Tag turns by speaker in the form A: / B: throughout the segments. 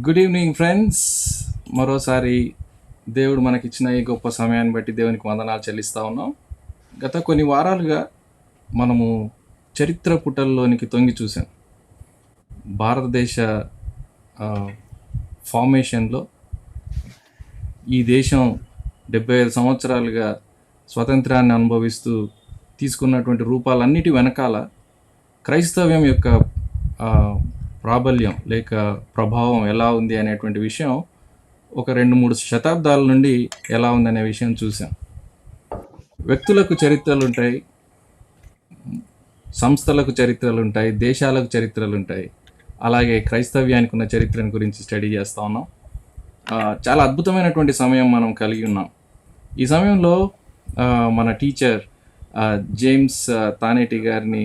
A: Good evening friends. మరోసారి దేవుడు మనకిచ్చిన ఈ గొప్ప సమయాన్ని బట్టి దేవునికి వందనాలు చెల్లిస్తూ ఉన్నాం. గత కొన్ని వారాలుగా మనము చరిత్ర పుటల్లోనికి తొంగి చూసాం. భారతదేశ ఫార్మేషన్లో ఈ దేశం 75 సంవత్సరాలుగా స్వతంత్రాన్ని అనుభవిస్తూ తీసుకున్నటువంటి రూపాలన్నిటి వెనకాల క్రైస్తవ్యం యొక్క ప్రాబల్యం లేక ప్రభావం ఎలా ఉంది అనేటువంటి విషయం ఒక 2-3 శతాబ్దాల నుండి ఎలా ఉందనే విషయం చూసాం. వ్యక్తులకు చరిత్రలు ఉంటాయి, సంస్థలకు చరిత్రలు ఉంటాయి, దేశాలకు చరిత్రలు ఉంటాయి. అలాగే క్రైస్తవ్యానికి ఉన్న చరిత్రను గురించి స్టడీ చేస్తూ ఉన్నాం. చాలా అద్భుతమైనటువంటి సమయం మనం కలిగి ఉన్నాం. ఈ సమయంలో మన టీచర్ జేమ్స్ తానేటి గారిని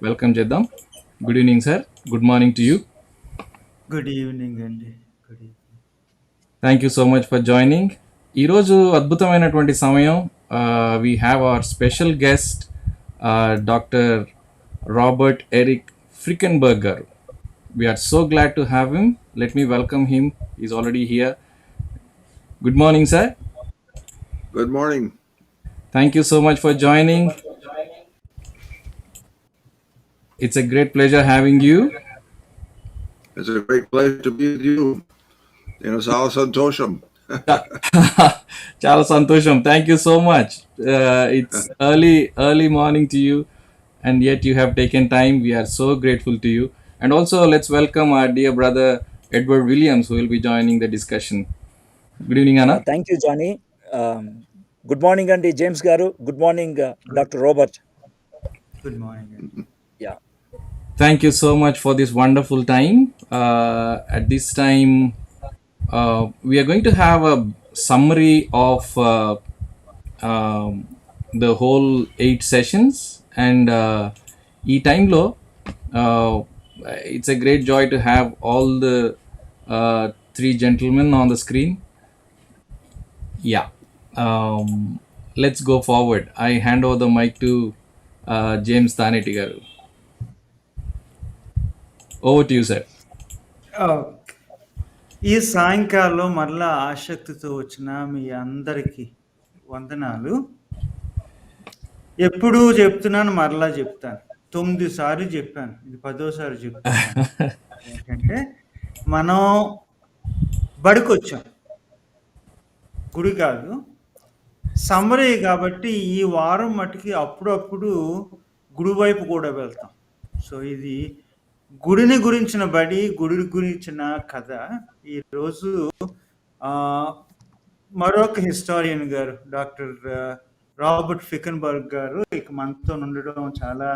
A: వెల్కమ్ చేద్దాం. Good evening sir. Good morning to you.
B: Good evening అండి. Good evening.
A: Thank you so much for joining. ఈరోజు అద్భుతమైనటువంటి సమయం. We have our special guest doctor Robert Eric Frykenberg garu. We are so glad to have him. Let me welcome him. He's already here. Good morning, sir.
C: Good morning.
A: Thank you so much for joining. It's a great pleasure having you.
C: It's a great pleasure to be with you. Sal Santosham.
A: Chala santosham. Thank you so much. It's early morning to you, and yet you have taken time. We are so grateful to you. And also, let's welcome our dear brother Edward Williams, who will be joining the discussion. Good evening, Anna.
D: Thank you, Johnny. Good morning, Andy. James Garu. Good morning, Dr. Robert.
B: Good morning అండి.
D: Yeah.
A: Thank you so much for this wonderful time. At this time, we are going to have a summary of the whole 8 sessions. And ee time lo, it's a great joy to have all the 3 gentlemen on the screen. Yeah. Let's go forward. I hand over the mic to James Taneti garu. Over to you, sir.
B: ఈ సాయంకాలం మరలా ఆసక్తితో వచ్చిన మీ అందరికీ వందనాలు. ఎప్పుడూ చెప్తున్నాను, మరలా చెప్తాను. 9 సార్లు చెప్పాను, ఇది 10వ చెప్తాను. ఏంటంటే మనం బడికొచ్చాం, గుడి కాదు. సమ్మరీ కాబట్టి ఈ వారం మటుకి అప్పుడప్పుడు గుడి వైపు కూడా వెళ్తాం. సో ఇది గుడిని గురించిన బడి, గుడి గురించిన కథ. ఈరోజు మరొక హిస్టారియన్ గారు డాక్టర్ రాబర్ట్ ఫికెన్బర్గ్ గారు ఇక మనతో ఉండడం చాలా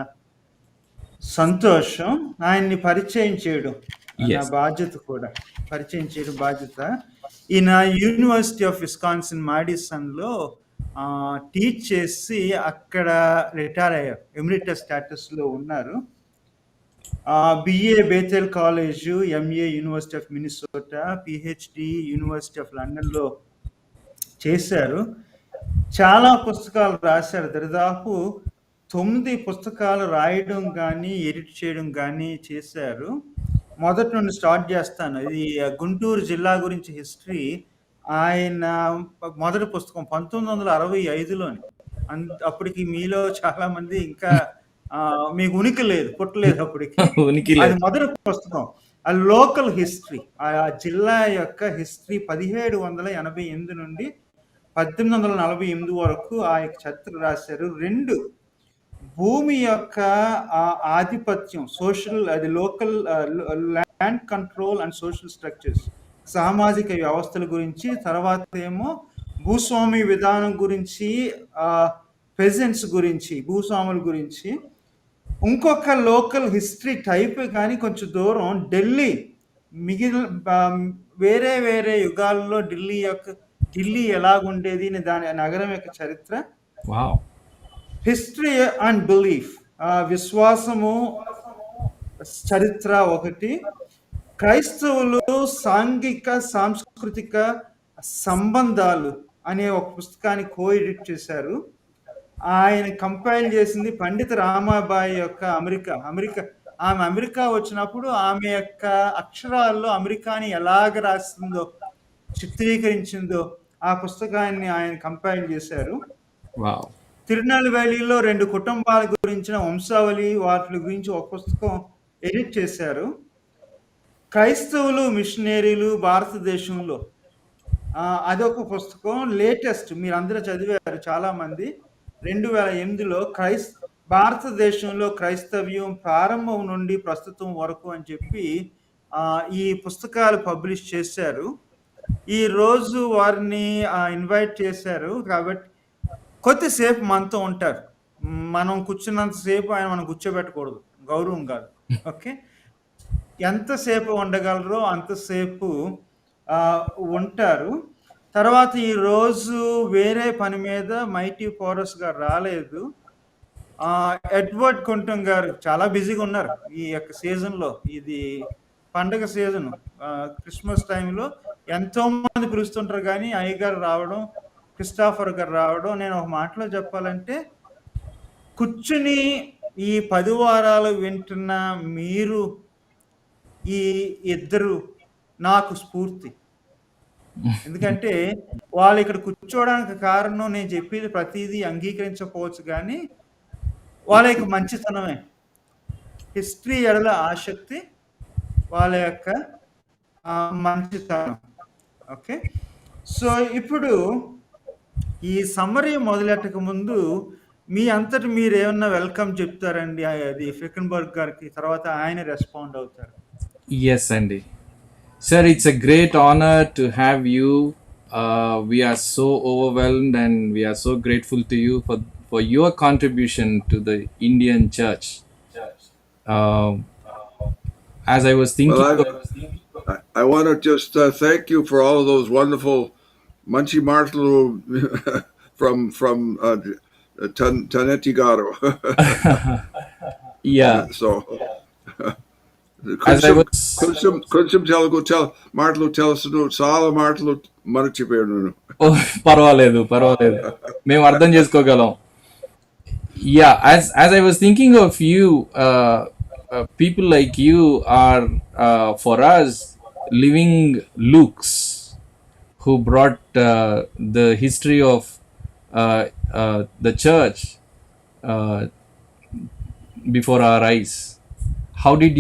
B: సంతోషం. ఆయన్ని పరిచయం చేయడం నా బాధ్యత కూడా. పరిచయం చేయడం బాధ్యత. ఈయన యూనివర్సిటీ ఆఫ్ విస్కాన్సిన్ మాడిసన్లో టీచ్ చేసి అక్కడ రిటైర్ అయ్యారు. ఎమిరిటస్ స్టాటస్లో ఉన్నారు. BA Bethel college, MA university of Minnesota, PhD university of లండన్లో చేశారు. చాలా పుస్తకాలు రాశారు. దరిదాపు 9 పుస్తకాలు రాయడం కానీ ఎడిట్ చేయడం కానీ చేశారు. మొదటి నుండి స్టార్ట్ చేస్తాను. ఇది గుంటూరు జిల్లా గురించి హిస్టరీ. ఆయన మొదటి పుస్తకం 1965లోని. అప్పటికి మీలో చాలా మంది ఇంకా మీకు ఉనికి లేదు, పుట్టలేదు అప్పటికి. అది మొదటి పుస్తకం. ఆ లోకల్ హిస్టరీ, ఆ జిల్లా యొక్క హిస్టరీ 1788 నుండి 1848 వరకు ఆ యొక్క చరిత్ర రాశారు. 2 భూమి యొక్క ఆధిపత్యం, సోషల్, అది local land control and social structures, సామాజిక వ్యవస్థల గురించి. తర్వాత ఏమో భూస్వామి విధానం గురించి, పెజెంట్స్ గురించి, భూస్వాముల గురించి. ఇంకొక లోకల్ హిస్టరీ టైప్ కానీ కొంచెం దూరం ఢిల్లీ వేరే వేరే యుగాల్లో ఢిల్లీ ఎలాగుండేది దాని నగరం యొక్క చరిత్ర,
A: Wow.
B: హిస్టరీ అండ్ బిలీఫ్, విశ్వాసము చరిత్ర ఒకటి, క్రైస్తవులు సాంఘిక సాంస్కృతిక సంబంధాలు అనే ఒక పుస్తకాన్ని ఎడిట్ చేశారు. ఆయన కంపైల్ చేసింది పండిత రామాబాయి యొక్క ఆమె అమెరికా వచ్చినప్పుడు ఆమె యొక్క అక్షరాల్లో అమెరికాని ఎలాగ రాసిందో చిత్రీకరించిందో ఆ పుస్తకాన్ని ఆయన కంపైల్ చేశారు.
A: Wow.
B: తిరునెల్వేలిలో 2 కుటుంబాల గురించిన వంశావళి వాటి గురించి ఒక పుస్తకం ఎడిట్ చేశారు. క్రైస్తవులు మిషనరీలు భారతదేశంలో అదొక పుస్తకం. లేటెస్ట్ మీరందరూ చదివారు చాలామంది. 2008లో భారతదేశంలో క్రైస్తవ్యం ప్రారంభం నుండి ప్రస్తుతం వరకు అని చెప్పి ఈ పుస్తకాలు పబ్లిష్ చేశారు. ఈ రోజు వారిని ఇన్వైట్ చేశారు కాబట్టి కొద్దిసేపు మనతో ఉంటారు. మనం కూర్చున్నంతసేపు ఆయన మనం కూర్చోబెట్టకూడదు, గౌరవం కాదు. ఓకే, ఎంతసేపు ఉండగలరో అంతసేపు ఉంటారు. తర్వాత ఈరోజు వేరే పని మీద మైటీ పోరస్ గారు రాలేదు. ఎడ్వర్డ్ కొంటం గారు చాలా బిజీగా ఉన్నారు ఈ యొక్క సీజన్లో. ఇది పండగ సీజన్, క్రిస్మస్ టైంలో ఎంతో మంది పిలుస్తుంటారు కానీ అయ్యగారు రావడం, క్రిస్టాఫర్ గారు రావడం, నేను ఒక మాటలో చెప్పాలంటే కూర్చుని ఈ 10 వారాలు వింటున్న మీరు ఈ ఇద్దరు నాకు స్ఫూర్తి. ఎందుకంటే వాళ్ళు ఇక్కడ కూర్చోవడానికి కారణం నేను చెప్పేది ప్రతిదీ అంగీకరించకపోవచ్చు కానీ వాళ్ళ యొక్క మంచితనమే, హిస్టరీ ఎడల ఆసక్తి, వాళ్ళ యొక్క మంచితనం. ఓకే, సో ఇప్పుడు ఈ సమ్మరీ మొదలెట్టక ముందు మీ అంతటి మీరు ఏమన్నా వెల్కమ్ చెప్తారండి అది ఫ్రికెన్బర్గ్ గారికి, తర్వాత ఆయన రెస్పాండ్ అవుతారు.
A: Yes, Andy. Sir, it's a great honor to have you. We are so overwhelmed and we are so grateful to you for your contribution to the Indian church. As I was thinking,
C: Well, I want to just thank you for all of those wonderful Munchie Martlu from Taneti Garo.
A: yeah,
C: So,
A: as I was,
C: కొంచెం తెలుగు మాటలు తెలుసు, చాలా మాటలు మర్చిపోయాను.
A: పర్వాలేదు మేము అర్థం చేసుకోగలం. Yeah, as I was thinking of you, people like you are for us living Lukes who brought the history of the church before our eyes. How did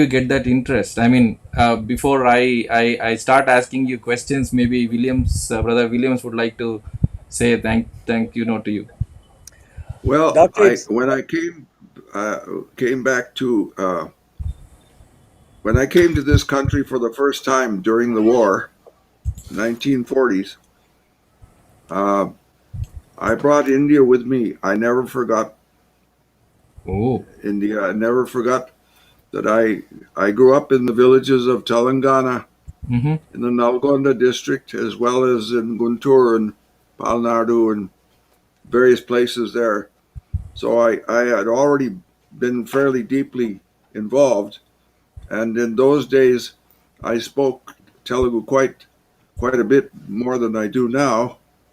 A: you get that interest? I mean, before I start asking you questions, maybe brother Williams would like to say thank you to you.
C: Well, when I came back to when I came to this country for the first time during the war, 1940s, I brought India with me. I never forgot India. I never forgot that I grew up in the villages of Telangana, in the Nalgonda district, as well as in Guntur and Palnadu and various places there. So I had already been fairly deeply involved, and in those days I spoke Telugu quite a bit more than I do now,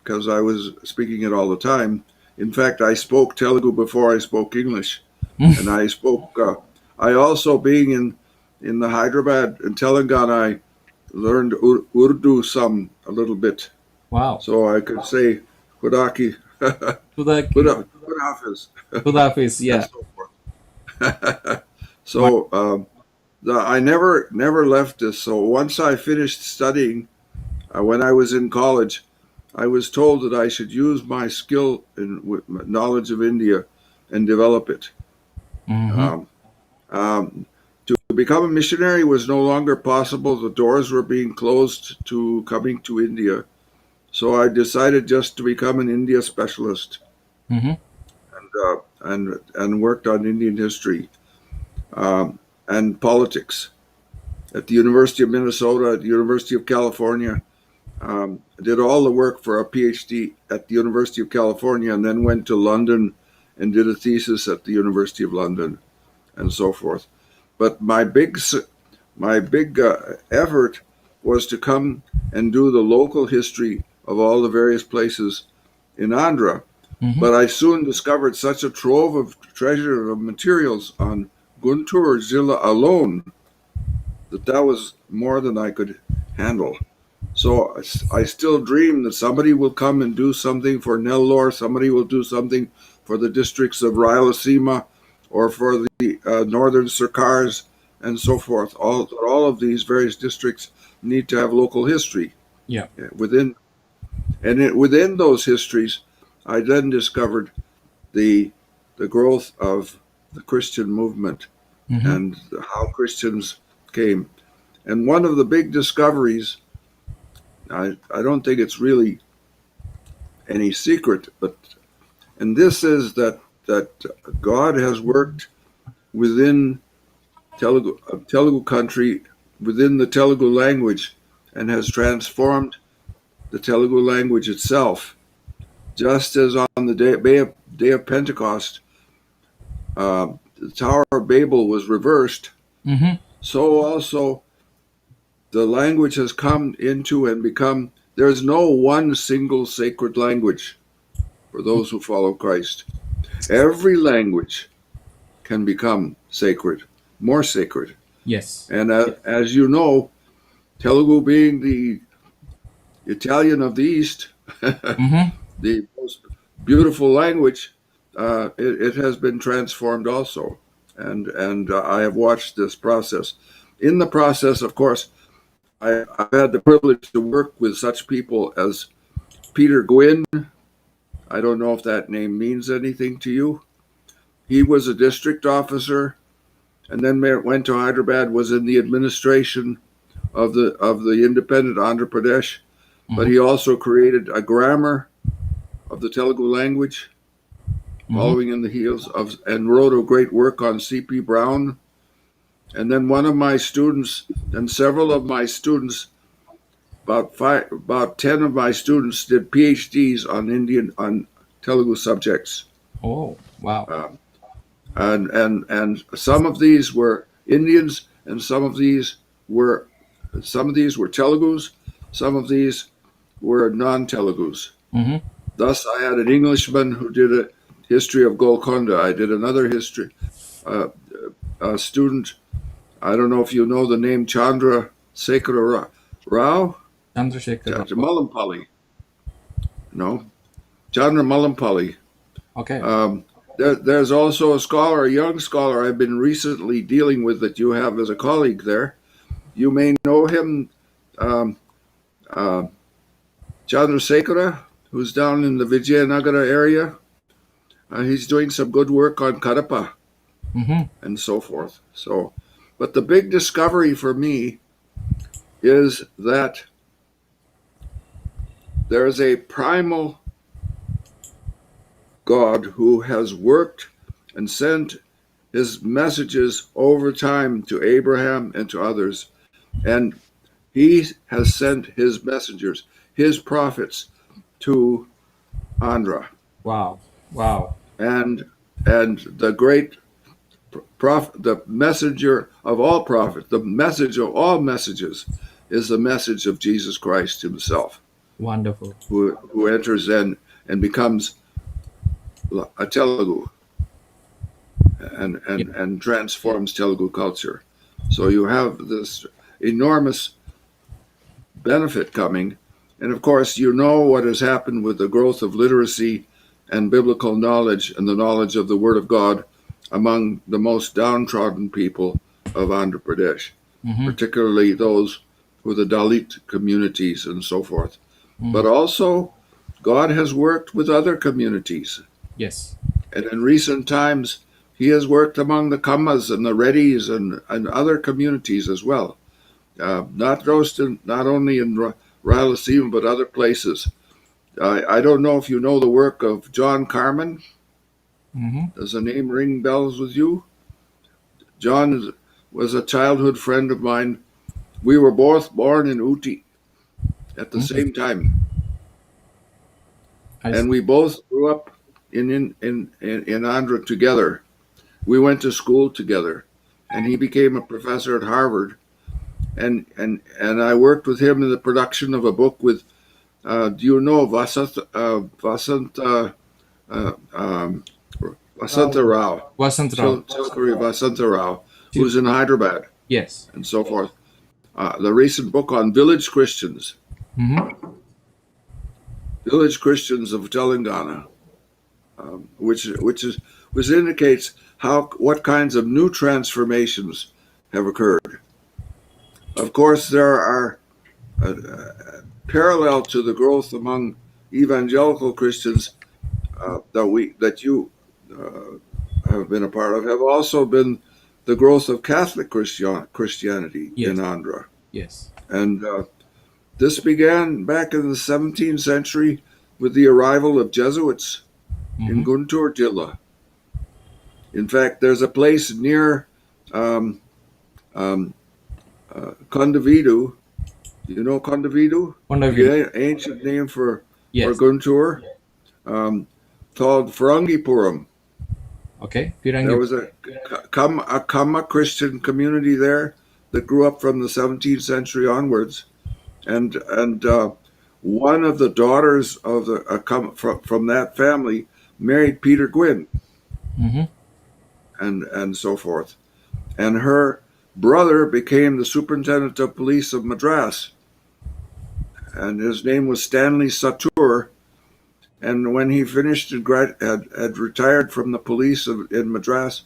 C: because I was speaking it all the time. In fact, I spoke Telugu before I spoke English, and I also, being in the Hyderabad and Telangana, I learned Urdu a little bit.
A: Wow.
C: So I could say Kudaki,
A: Kudafis, yeah.
C: and so forth. So I never left this. So once I finished studying, when I was in college, I was told that I should use my skill and knowledge of India and develop it. To become a missionary was no longer possible. The doors were being closed to coming to India. So I decided just to become an India specialist. And and worked on Indian history and politics at the University of Minnesota, at the University of California. Did all the work for a PhD at the University of California, and then went to London and did a thesis at the University of London, and so forth. But my big effort was to come and do the local history of all the various places in Andhra. But I soon discovered such a trove of treasure of materials on Guntur Zilla alone that was more than I could handle. So I still dream that somebody will come and do something for Nellore, somebody will do something for the districts of Rayalaseema or for the northern Sarkars and so forth. All of these various districts need to have local history.
A: Yeah.
C: Within those histories, I then discovered the growth of the Christian movement and how Christians came. And one of the big discoveries, I don't think it's really any secret, and this is that God has worked within Telugu country, within the Telugu language, and has transformed the Telugu language itself. Just as on the day of Pentecost, the Tower of Babel was reversed, so also the language has come into and become, there's no one single sacred language for those who follow Christ. Every language can become sacred, more sacred.
A: Yes.
C: And as you know, Telugu being the Italian of the East, the most beautiful language, it has been transformed also. And I have watched this process. In the process, of course, I've had the privilege to work with such people as Peter Gwynn. I don't know if that name means anything to you. He was a district officer and then went to Hyderabad, was in the administration of the independent Andhra Pradesh, but he also created a grammar of the Telugu language, following in the heels of, and wrote a great work on C.P. Brown. And then one of my students, and several of my students, about 10 of my students did PhDs on Telugu subjects.
A: Oh, wow.
C: And some of these were Indians, and some of these were Telugus, some of these were non-Telugus. Thus, I had an Englishman who did a history of Golconda. I did another history. A student, I don't know if you know the name Chandra Sekhara Rao?
A: Chandrasekhar.
C: Malampalli. No, Chandra Malampalli.
A: Okay.
C: There's also a young scholar I've been recently dealing with that you have as a colleague there. You may know him, Chandrasekhara, who's down in the Vijayanagara area. He's doing some good work on Kadapa and so forth. But the big discovery for me is that there's a primal God who has worked and sent his messages over time to Abraham and to others. And he has sent his messengers, his prophets, to Andhra.
A: Wow.
C: And the great prophet, the messenger of all prophets, the message of all messages is the message of Jesus Christ himself.
A: Wonderful.
C: Who enters in and becomes a Telugu and transforms Telugu culture. So you have this enormous benefit coming. And of course, you know what has happened with the growth of literacy and biblical knowledge and the knowledge of the Word of God among the most downtrodden people of Andhra Pradesh, particularly those who are the Dalit communities and so forth. But also, God has worked with other communities.
A: Yes.
C: And in recent times, he has worked among the Kammas and the Reddys and other communities as well. Not only in Rayalaseema, but other places. I don't know if you know the work of John Carman. Does the name ring bells with you? John was a childhood friend of mine. We were both born in Uti at the
A: Mhm.
C: same time,
A: I
C: and
A: see.
C: we both grew up in Andhra together. We went to school together, and he became a professor at Harvard. And I worked with him in the production of a book with. Do you know uh, um, Vasanta Rao,
A: Vasant Rao.
C: Chilkari Vasanta Rao,
A: Chill.
C: who's in Hyderabad
A: Yes.
C: and so forth. The recent book on village Christians,
A: Mm-hmm.
C: village Christians of Telangana, which indicates what kinds of new transformations have occurred. Of course, there are parallel to the growth among evangelical Christians that you have been a part of have also been the growth of Catholic Christianity in
A: Yes.
C: Andhra.
A: Yes.
C: And this began back in the 17th century with the arrival of Jesuits in
A: Mm-hmm.
C: Guntur Jilla. In fact, there's a place near um, um, Kondavidu. You know Kondavidu?
A: Pondavidu.
C: The ancient name for
A: Yes.
C: Guntur, um, called Farangipuram.
A: Okay.
C: There
A: Pirangi.
C: was a Kamma Christian community there that grew up from the 17th century onwards, and one of the daughters of from that family married Peter Gwynn,
A: Mm-hmm.
C: and so forth. And her brother became the superintendent of police of Madras, and his name was Stanley Satur. And when he finished and had retired from the police in Madras,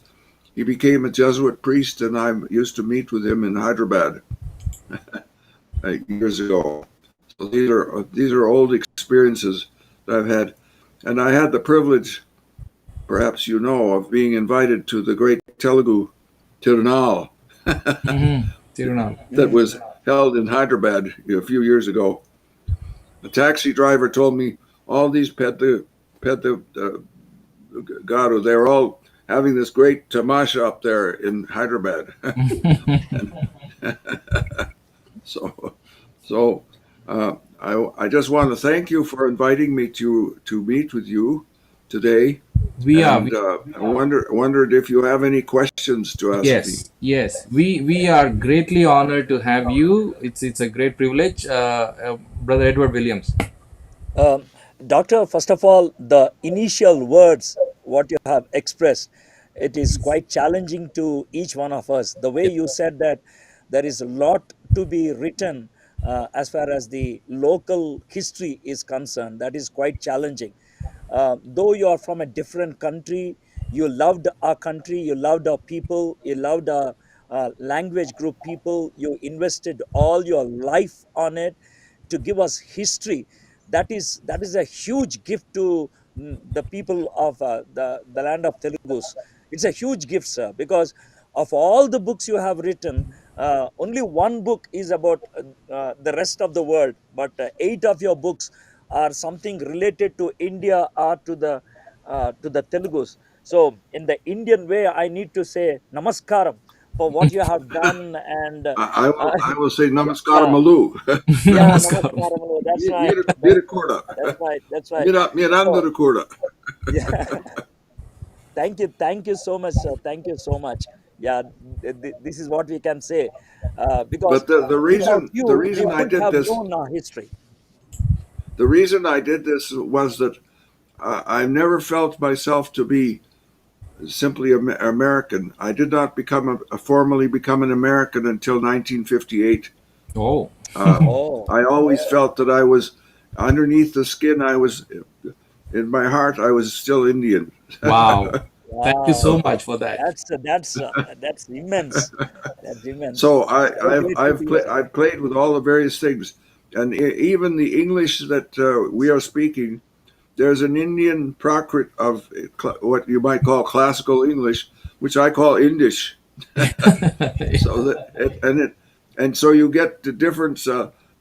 C: he became a Jesuit priest, and I used to meet with him in Hyderabad years ago. So these are old experiences that I've had, and I had the privilege, perhaps you know, of being invited to the great Telugu Tirunal
A: Mm-hmm. Tirunal.
C: that was held in Hyderabad a few years ago. A taxi driver told me all these Pedda Garu, they were all having this great tamasha up there in Hyderabad. And so, so I just want to thank you for inviting me to meet with you today,
A: we are.
C: and I wondered if you have any questions to ask me.
A: Yes. Yes. We are greatly honored to have you. It's a great privilege, Brother Edward Williams.
D: Um, Doctor, first of all, the initial words, what you have expressed, it is quite challenging to each one of us. The way
A: Yes.
D: you said that there is a lot to be written as far as the local history is concerned, that is quite challenging. Though you are from a different country, you loved our country, you loved our people, you loved our language group people, you invested all your life on it to give us history. That is a huge gift to the people of the land of Telugus. It's a huge gift, sir, because of all the books you have written, only one book is about the rest of the world, but eight of your books are something related to India or to the Telugus. So in the Indian way, I need to say namaskaram for what you have done. And uh,
C: I will say
D: yeah,
C: namaskar
D: yeah,
A: Namaskaram.
D: namaskaram. That's right.
C: Virakurda.
D: That's right. That's right. So
C: Miranda
D: yeah, thank you so much, sir. Thank you so much. Yeah, this is what we can say, because
C: But the
D: without
C: reason the
D: you, we
C: reason I
D: wouldn't
C: did
D: have
C: this
D: known our history.
C: the reason I did this was that I've never felt myself to be simply American. I did not formally become an American until 1958.
A: Oh.
C: Uh,
D: Oh,
C: I always felt that I was underneath the skin. I was in my heart. I was still Indian.
A: Wow. Thank you
D: wow,
A: so much for that.
D: that's immense. That's immense.
C: So
D: So great to be, sir.
C: I've played with all the various things, and even the English that we are speaking. There's an Indian Prakrit of what you might call classical English, which I call Indish. So that and so you get the different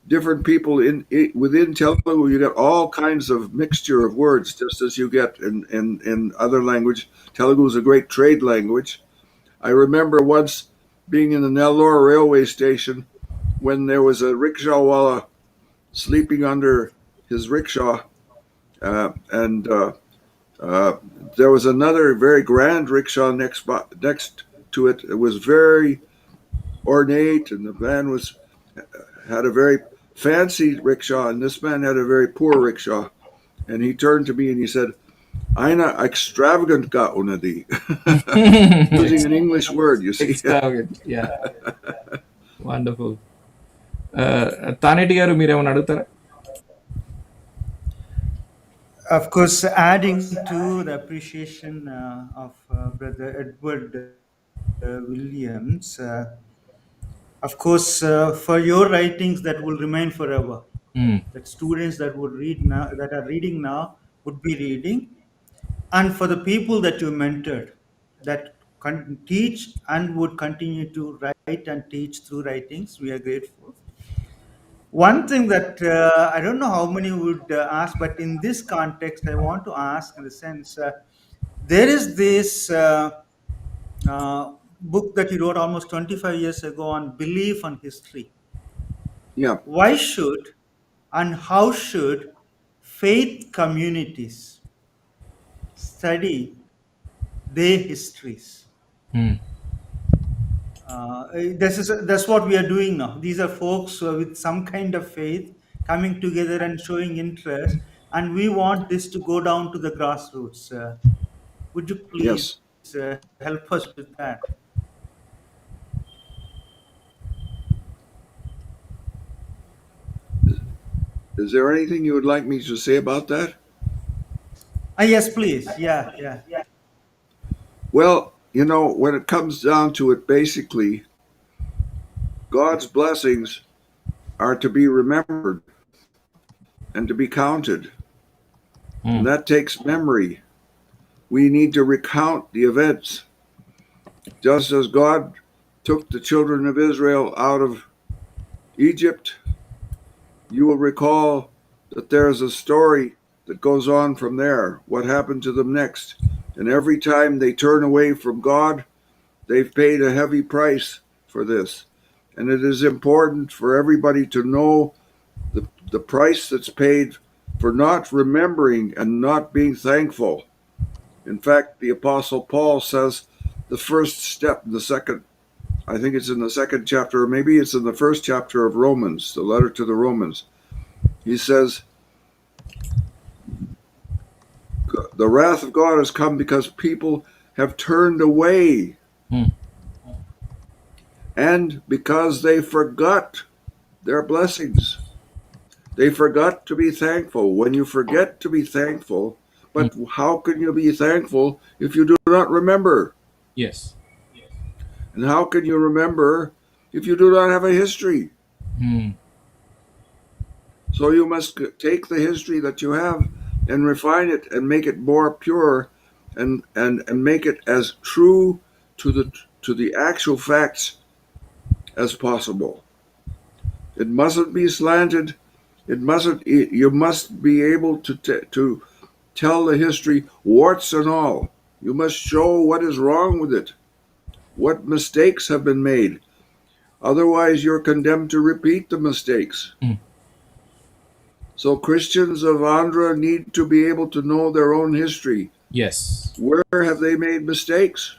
C: different people within Telugu. You get all kinds of mixture of words, just as you get in other language. Telugu is a great trade language. I remember once being in the Nellore railway station when there was a rickshawwala sleeping under his rickshaw, and there was another very grand rickshaw next to it. It was very ornate, and the man had a very fancy rickshaw, and this man had a very poor rickshaw. And he turned to me and he said, "Aina extravagant ka unadi," using an English word. You see,
A: Extravagant. Yeah. Wonderful. Taneti garu మీరేమన్నా అడుగుతారా?
B: Of course, adding to the appreciation of Brother Edward Williams, of course, for your writings that will remain forever, that students that would read now, that are reading now, would be reading, and for the people that you mentored, that teach and would continue to write and teach through writings, we are grateful. One thing that I don't know how many would ask, but in this context, I want to ask in the sense there is this book that he wrote almost 25 years ago on belief and history.
C: yeah,
B: Why should and how should faith communities study their histories? That's what we are doing now. These are folks with some kind of faith coming together and showing interest, and we want this to go down to the grassroots. Would you please
C: yes.
B: help us with that?
C: Is there anything you would like me to say about that?
B: Yes, please. Yeah, yeah.
C: Well, when it comes down to it, basically, God's blessings are to be remembered and to be counted. And that takes memory. We need to recount the events. Just as God took the children of Israel out of Egypt, you will recall that there's a story that goes on from there, what happened to them next. And every time they turn away from God, they've paid a heavy price for this. And it is important for everybody to know the price that's paid for not remembering and not being thankful. In fact, the Apostle Paul says the first step, I think it's in the second chapter, or maybe it's in the first chapter of Romans, the letter to the Romans. He says, the wrath of God has come because people have turned away and because they forgot their blessings. They forgot to be thankful. When you forget to be thankful, but how can you be thankful if you do not remember?
A: Yes.
C: And how can you remember if you do not have a history? So you must take the history that you have and refine it and make it more pure and make it as true to the actual facts as possible. It mustn't be slanted. You must be able to tell the history, warts and all. You must show what is wrong with it, what mistakes have been made. Otherwise, you're condemned to repeat the mistakes. So Christians of Andhra need to be able to know their own history.
A: Yes.
C: Where have they made mistakes?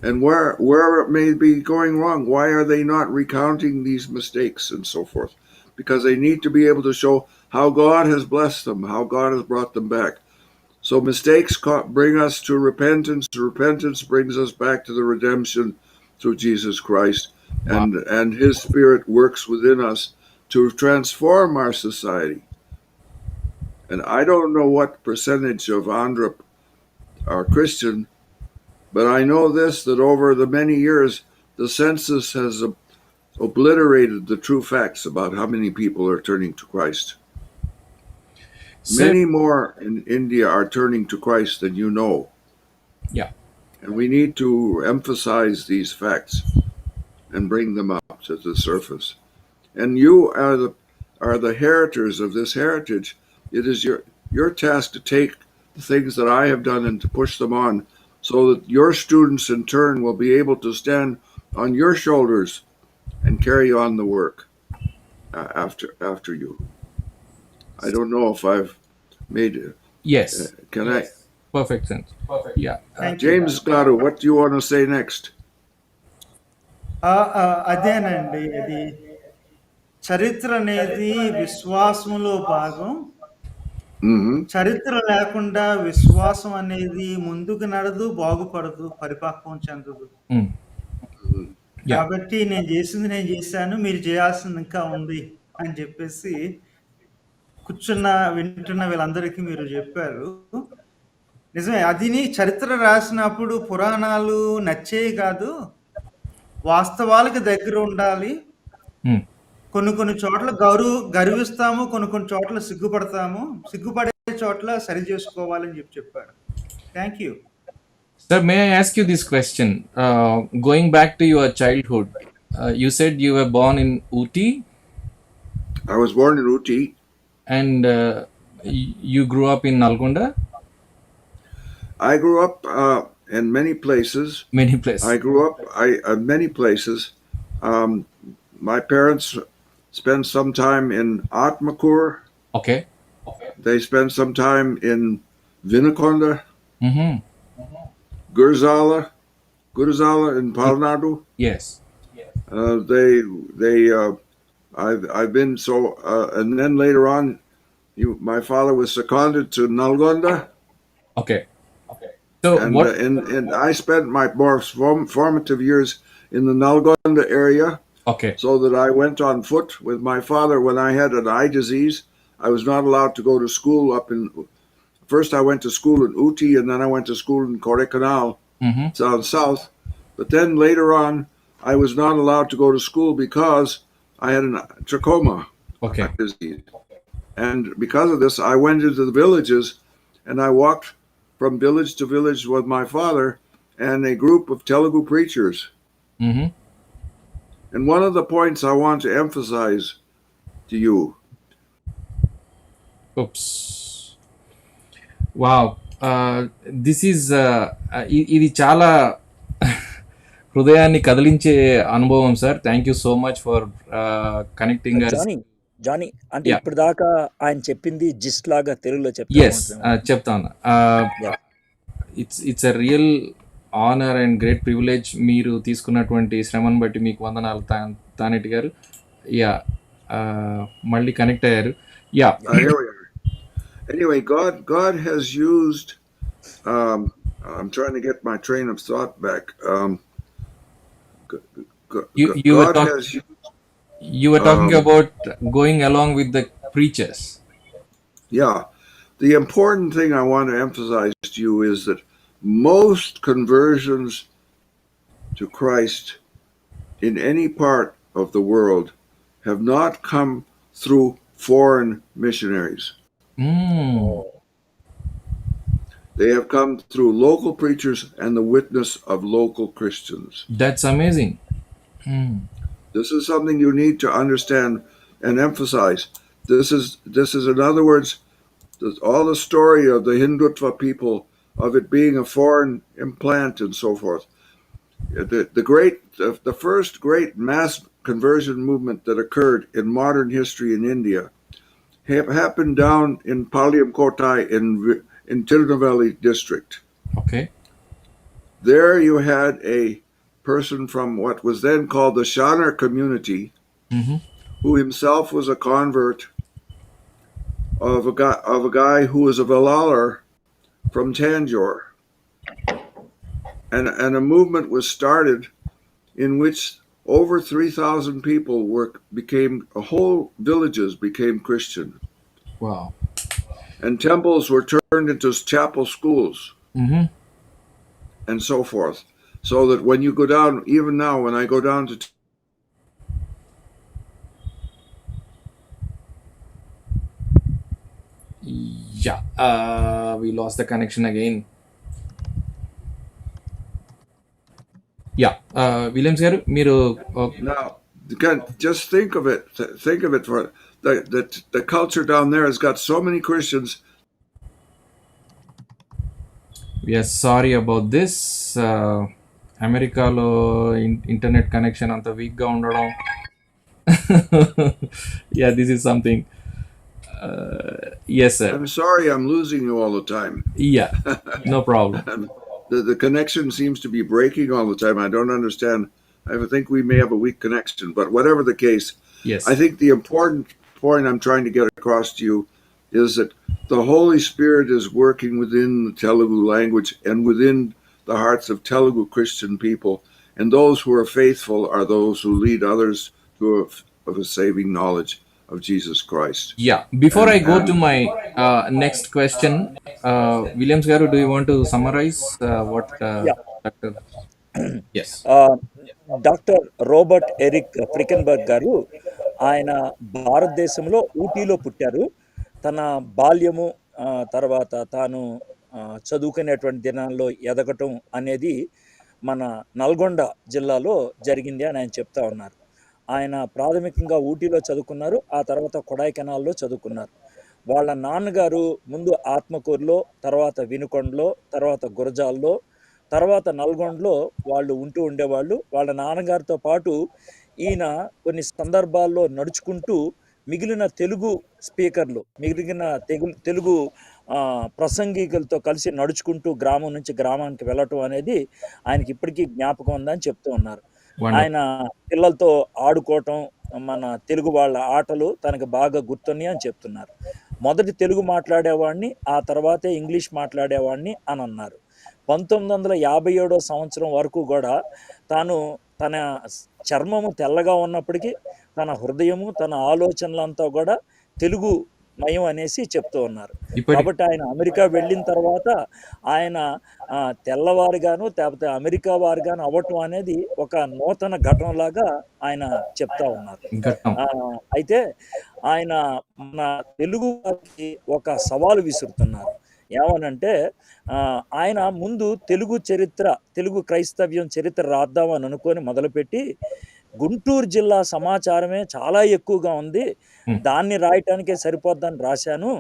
C: And where it may be going wrong? Why are they not recounting these mistakes and so forth? Because they need to be able to show how God has blessed them, how God has brought them back. So mistakes bring us to repentance. Repentance brings us back to the redemption through Jesus Christ.
A: Wow.
C: And His Spirit works within us to transform our society. And I don't know what percentage of Andhra are Christian, but I know this, that over the many years, the census has obliterated the true facts about how many people are turning to Christ. Many more in India are turning to Christ than you know.
A: Yeah.
C: And we need to emphasize these facts and bring them up to the surface. and you are the heritors of this heritage. It is your task to take the things that I have done and to push them on, so that your students in turn will be able to stand on your shoulders and carry on the work after you. I don't know if I've made it.
A: Yes,
C: Can
A: perfect sense. Yeah.
B: Thank you.
C: James Garu, what do you want to say next?
B: అదేనండి, అది చరిత్ర అనేది విశ్వాసంలో భాగం.
C: Mm-hmm.
B: చరిత్ర లేకుండా విశ్వాసం అనేది ముందుకు నడదు, బాగుపడదు, పరిపక్వం చెందదు.
A: Mm. Yeah.
B: కాబట్టి నేను చేసింది నేను చేశాను, మీరు చేయాల్సింది ఇంకా ఉంది అని చెప్పేసి వింటున్న వీళ్ళందరికీ మీరు చెప్పారు. నిజమే, అదిని చరిత్ర రాసినప్పుడు పురాణాలు నచ్చేవి కాదు, వాస్తవాలకు దగ్గర ఉండాలి.
A: Mm.
B: కొన్ని చోట్ల గర్విస్తాము, కొన్ని చోట్ల సిగ్గుపడతాము, సిగ్గుపడే చోట్ల సరి చేసుకోవాలని చెప్పారు. Thank you.
A: Sir, may I ask you this question? Going back to your childhood, you said you were born in Uti
C: I was born in Uti.
A: and you grew up in Nalgonda?
C: I grew up in many places.
A: Many places.
C: I grew up in many places. My parents spent some time in Atmakur.
A: Okay.
C: They spent some time in Vinakonda,
A: Mm-hmm.
C: Gurzala in Palnadu.
A: Yes.
C: I've been so, and then later on, my father was seconded to Nalgonda.
A: Okay. So
C: And,
A: what?
C: and I spent my more formative years in the Nalgonda area,
A: Okay.
C: so that I went on foot with my father when I had an eye disease. I was not allowed to go to school first I went to school in Uti, and then I went to school in Kodaikanal,
A: Mm-hmm.
C: down south. But then later on, I was not allowed to go to school because I had a trachoma
A: Okay.
C: disease. And because of this, I went into the villages, and I walked from village to village with my father and a group of Telugu preachers.
A: Mm-hmm.
C: And one of the points I want to emphasize to you,
A: Oops. Wow. This is ఇది చాలా హృదయాన్ని కదిలించే అనుభవం sir. Thank you so much for connecting us.
D: Johnny అంటే
A: Yeah.
D: ఇప్పుడు దాకా ఆయన చెప్పింది జిస్ట్ లాగా తెలుగులో
A: ఎస్ చెప్తాను. It's a real honour and great privilege. మీరు తీసుకున్నటువంటి శ్రమను బట్టి మీకు వందనాలు తానేటి గారు. యా, మళ్ళీ కనెక్ట్ అయ్యారు. Yeah.
C: here we are. Anyway, God has used. I'm trying to get my train of thought back.
A: You were
C: God has used.
A: You were talking about going along with the preachers.
C: Yeah, the important thing I want to emphasize to you is that most conversions to Christ in any part of the world have not come through foreign missionaries.
A: Mm.
C: They have come through local preachers and the witness of local Christians.
A: That's amazing. Mm.
C: This is something you need to understand and emphasize. This is in other words, all the story of the Hindutva people, of it being a foreign implant and so forth. The first great mass conversion movement that occurred in modern history in India happened down in Palyam Kotai in Tirunelveli district.
A: Okay.
C: There you had a person from what was then called the Shanar community,
A: Mm-hmm.
C: who himself was a convert of a guy who was a Valalar from Tanjore. And a movement was started in which over 3,000 people whole villages became Christian.
A: Wow.
C: And temples were turned into chapel schools.
A: Mm-hmm.
C: And so forth. So that when you go down, even now when I go down to
A: Yeah. We lost the connection again. Yeah. Williams garu, మీరు
C: now, just think of it. Think of it for the culture down there has got so many Christians.
A: Yes, sorry about this. అమెరికాలో internet connection అంత వీక్గా ఉండడం. Yeah, this is something. Yes, sir.
C: I'm sorry, I'm losing you all the time.
A: Yeah, no problem.
C: The connection seems to be breaking all the time. I don't understand. I think we may have a weak connection, but whatever the case,
A: Yes.
C: I think the important point I'm trying to get across to you is that the Holy Spirit is working within the Telugu language and within the hearts of Telugu Christian people. And those who are faithful are those who lead others to a saving knowledge of Jesus Christ.
A: Yeah. Before I go to my next question, Williams garu, do you want to summarize what
D: Yeah.
A: Dr. Yes.
D: Doctor Robert Eric Frykenberg garu ఆయన భారతదేశంలో ఊటీలో పుట్టారు. తన బాల్యము తర్వాత తాను చదువుకునేటువంటి దినాల్లో ఎదగటం అనేది మన నల్గొండ జిల్లాలో జరిగింది అని ఆయన చెప్తా ఉన్నారు. ఆయన ప్రాథమికంగా ఊటీలో చదువుకున్నారు. ఆ తర్వాత కొడైకెనాల్లో చదువుకున్నారు. వాళ్ళ నాన్నగారు ముందు ఆత్మకూరులో, తర్వాత వినుకొండలో, తర్వాత గురజాల్లో, తర్వాత నల్గొండలో వాళ్ళు ఉంటూ ఉండేవాళ్ళు. వాళ్ళ నాన్నగారితో పాటు ఈయన కొన్ని సందర్భాల్లో నడుచుకుంటూ మిగిలిన తెలుగు స్పీకర్లు, మిగిలిన తెలుగు ప్రసంగికులతో కలిసి నడుచుకుంటూ గ్రామం నుంచి గ్రామానికి వెళ్ళటం అనేది ఆయనకి ఇప్పటికీ జ్ఞాపకం ఉందని చెప్తూ ఉన్నారు. ఆయన పిల్లలతో ఆడుకోవటం, మన తెలుగు వాళ్ళ ఆటలు తనకు బాగా గుర్తున్నాయి అని చెప్తున్నారు. మొదటి తెలుగు మాట్లాడేవాడిని, ఆ తర్వాతే ఇంగ్లీష్ మాట్లాడేవాడిని అని అన్నారు. 1957 సంవత్సరం వరకు కూడా తాను తన చర్మము తెల్లగా ఉన్నప్పటికీ తన హృదయము, తన ఆలోచనలంతా కూడా తెలుగు మయం అనేసి చెప్తూ ఉన్నారు. కాబట్టి ఆయన అమెరికా వెళ్ళిన తర్వాత ఆయన తెల్లవారుగాను లేకపోతే అమెరికా వారుగాను అవ్వటం అనేది ఒక నూతన ఘటనలాగా ఆయన చెప్తా ఉన్నారు. అయితే ఆయన మన తెలుగు వారికి ఒక సవాలు విసురుతున్నారు. ఏమనంటే ఆయన ముందు తెలుగు చరిత్ర, తెలుగు క్రైస్తవ్యం చరిత్ర రాద్దామని అనుకొని మొదలుపెట్టి గుంటూరు జిల్లా సమాచారమే చాలా ఎక్కువగా ఉంది, దాన్ని రాయటానికే సరిపోద్దని రాశాను.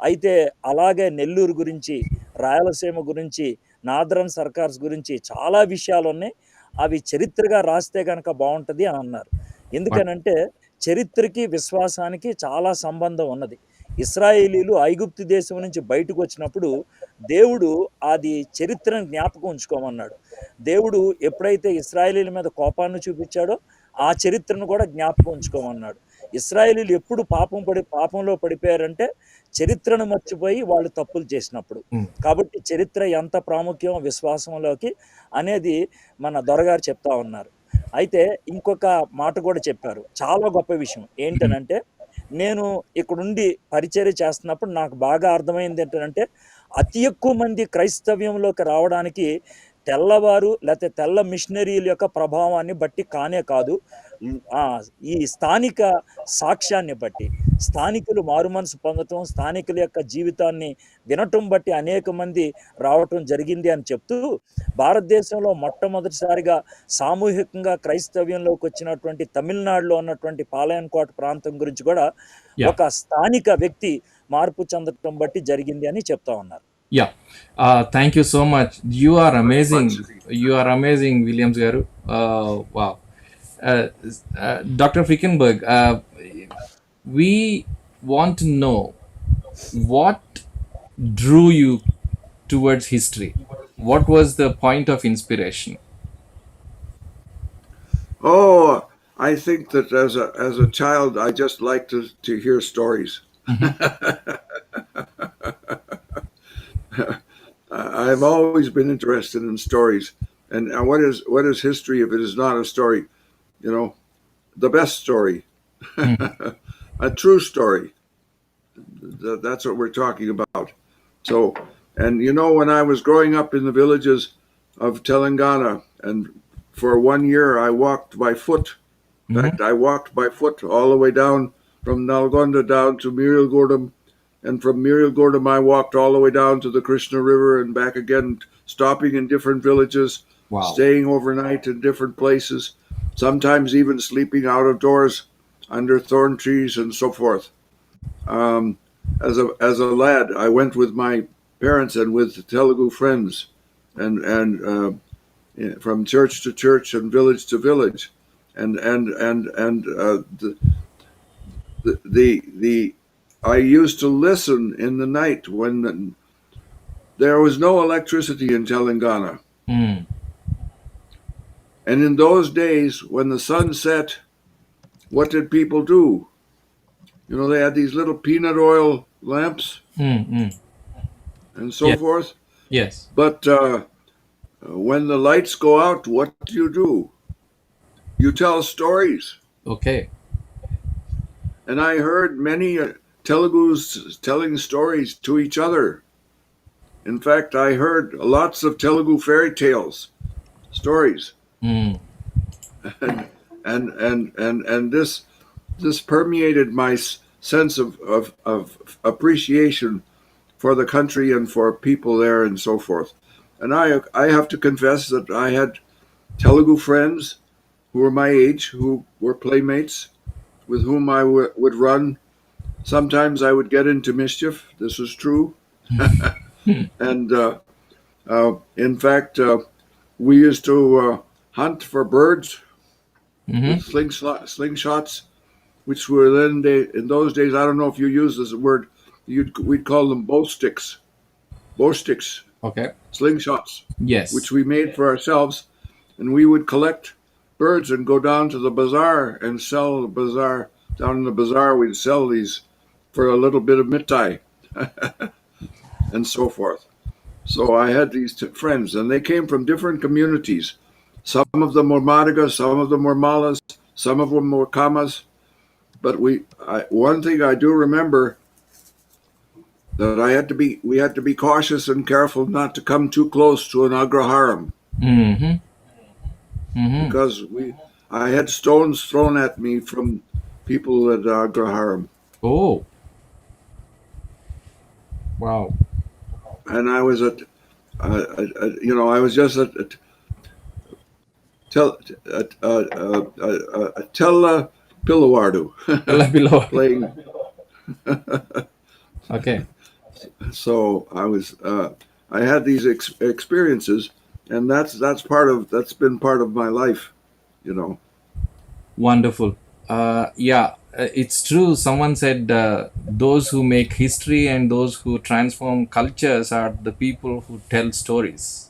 D: అయితే అలాగే నెల్లూరు గురించి, రాయలసీమ గురించి, నార్దరన్ సర్కార్స్ గురించి చాలా విషయాలు ఉన్నాయి, అవి చరిత్రగా రాస్తే కనుక బాగుంటుంది అని అన్నారు. ఎందుకనంటే చరిత్రకి విశ్వాసానికి చాలా సంబంధం ఉన్నది. ఇశ్రాయేలీలు ఐగుప్తు దేశం నుంచి బయటకు వచ్చినప్పుడు దేవుడు అది చరిత్రను జ్ఞాపకం ఉంచుకోమన్నాడు. దేవుడు ఎప్పుడైతే ఇశ్రాయేలీల మీద కోపాన్ని చూపించాడో ఆ చరిత్రను కూడా జ్ఞాపకం ఉంచుకోమన్నాడు. ఇశ్రాయేలీలు ఎప్పుడు పాపంలో పడిపోయారంటే చరిత్రను మర్చిపోయి వాళ్ళు తప్పులు చేసినప్పుడు. కాబట్టి చరిత్ర ఎంత ప్రాముఖ్యం విశ్వాసంలోకి అనేది మన దొరగారు చెప్తా ఉన్నారు. అయితే ఇంకొక మాట కూడా చెప్పారు, చాలా గొప్ప విషయం ఏంటనంటే, నేను ఇక్కడుండి పరిచర్య చేస్తున్నప్పుడు నాకు బాగా అర్థమైంది ఏంటంటే, అతి ఎక్కువ మంది క్రైస్తవ్యంలోకి రావడానికి తెల్లవారు లేకపోతే తెల్ల మిషనరీల యొక్క ప్రభావాన్ని బట్టి కానే కాదు, ఈ స్థానిక సాక్ష్యాన్ని బట్టి, స్థానికులు మారుమనసు పొందటం, స్థానికుల యొక్క జీవితాన్ని వినటం బట్టి అనేక మంది రావటం జరిగింది అని చెప్తూ, భారతదేశంలో మొట్టమొదటిసారిగా సామూహికంగా క్రైస్తవ్యంలోకి వచ్చినటువంటి తమిళనాడులో ఉన్నటువంటి పాలయన్కోట ప్రాంతం గురించి కూడా ఒక స్థానిక వ్యక్తి మార్పు చెందటం బట్టి జరిగింది అని చెప్తా ఉన్నారు.
A: Yeah. Thank you so much. You are amazing. You are amazing, Williams garu. Wow. Dr. Frykenberg, we want to know what drew you towards history. What was the point of inspiration?
C: Oh, I think that as a child, I just like to hear stories. I've always been interested in stories, and what is history if it is not a story? You know, the best story, a true story. That's what we're talking about. So, and you know, when I was growing up in the villages of Telangana, and for 1 year I walked by foot. In fact, I walked by foot all the way down from Nalgonda down to Mirialgordam. And from Mirialgordam, I walked all the way down to the Krishna River and back again, stopping in different villages, staying overnight in different places. sometimes even sleeping out of doors under thorn trees and so forth. Um, as a lad, I went with my parents and with Telugu friends, and from church to church and village to village, and the I used to listen in the night when there was no electricity in Telangana,
A: Mm.
C: and in those days when the sun set, what did people do? You know, they had these little peanut oil lamps
A: Mm. Mm.
C: and so
A: Yes.
C: forth.
A: Yes.
C: But when the lights go out, what do? You tell stories.
A: Okay.
C: And I heard many Telugus telling stories to each other. In fact, I heard lots of Telugu fairy tales, stories,
A: Mm.
C: and and this permeated my sense of appreciation for the country and for people there and so forth. And I have to confess that I had Telugu friends who were my age, who were playmates, with whom I would run. Sometimes I would get into mischief. This is true. And in fact, we used to hunt for birds with
A: Mm-hmm.
C: slingshots, which were then in those days. I don't know if you use this word. We'd call them bow sticks,
A: Okay.
C: slingshots, which
A: Yes.
C: we made for ourselves, and we would collect birds and go down to the bazaar and sell the bazaar. Down in the bazaar, we'd sell these for a little bit of mitai and so forth. So I had these friends, and they came from different communities. Some of them were Madigas, some of them were Malas, some of them were Kamas. But one thing I do remember that we had to be cautious and careful not to come too close to an agraharam
A: Mm-hmm. Mm-hmm.
C: because I had stones thrown at me from people at agraharam,
A: Oh, wow.
C: and I was I was just tell tell Pillawardu
A: Allah below.
C: playing.
A: Okay.
C: So I had these experiences, and that's been part of my life, you know.
A: Wonderful. Yeah, it's true. Someone said those who make history and those who transform cultures are the people who tell stories.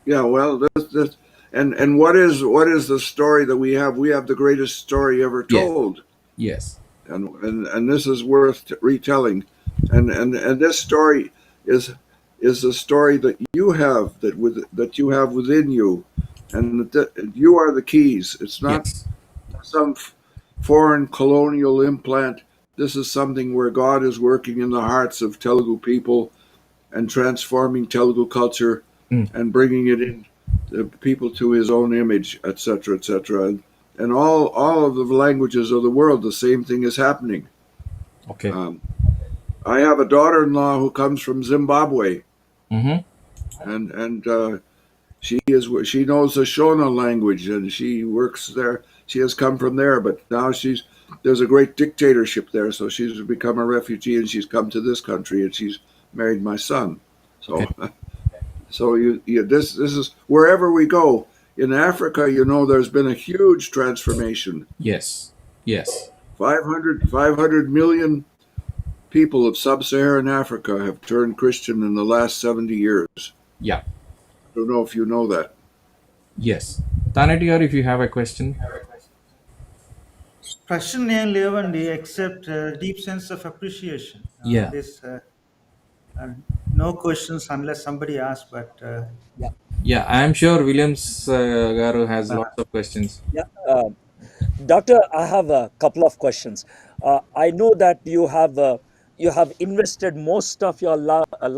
C: Yeah, well, this and what is the story that we have? We have the greatest story ever
A: Yes.
C: told,
A: Yes.
C: and this is worth retelling, and this story is is the story that you have that you have within you, and that you are the keys. It's not
A: Yes.
C: some foreign colonial implant. This is something where God is working in the hearts of Telugu people and transforming Telugu culture
A: Mm.
C: and bringing it in the people to His own image, etc., etc. And all of the languages of the world, the same thing is happening.
A: Okay.
C: Um, I have a daughter-in-law who comes from Zimbabwe,
A: Mm-hmm.
C: and she knows the Shona language, and she works there. She has come from there, but now there's a great dictatorship there, so she's become a refugee, and she's come to this country, and she's married my son.
A: Okay.
C: So so this is wherever we go in Africa. There's been a huge transformation.
A: Yes. Yes.
C: 500 million people of sub-Saharan Africa have turned Christian in the last 70 years.
A: Yeah.
C: I don't know if you know that.
A: Yes. Taneti, if you have a question.
B: Question ఏం లేవండి except deep sense of appreciation.
A: Yeah.
B: This no questions unless somebody asks, but
D: Yeah.
A: Yeah. I am sure Williams Garu has lots of questions.
D: Yeah. Doctor, I have a couple of questions. I know that you have invested most of your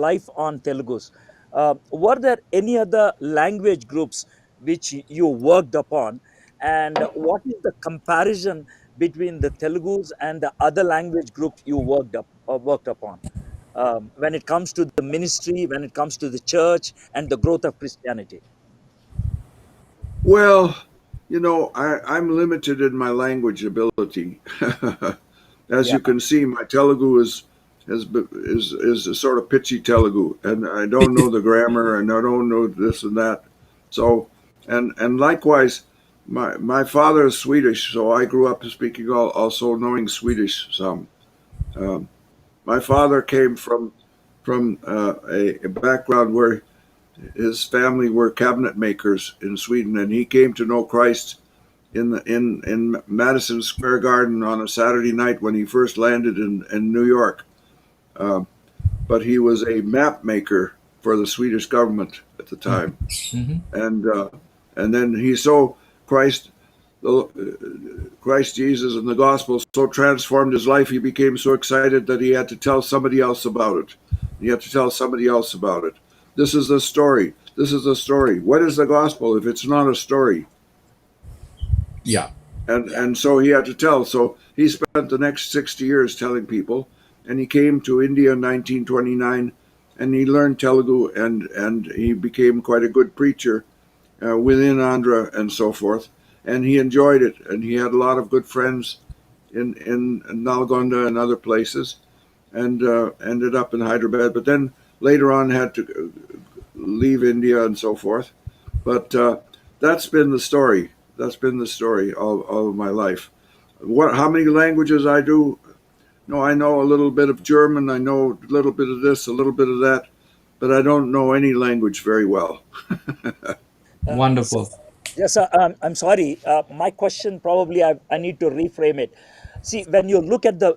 D: life on Telugus. Were there any other language groups which you worked upon, and what is the comparison between the Telugus and the other language groups you worked upon when it comes to the ministry, when it comes to the church and the growth of Christianity?
C: Well, I'm limited in my language ability. As
D: Yeah.
C: you can see, my Telugu is a sort of pitchy Telugu, and I don't know the grammar, and I don't know this and that. So, and likewise, my father is Swedish, so I grew up speaking also knowing Swedish some. Um, my father came from a background where his family were cabinet makers in Sweden, and he came to know Christ in Madison Square Garden on a Saturday night when he first landed in New York. Uh, but he was a map maker for the Swedish government at the time,
A: Mm-hmm.
C: and uh, and then he saw Christ, Christ Jesus, and the gospel so transformed his life. He became so excited that he had to tell somebody else about it. He had to tell somebody else about it. This is the story. This is the story. What is the gospel if it's not a story?
A: Yeah.
C: And so he had to tell. So he spent the next 60 years telling people, and he came to India in 1929, and he learned Telugu, and he became quite a good preacher within Andhra and so forth. And he enjoyed it, and he had a lot of good friends in Nalgonda and other places, and ended up in Hyderabad. But then later on had to leave India and so forth. But that's been the story. That's been the story all of my life. How many languages I do? No, I know a little bit of German. I know a little bit of this, a little bit of that, but I don't know any language very well.
D: So,
A: Wonderful.
D: yes, I'm sorry. My question probably I need to reframe it. See, when you look at the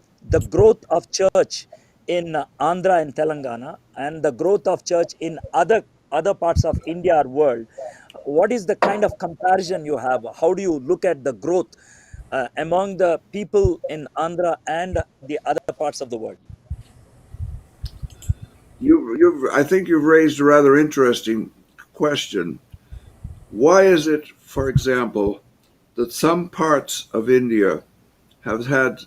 D: growth of church in Andhra and Telangana and the growth of church in other parts of India or world, what is the kind of comparison you have? How do you look at the growth among the people in Andhra and the other parts of the world?
C: I think you've raised a rather interesting question. Why is it, for example, that some parts of India have had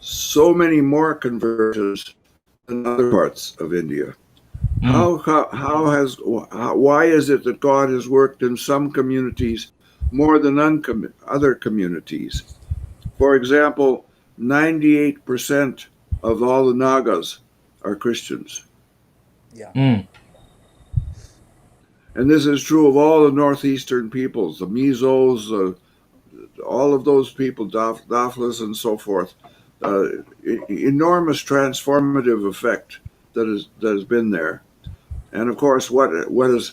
C: so many more conversions than other parts of India?
A: Mm.
C: Why is it that God has worked in some communities more than other communities? For example, 98% of all the Nagas are Christians.
D: Yeah.
A: Mm.
C: And this is true of all the northeastern peoples, the Mizos, all of those people, Daflas and so forth. Enormous transformative effect that has been there. And of course, what has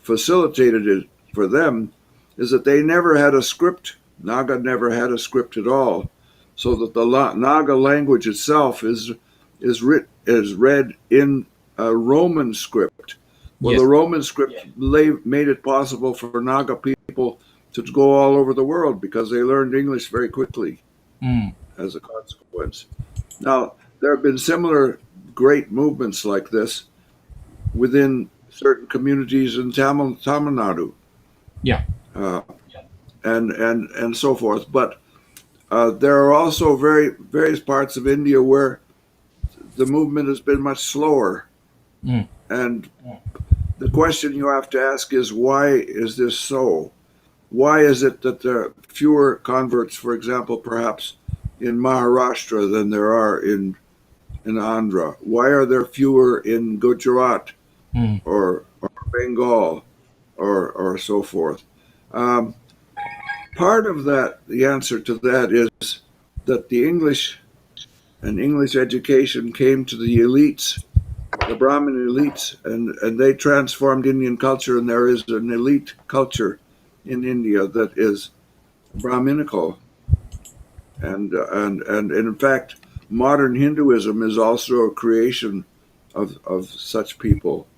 C: facilitated it for them is that they never had a script. Naga never had a script at all, so that the Naga language itself is read in a Roman script. Well, the
A: Yes.
C: Roman script made it possible for Naga people to go all over the world because they learned English very quickly
A: Mm.
C: as a consequence. Now, there have been similar great movements like this within certain communities in Tamil Nadu,
A: Yeah.
C: uh, and so forth. But there are also various parts of India where the movement has been much slower.
A: Mm.
C: And the question you have to ask is, why is this so? Why is it that there are fewer converts, for example, perhaps in Maharashtra than there are in Andhra? Why are there fewer in Gujarat
A: Mm.
C: or Bengal or so forth? Um, Part of that, the answer to that is that the English and English education came to the elites, the Brahmin elites, and they transformed Indian culture, and there is an elite culture in India that is Brahminical. And in fact, modern Hinduism is also a creation of such people.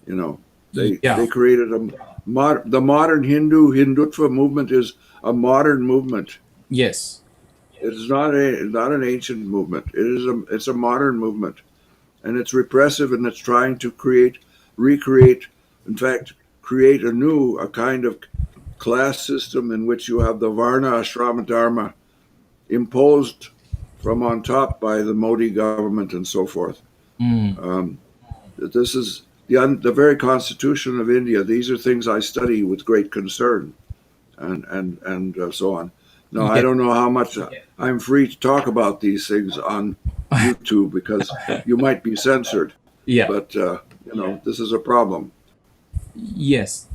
C: You know, they
A: Yeah.
C: created the modern Hindutva movement is a modern movement.
A: Yes.
C: It is not an ancient movement. It's a modern movement, and it's repressive, and it's trying to recreate, in fact, create a kind of class system in which you have the Varna Ashrama Dharma imposed from on top by the Modi government and so forth.
A: Mm.
C: Um, this is the very constitution of India. These are things I study with great concern. and so on. Now, I
A: Yes.
C: don't know how much I'm free to talk about these things on YouTube because you might be censored,
A: Yeah.
C: but this is a problem.
A: Yes.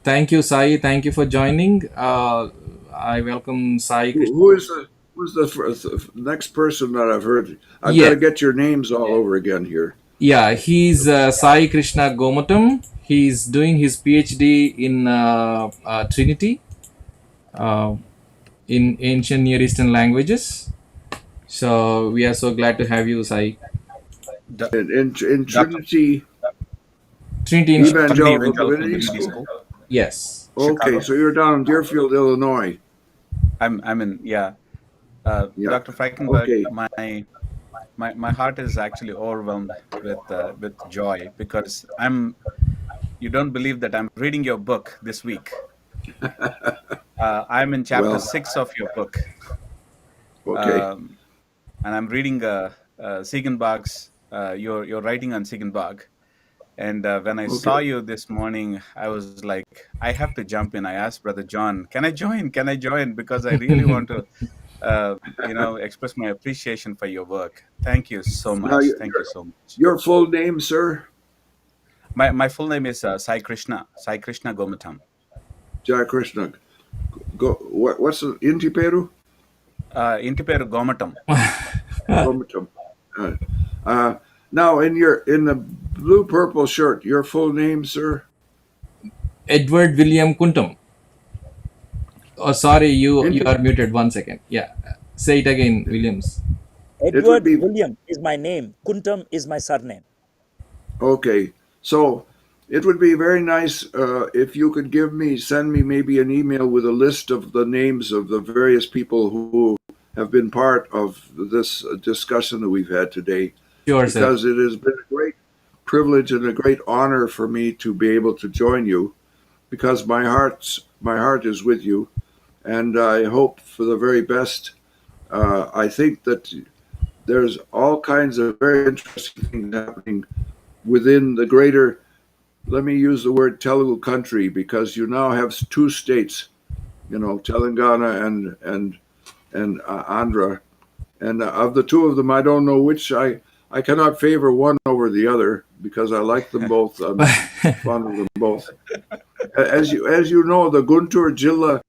A: Thank you, Sai. Thank you for joining. I welcome Sai
C: Who,
A: Krishna.
C: who is the who's the next person that I've heard? I've got
A: Yes.
C: to get your names all over again here.
A: Yeah, he's Sai Krishna Gomatam. He's doing his PhD in Trinity uh, in ancient Near Eastern languages. So we are so glad to have you, Sai.
E: Do-
C: In
E: Dr.
C: Trinity
A: Trinity Institute.
E: Trinity
C: Evangelical
E: Evangelical
C: Divinity
E: Divinity
C: School.
E: School,
A: Yes.
C: Okay,
E: Chicago.
C: so you're down in Deerfield, Illinois.
E: I'm in, yeah.
C: Yeah.
E: Dr. Frykenberg,
C: Okay.
E: my heart is actually overwhelmed with joy because you don't believe that I'm reading your book this week. I'm in chapter
C: Well,
E: 6 of your book,
C: okay.
E: um, and I'm reading Siegenbach's. You're writing on Siegenbach, and when I
C: Okay.
E: saw you this morning, I was like, I have to jump in. I asked Brother John, "Can I join? Can I join?" Because I really want to, express my appreciation for your work. Thank you so
C: Now,
E: much. Thank you so much.
C: your full name, sir?
E: My full name is Sai Krishna Gomatam.
C: Jai Krishna. Go. What's the Inti Peru?
E: Inti peru Gomatam.
C: Gomatam. Uh, now, in the blue purple shirt, your full name, sir?
A: Edward William Kuntum. Oh, sorry, you
C: Inti.
A: are muted. 1 second. Yeah. Say it again, Williams.
C: It would
D: Edward
C: be
D: William is my name. Kuntam is my surname.
C: okay. So it would be very nice if you could send me maybe an email with a list of the names of the various people who have been part of this discussion that we've had today,
A: Sure, sir.
C: because it has been a great privilege and a great honor for me to be able to join you, because my heart is with you, and I hope for the very best. I think that there's all kinds of very interesting things happening within the greater, let me use the word Telugu country, because you now have two states, Telangana and Andhra, and of the two of them, I don't know which I cannot favor one over the other because I like them both. I'm fond of them both. As you know, the Guntur Jilla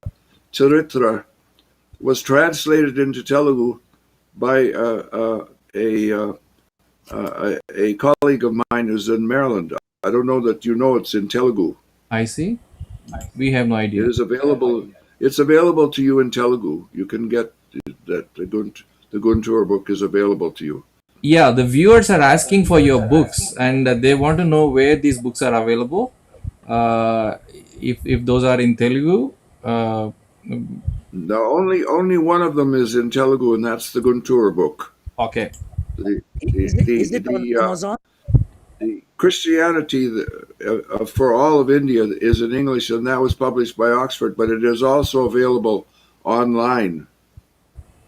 C: Charitra was translated into Telugu by a colleague of mine who's in Maryland. I don't know that you know it's in Telugu.
A: I see. We have no
C: It
A: idea.
C: is available. It's available to you in Telugu. You can get that the Guntur book is available to you.
A: Yeah, the viewers are asking for your books and they want to know where these books are available. If those are in Telugu,
C: Now, only one of them is in Telugu, and that's the Guntur book.
A: okay.
C: The
D: Is it on Amazon?
C: the Christianity for all of India is in English, and that was published by Oxford, but it is also available online.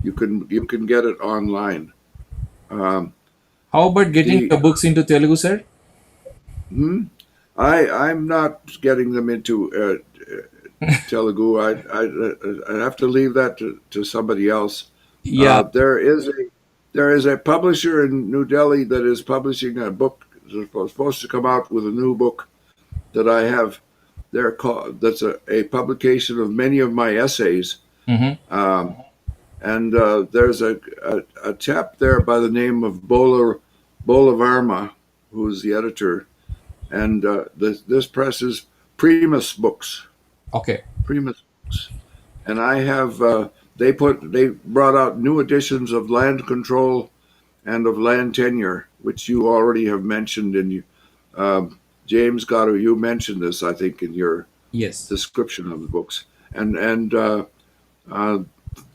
C: You can get it online. Um,
A: How about getting
C: the
A: your books into Telugu, sir?
C: I'm not getting them into Telugu. I have to leave that to somebody else.
A: Yeah.
C: There is a publisher in New Delhi that is publishing a book. It's supposed to come out with a new book that I have. That's a publication of many of my essays.
A: Mm-hmm.
C: And there's a chap there by the name of Bola Varma, who's the editor. And this press is Primus Books.
A: Okay.
C: Primus Books. And I have they brought out new editions of Land Control and of Land Tenure, which you already have mentioned in James Gatto. You mentioned this, I think, in your
A: Yes.
C: description of the books, and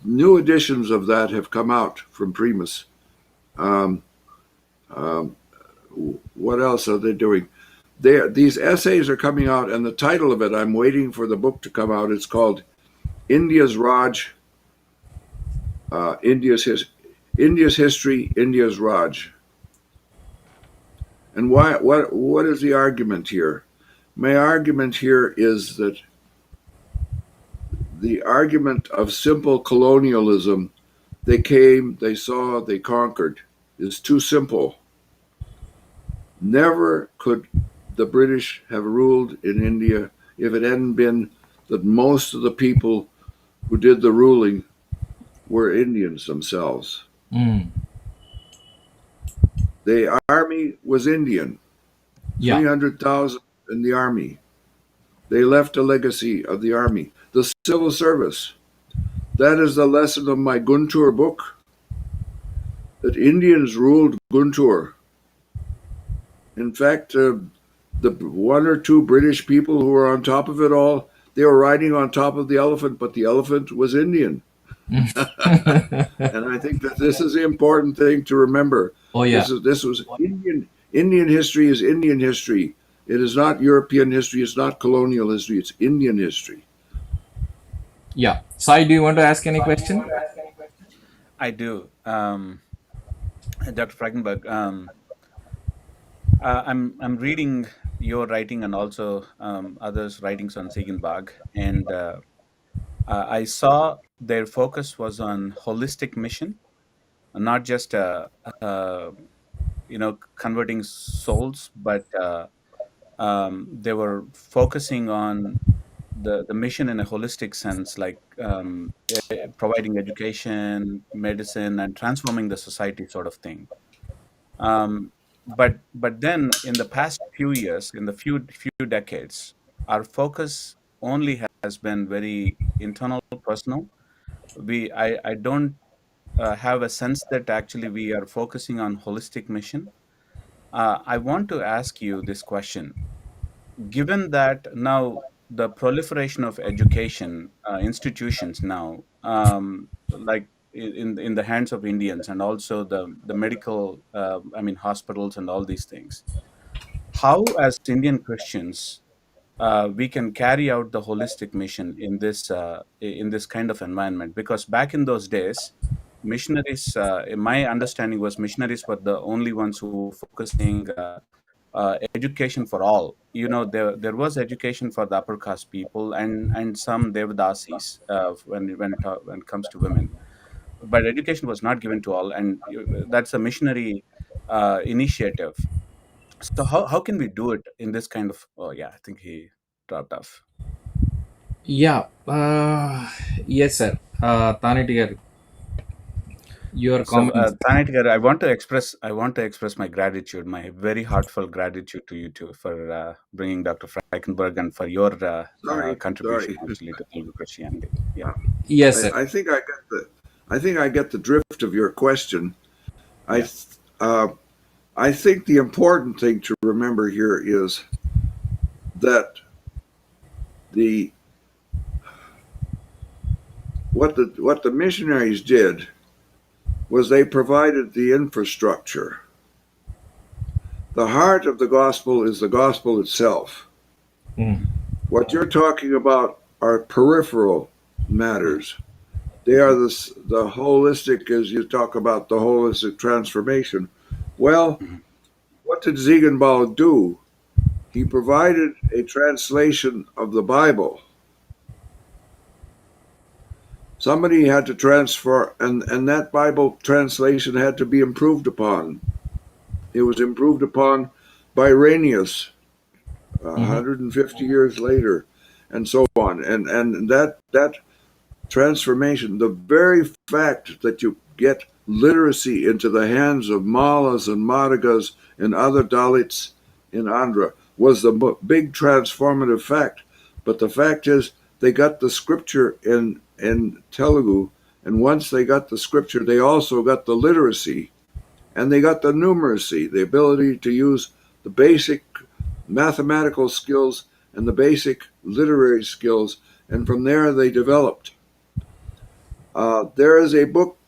C: new editions of that have come out from Primus. Um, um, what else are they doing? These essays are coming out, and the title of it, I'm waiting for the book to come out. It's called India's Raj, India's History, India's Raj. And what is the argument here? My argument here is that the argument of simple colonialism, they came, they saw, they conquered, is too simple. Never could the British have ruled in India if it hadn't been that most of the people who did the ruling were Indians themselves.
A: Mm.
C: The army was Indian,
A: Yeah.
C: 300,000 in the army. They left a legacy of the army. The civil service, that is the lesson of my Guntur book, that Indians ruled Guntur. In fact, the one or two British people who were on top of it all, they were riding on top of the elephant, but the elephant was Indian. And I think that this is the important thing to remember.
A: Oh yeah.
C: This was Indian history is Indian history. It is not European history. It's not colonial history. It's Indian history.
A: Yeah. Sai, do you want to ask any question?
E: I do. Dr. Frykenberg, I'm reading your writing and also others' writings on Ziegenbach, and I saw their focus was on holistic mission, not just converting souls, but they were focusing on the mission in a holistic sense, like providing education, medicine, and transforming the society, sort of thing. But then in the past few years, in the few decades, our focus only has been very internal, personal. I don't have a sense that actually we are focusing on holistic mission. I want to ask you this question. Given that now the proliferation of education institutions now, like in the hands of Indians, and also the medical, I mean, hospitals and all these things, how as Indian Christians we can carry out the holistic mission in this kind of environment? Because back in those days, missionaries, in my understanding, was missionaries were the only ones who were focusing education for all. There was education for the upper caste people and some Devadasis when it comes to women, but education was not given to all, and that's a missionary initiative. So how can we do it in this kind of? Oh yeah, I think he dropped off.
A: Yeah. Yes, sir. Taneti garu, your
E: So,
A: comments.
E: Taneti garu, I want to express my gratitude, my very heartfelt gratitude to you too for bringing Dr. Frykenberg and for your
C: Sorry.
E: contribution actually to Telugu Christianity. Yeah.
A: Yes, sir.
C: I think I get the drift of your question.
E: Yeah.
C: Uh, I think the important thing to remember here is that the what the missionaries did was they provided the infrastructure. The heart of the gospel is the gospel itself.
A: Mm.
C: What you're talking about are peripheral matters. They are the holistic, as you talk about the holistic transformation. Well, what did Ziegenbalg do? He provided a translation of the Bible. Somebody had to transfer, and that Bible translation had to be improved upon. It was improved upon by Irenaeus 150 years later, and so on. And that transformation, the very fact that you get literacy into the hands of Mallas and Madigas and other Dalits in Andhra was the big transformative fact. But the fact is, they got the scripture in Telugu, and once they got the scripture, they also got the literacy, and they got the numeracy, the ability to use the basic mathematical skills and the basic literary skills, and from there they developed. There is a book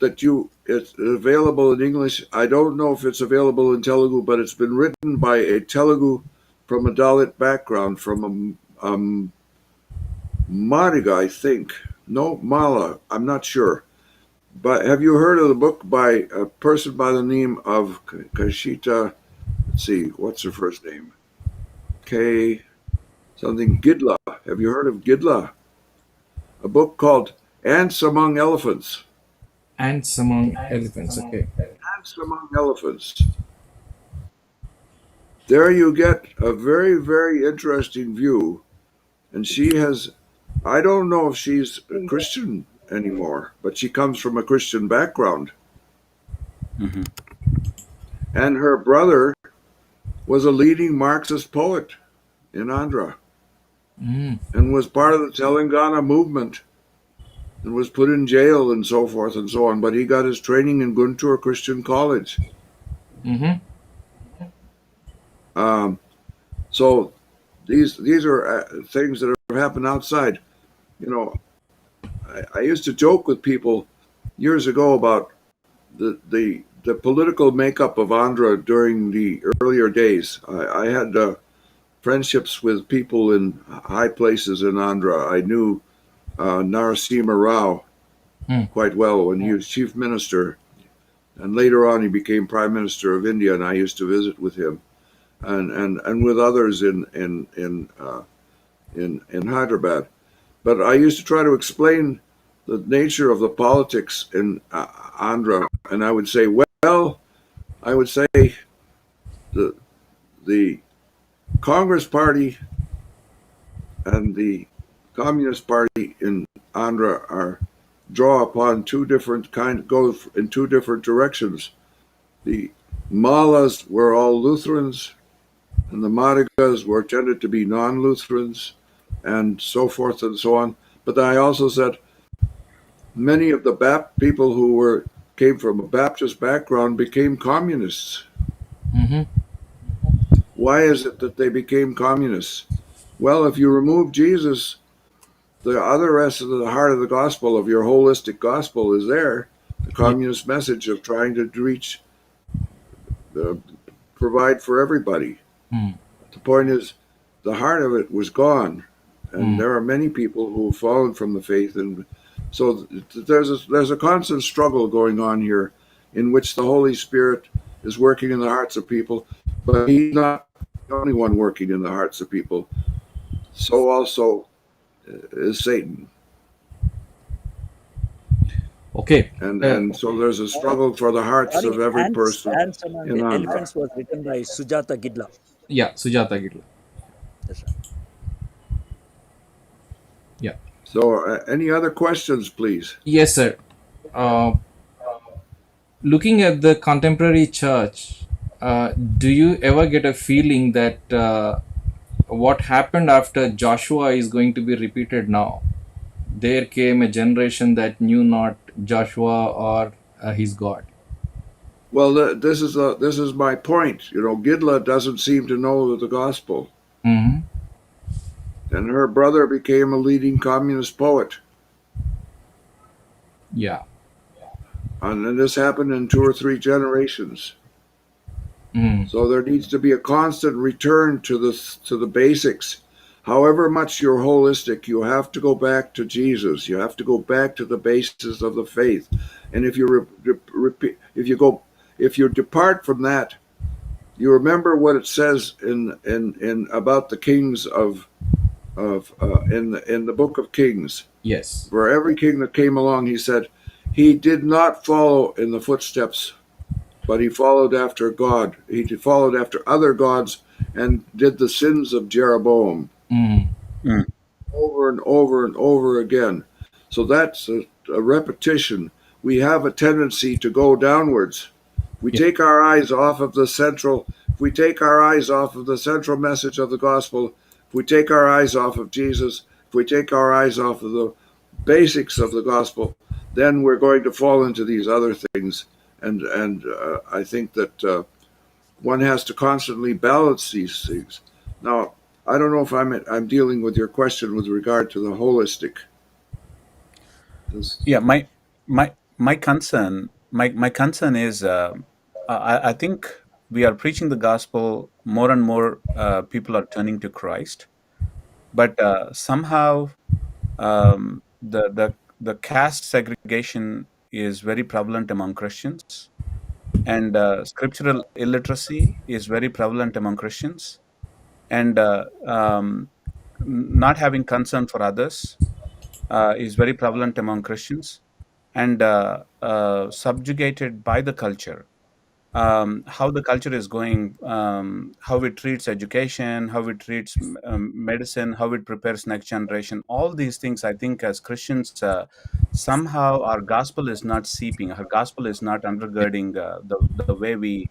C: it's available in English. I don't know if it's available in Telugu, but it's been written by a Telugu from a Dalit background, from a Madiga, I think. No, Mala, I'm not sure. But have you heard of the book by a person by the name of Kashita? Let's see, what's her first name? K something Gidla. Have you heard of Gidla? a book called Ants Among Elephants.
A: Ants among elephants. Okay.
C: Ants Among Elephants. There you get a very, very interesting view. And she has, I don't know if she's a Christian anymore, but she comes from a Christian background.
E: Hmm.
C: And her brother was a leading Marxist poet in Andhra
A: Mm.
C: and was part of the Telangana movement and was put in jail and so forth and so on. But he got his training in Guntur Christian College.
A: Mm-hmm.
C: Um, so these are things that have happened outside. You know, I used to joke with people years ago about the political makeup of Andhra during the earlier days. I had friendships with people in high places in Andhra. I knew Narasimha Rao
A: Mm.
C: quite well when he was chief minister, and later on he became prime minister of India, and I used to visit with him and with others in Hyderabad. But I used to try to explain the nature of the politics in Andhra, and I would say, well, I would say the the Congress Party and the Communist Party in Andhra are draw upon two different go in two different directions. The Mallas were all Lutherans, and the Madigas were tended to be non-Lutherans, and so forth and so on. But I also said many of the people who were came from a Baptist background became communists.
A: Mm-hmm.
C: Why is it that they became communists? Well, if you remove Jesus, the other rest of the heart of the gospel, of your holistic gospel, is there. The
A: Yeah.
C: communist message of trying to reach, uh, provide for everybody.
A: Mm.
C: The point is, the heart of it was gone, and
A: Mm.
C: there are many people who have fallen from the faith, and so there's a constant struggle going on here, in which the Holy Spirit is working in the hearts of people, but He's not the only one working in the hearts of people. So also is Satan,
A: Okay.
C: and so there's a struggle for the hearts
D: Sorry,
C: of every person
D: Ants Among
C: in Andhra.
D: Elephants was written by Sujata Gidla.
A: Yeah, Sujata Gitla.
D: That's right.
A: Yeah.
C: So, any other questions, please?
A: Yes, sir. Uh, Looking at the contemporary church, do you ever get a feeling that what happened after Joshua is going to be repeated now? There came a generation that knew not Joshua or his God.
C: Well, this is my point. You know, Gidla doesn't seem to know the gospel,
A: Mm-hmm.
C: and her brother became a leading communist poet,
A: Yeah.
C: and then this happened in two or three generations.
A: Mm.
C: So there needs to be a constant return to the basics. However much you're holistic, you have to go back to Jesus. You have to go back to the basis of the faith. And if you if you depart from that, you remember what it says in about the kings of in the book of Kings.
A: Yes.
C: For every king that came along, he said, he did not follow in the footsteps, but he followed after God. He followed after other gods and did the sins of Jeroboam
A: Mm.
E: Mm.
C: over and over and over again. So that's a repetition. We have a tendency to go downwards. We
A: Yeah.
C: take our eyes off of the central, if we take our eyes off of the central message of the gospel, if we take our eyes off of Jesus, if we take our eyes off of the basics of the gospel, then we're going to fall into these other things. And I think that one has to constantly balance these things. Now, I don't know if I'm dealing with your question with regard to the holistic.
E: Yeah, my concern is I think we are preaching the gospel, more and more people are turning to Christ, but somehow the caste segregation is very prevalent among Christians, and scriptural illiteracy is very prevalent among Christians, and not having concern for others. is very prevalent among Christians, and subjugated by the culture. How the culture is going, how it treats education, how it treats medicine, how it prepares next generation. All these things, I think, as Christians, somehow our gospel is not seeping. Our gospel is not undergirding the way we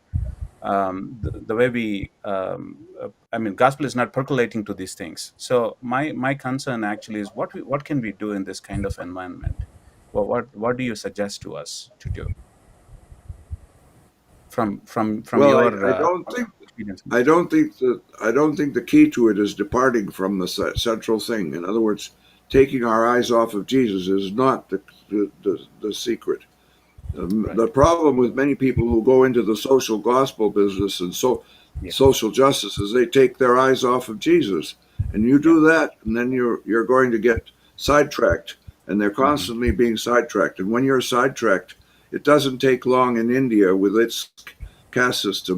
E: the way we I mean, gospel is not percolating to these things. So my concern actually is what can we do in this kind of environment? What do you suggest to us to do from
C: Well,
E: your
C: I don't think
E: experience in
C: I
E: this?
C: don't think that I don't think the key to it is departing from the central thing. In other words, taking our eyes off of Jesus is not the secret. The
E: Right.
C: problem with many people who go into the social gospel business and
E: Yeah.
C: social justice is they take their eyes off of Jesus, and you
E: Yeah.
C: do that, and then you're going to get sidetracked, and they're
E: Hmm.
C: constantly being sidetracked. And when you're sidetracked, it doesn't take long in India with its caste system.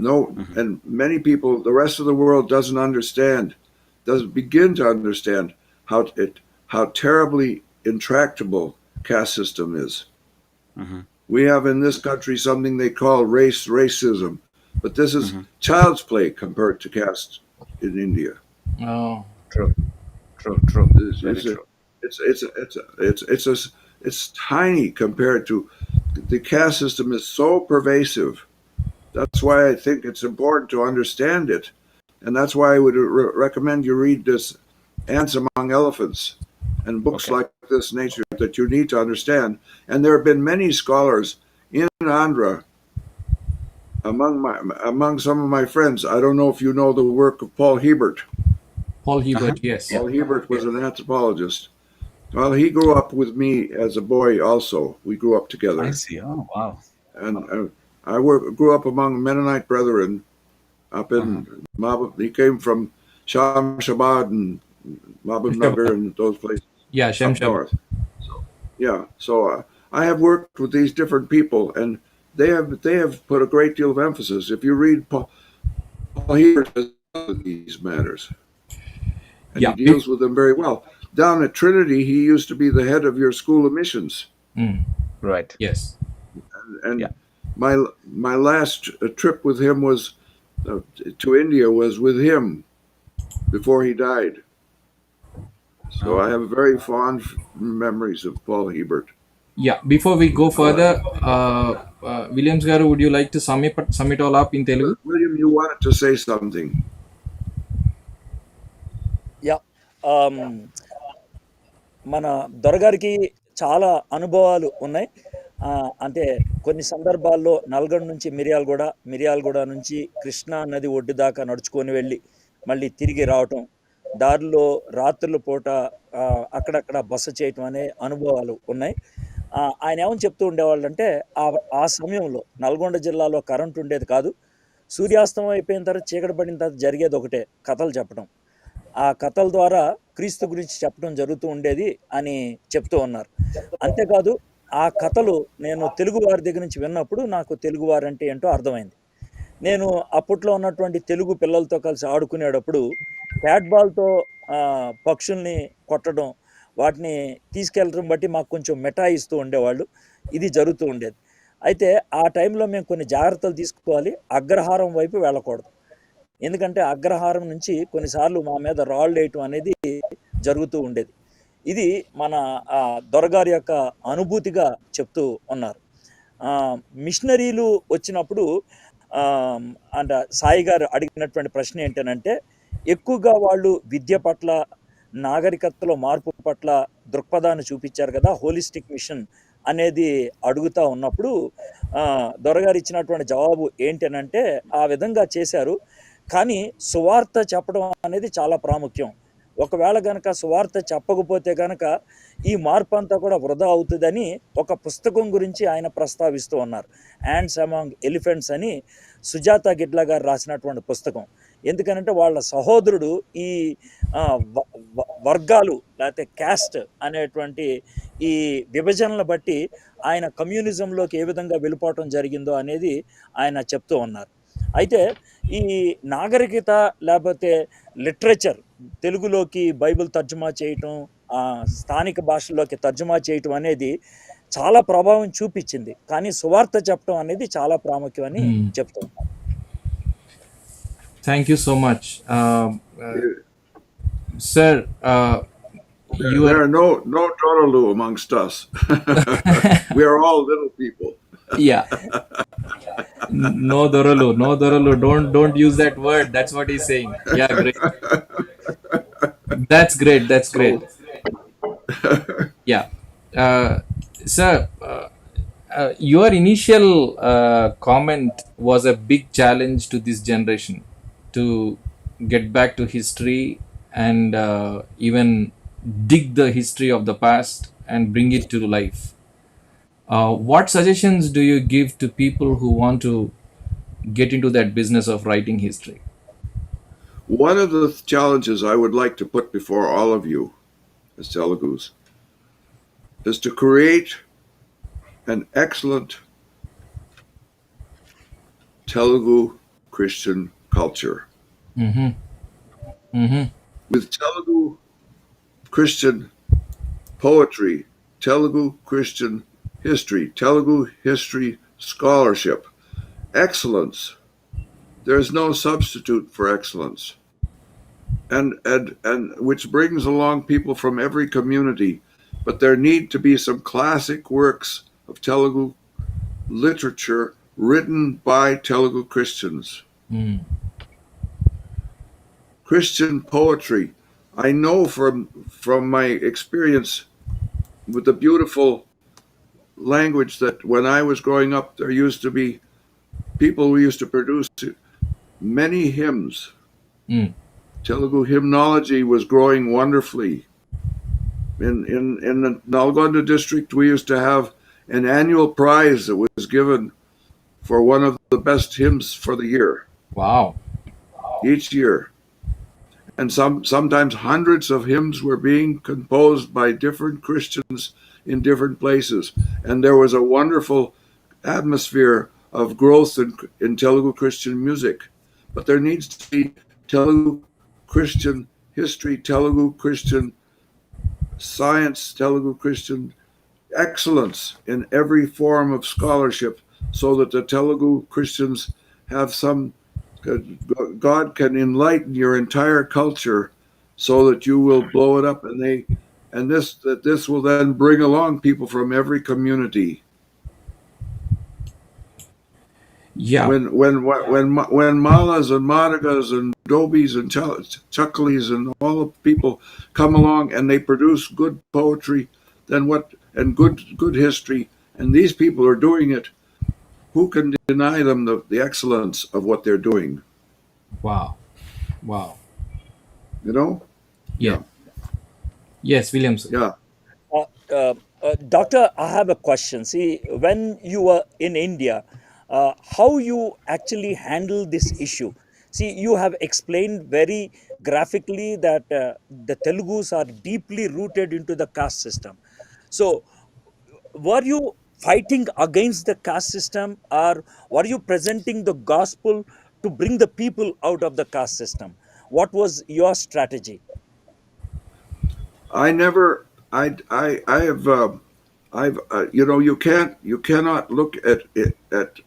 C: No,
E: Hmm.
C: and many people, the rest of the world doesn't begin to understand how terribly intractable caste system is.
E: Hmm.
C: We have in this country something they call racism, but this is
E: Hmm.
C: child's play compared to caste in India.
A: Oh,
E: True. True. True.
C: It's
E: Very
C: it's a,
E: true.
C: it's tiny compared to the caste system is so pervasive. That's why I think it's important to understand it, and that's why I would recommend you read this Ants Among Elephants and books
E: Okay.
C: like this nature that you need to understand. And there have been many scholars in Andhra among some of my friends. I don't know if you know the work of Paul Hebert.
A: Paul
E: Uh-huh.
A: Hebert, yes.
E: Yeah.
C: Paul Hebert was
A: Yes.
C: an anthropologist. Well, he grew up with me as a boy. Also, we grew up
E: I
C: together,
E: see. Oh, wow.
C: and grew up among Mennonite brethren up
E: Uh-huh.
C: in He came from Shamshabad and Nagar
A: Shamshabad.
C: and those places
A: Yeah,
C: up
A: Shamshabad.
C: north. Yeah, so I have worked with these different people, and they have put a great deal of emphasis. If you read Paul Hebert has these matters, and he
A: Yeah.
C: deals with them very well. Down at Trinity, he used to be the head of your school of missions,
A: Mm,
E: Right.
A: yes.
E: Yeah.
C: and my last trip with him was to India was with him before he died. So I
E: Oh.
C: have very fond memories of Paul Hebert.
A: Yeah. Before we go further, Williams garu, would you like to sum it all up in Telugu?
C: William, you wanted to say something.
D: Yeah మన దొరగారికి చాలా అనుభవాలు ఉన్నాయి. అంటే కొన్ని సందర్భాల్లో నల్గొండ నుంచి మిర్యాలగూడ నుంచి కృష్ణా నది ఒడ్డు దాకా నడుచుకొని వెళ్ళి మళ్ళీ తిరిగి రావటం, దారిలో రాత్రుల పూట అక్కడక్కడ బస చేయటం అనే అనుభవాలు ఉన్నాయి. ఆయన ఏమని చెప్తూ ఉండేవాళ్ళంటే ఆ సమయంలో నల్గొండ జిల్లాలో కరెంట్ ఉండేది కాదు. సూర్యాస్తమయం అయిపోయిన తర్వాత చీకటి పడిన తర్వాత జరిగేది ఒకటే, కథలు చెప్పడం. ఆ కథల ద్వారా క్రీస్తు గురించి చెప్పడం జరుగుతూ ఉండేది అని చెప్తూ ఉన్నారు. అంతేకాదు ఆ కథలు నేను తెలుగు వారి దగ్గర నుంచి విన్నప్పుడు నాకు తెలుగువారంటే ఏంటో అర్థమైంది. నేను అప్పట్లో ఉన్నటువంటి తెలుగు పిల్లలతో కలిసి ఆడుకునేటప్పుడు క్యాట్ బాల్‌తో పక్షుల్ని కొట్టడం, వాటిని తీసుకెళ్ళడం బట్టి మాకు కొంచెం మిఠాయిస్తూ ఉండేవాళ్ళు. ఇది జరుగుతూ ఉండేది. అయితే ఆ టైంలో మేము కొన్ని జాగ్రత్తలు తీసుకోవాలి. అగ్రహారం వైపు వెళ్ళకూడదు. ఎందుకంటే అగ్రహారం నుంచి కొన్నిసార్లు మా మీద రాళ్ళేయటం అనేది జరుగుతూ ఉండేది. ఇది మన దొరగారి యొక్క అనుభూతిగా చెప్తూ ఉన్నారు. మిషనరీలు వచ్చినప్పుడు అంటే సాయి గారు అడిగినటువంటి ప్రశ్న ఏంటనంటే, ఎక్కువగా వాళ్ళు విద్య పట్ల, నాగరికతలో మార్పు పట్ల దృక్పథాన్ని చూపించారు కదా! హోలిస్టిక్ మిషన్ అనేది అడుగుతా ఉన్నప్పుడు దొరగారు ఇచ్చినటువంటి జవాబు ఏంటనంటే, ఆ విధంగా చేశారు. కానీ సువార్త చెప్పడం అనేది చాలా ప్రాముఖ్యం. ఒకవేళ గనక సువార్త చెప్పకపోతే గనక ఈ మార్పంతా కూడా వృధా అవుతదని ఒక పుస్తకం గురించి ఆయన ప్రస్తావిస్తూ ఉన్నారు. 'యాంట్స్ అమాంగ్ ఎలిఫెంట్స్' అని సుజాత గిడ్ల గారు రాసినటువంటి పుస్తకం. ఎందుకనంటే వాళ్ళ సహోదరుడు ఈ వ వ వర్గాలు లేతే క్యాస్ట్ అనేటువంటి ఈ విభజనలు బట్టి ఆయన కమ్యూనిజంలోకి ఏ విధంగా వెళ్ళిపోవటం జరిగిందో అనేది ఆయన చెప్తూ ఉన్నారు. అయితే ఈ నాగరికత లేపోతే లిటరేచర్ తెలుగులోకి బైబిల్ తర్జుమా చేయటం, స్థానిక భాషల్లోకి తర్జుమా చేయటం అనేది చాలా ప్రభావం చూపించింది. కానీ సువార్త చెప్పడం అనేది చాలా ప్రాముఖ్యమని చెప్తూ ఉన్నారు.
A: Thank you so much.
C: There,
A: Sir, you
C: there
A: are,
C: are no Torolu amongst us. We are all little people.
A: yeah, no Dorolu, no Dorolu. Don't use that word. That's what he's saying. Yeah, great. That's great. That's great.
C: So
A: Yeah. Sir, your initial comment was a big challenge to this generation to get back to history and even dig the history of the past and bring it to life. What suggestions do you give to people who want to get into that business of writing history?
C: one of the challenges I would like to put before all of you as Telugus is to create an excellent Telugu Christian culture.
A: Mm-hmm. Mm-hmm.
C: With Telugu Christian poetry, Telugu Christian history, Telugu history scholarship, excellence. There is no substitute for excellence. And which brings along people from every community. But there need to be some classic works of Telugu literature written by Telugu Christians.
A: Mm.
C: Christian poetry. I know from my experience with the beautiful language that when I was growing up, there used to be people who used to produce many hymns.
A: Mm.
C: Telugu hymnology was growing wonderfully. In the Nalgonda district, we used to have an annual prize that was given for one of the best hymns for the year,
A: Wow.
C: each year. And sometimes hundreds of hymns were being composed by different Christians in different places. And there was a wonderful atmosphere of growth in Telugu Christian music. But there needs to be Telugu Christian history, Telugu Christian science, Telugu Christian excellence in every form of scholarship so that the Telugu Christians have some, God can enlighten your entire culture so that you will blow it up and this will then bring along people from every community.
A: Yeah.
C: When malas and maragas and dobis and chuckleys and all the people come along and they produce good poetry, then what and good history, and these people are doing it, who can deny them the excellence of what they're doing?
A: Wow. Wow.
C: You know?
A: Yeah. Yes, Williams.
C: Yeah.
D: Doctor, I have a question. See, when you were in India, how you actually handle this issue? See, you have explained very graphically that the Telugus are deeply rooted into the caste system. So, were you fighting against the caste system, or were you presenting the gospel to bring the people out of the caste system? What was your strategy?
C: I never I have I've you cannot look at it at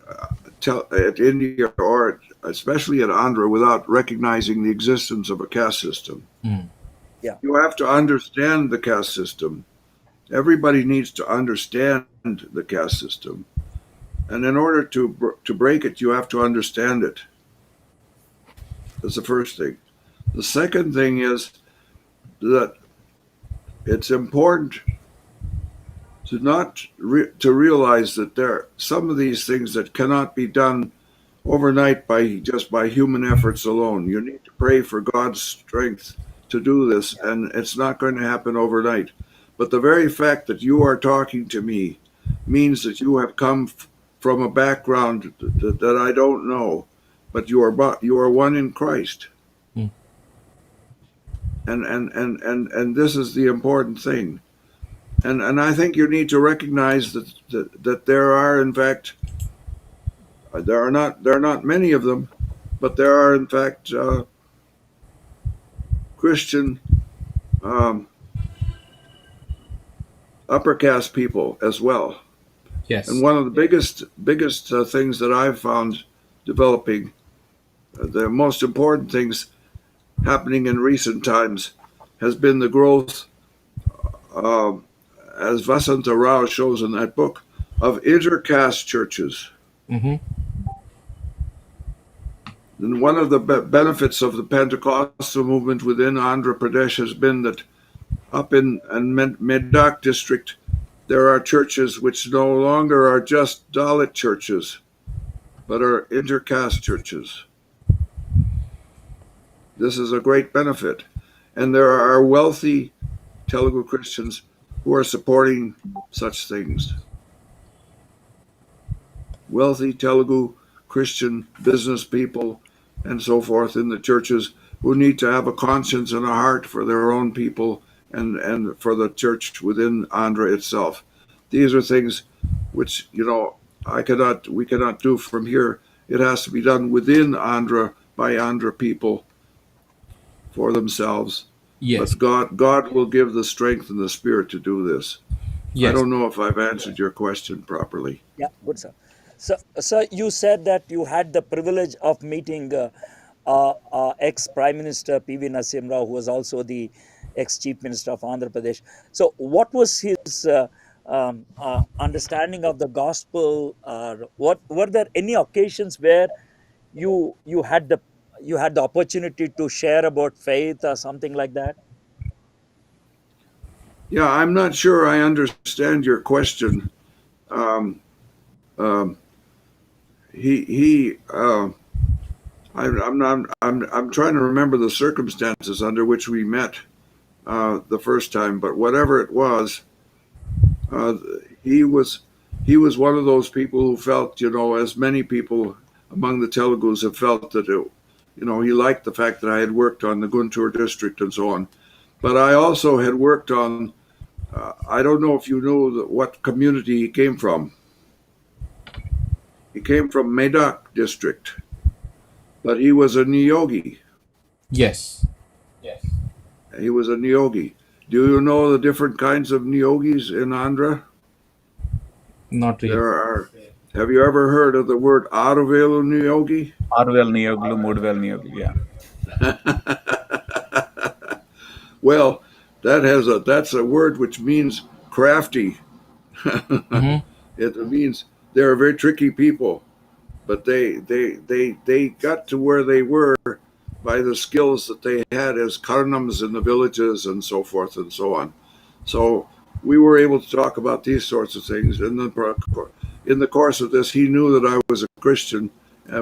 C: India or especially at Andhra without recognizing the existence of a caste system.
A: Mm.
D: Yeah.
C: You have to understand the caste system. Everybody needs to understand the caste system, and in order to break it, you have to understand it. That's the first thing. The second thing is that it's important to not to realize that there are some of these things that cannot be done overnight by human efforts alone. You need to pray for God's strength to do this, and it's not going to happen overnight. But the very fact that you are talking to me means that you have come from a background that I don't know, but you are one in Christ.
A: Mm.
C: And this is the important thing. And I think you need to recognize that there are in fact there are not many of them, but there are in fact Christian upper caste people as well. And
A: Yes.
C: one of the biggest things that I've found developing, the most important things happening in recent times, has been the growth, uh, as Vasanta Rao shows in that book, of intercaste churches.
A: Mm-hmm.
C: And one of the benefits of the Pentecostal movement within Andhra Pradesh has been that up in Medak district, there are churches which no longer are just Dalit churches, but are intercaste churches. This is a great benefit. And there are wealthy Telugu Christians who are supporting such things. Wealthy Telugu Christian business people and so forth in the churches who need to have a conscience and a heart for their own people and for the church within Andhra itself. These are things which, we cannot do from here. It has to be done within Andhra by Andhra people for themselves.
A: Yes.
C: But God will give the strength and the spirit to do this. I
A: Yes.
C: don't know if I've answered your question properly.
D: Yeah, good, sir. So, you said that you had the privilege of meeting ex Prime Minister P.V. Narasimha Rao, who was also the ex Chief Minister of Andhra Pradesh. So, what was his understanding of the gospel? What were there any occasions where you had the opportunity to share about faith or something like that?
C: Yeah, I'm not sure I understand your question. Um, um, he I'm not, I'm trying to remember the circumstances under which we met the first time, but whatever it was, uh, he was he was one of those people who felt, as many people among the Telugus have felt that he liked the fact that I had worked on the Guntur district and so on. But I also had worked on, I don't know if you know what community he came from. He came from Medak district, but he was a Niyogi.
A: Yes.
C: He was a Niyogi. Do you know the different kinds of Niyogis in Andhra?
A: Not really.
C: There are. Have you ever heard of the word Aravelu Niyogi?
E: Arvel Niyoglu, Mudvel Niyoglu. Yeah.
C: Well, that's a word which means crafty.
A: Mm-hmm.
C: It means they're very tricky people, but they got to where they were by the skills that they had as karnams in the villages and so forth and so on. So we were able to talk about these sorts of things. And then in the course of this, he knew that I was a Christian,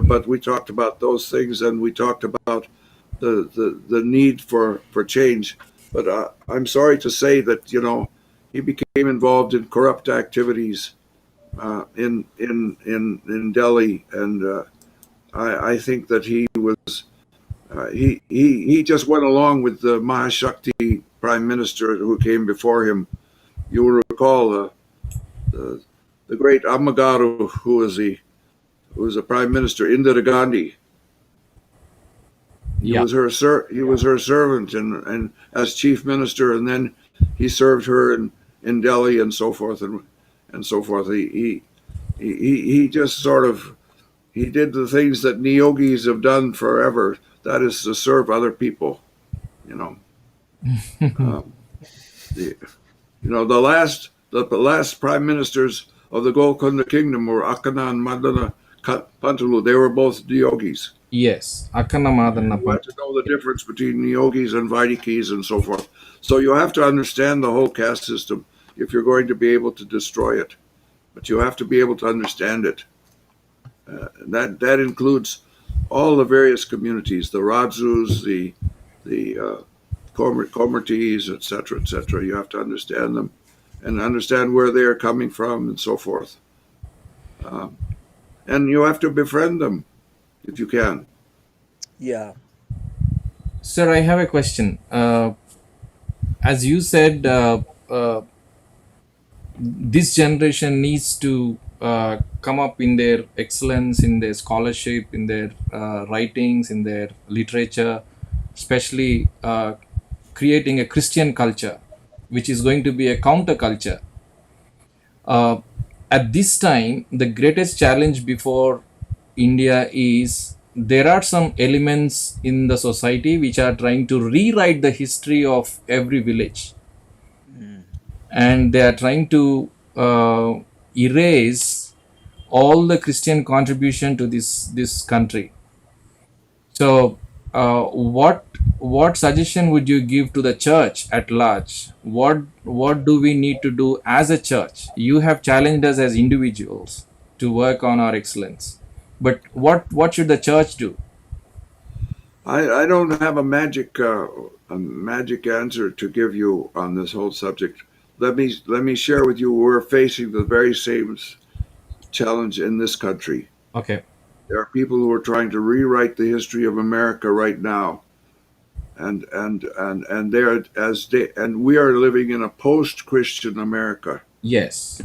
C: but we talked about those things and we talked about the need for change. But I'm sorry to say that, he became involved in corrupt activities in Delhi, and I think that he just went along with the Mahashakti prime minister who came before him. You will recall the the great Amagaru, who was the prime minister, Indira Gandhi.
A: Yeah.
C: He was her servant and as chief minister, and then he served her in Delhi and so forth and so forth. He just sort of he did the things that Niyogis have done forever. That is to serve other people. You know, um, the, the last prime ministers of the Golconda Kingdom were Akana and Madana Pantulu. They were both Niyogis.
A: Yes. Akana Madanna
C: You have to know the difference between Niyogis and Vaidikis and so forth. So you have to understand the whole caste system if you're going to be able to destroy it. But you have to be able to understand it. That includes all the various communities, the Radzus, the Komertis, etc., etc. You have to understand them and understand where they are coming from and so forth. And you have to befriend them if you can.
D: Yeah.
A: Sir, I have a question. As you said, this generation needs to come up in their excellence, in their scholarship, in their writings, in their literature, especially creating a Christian culture, which is going to be a counterculture Uh, at this time, the greatest challenge before India is there are some elements in the society which are trying to rewrite the history of every village, and they are trying to erase all the Christian contribution to this country. So, what suggestion would you give to the church at large? What do we need to do as a church? You have challenged us as individuals to work on our excellence, but what should the church do?
C: I don't have a magic answer to give you on this whole subject. Let me share with you, we're facing the very same challenge in this country.
A: Okay.
C: There are people who are trying to rewrite the history of America right now, and they're as they and we are living in a post-Christian America.
A: Yes.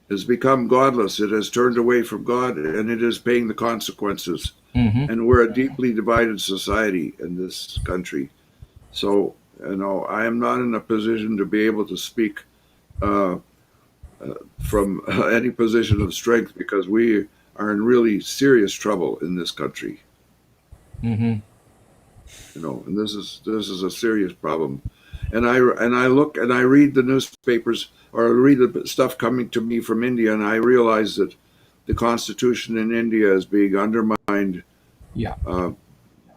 C: Has become godless. It has turned away from God, and it is paying the consequences.
A: Mm-hmm.
C: And we're a deeply divided society in this country. So, I am not in a position to be able to speak uh, from any position of strength, because we are in really serious trouble in this country.
A: Mm-hmm.
C: And this is a serious problem. And I look and I read the newspapers, or I read the stuff coming to me from India, and I realize that the constitution in India is being undermined
A: Yeah.
C: uh,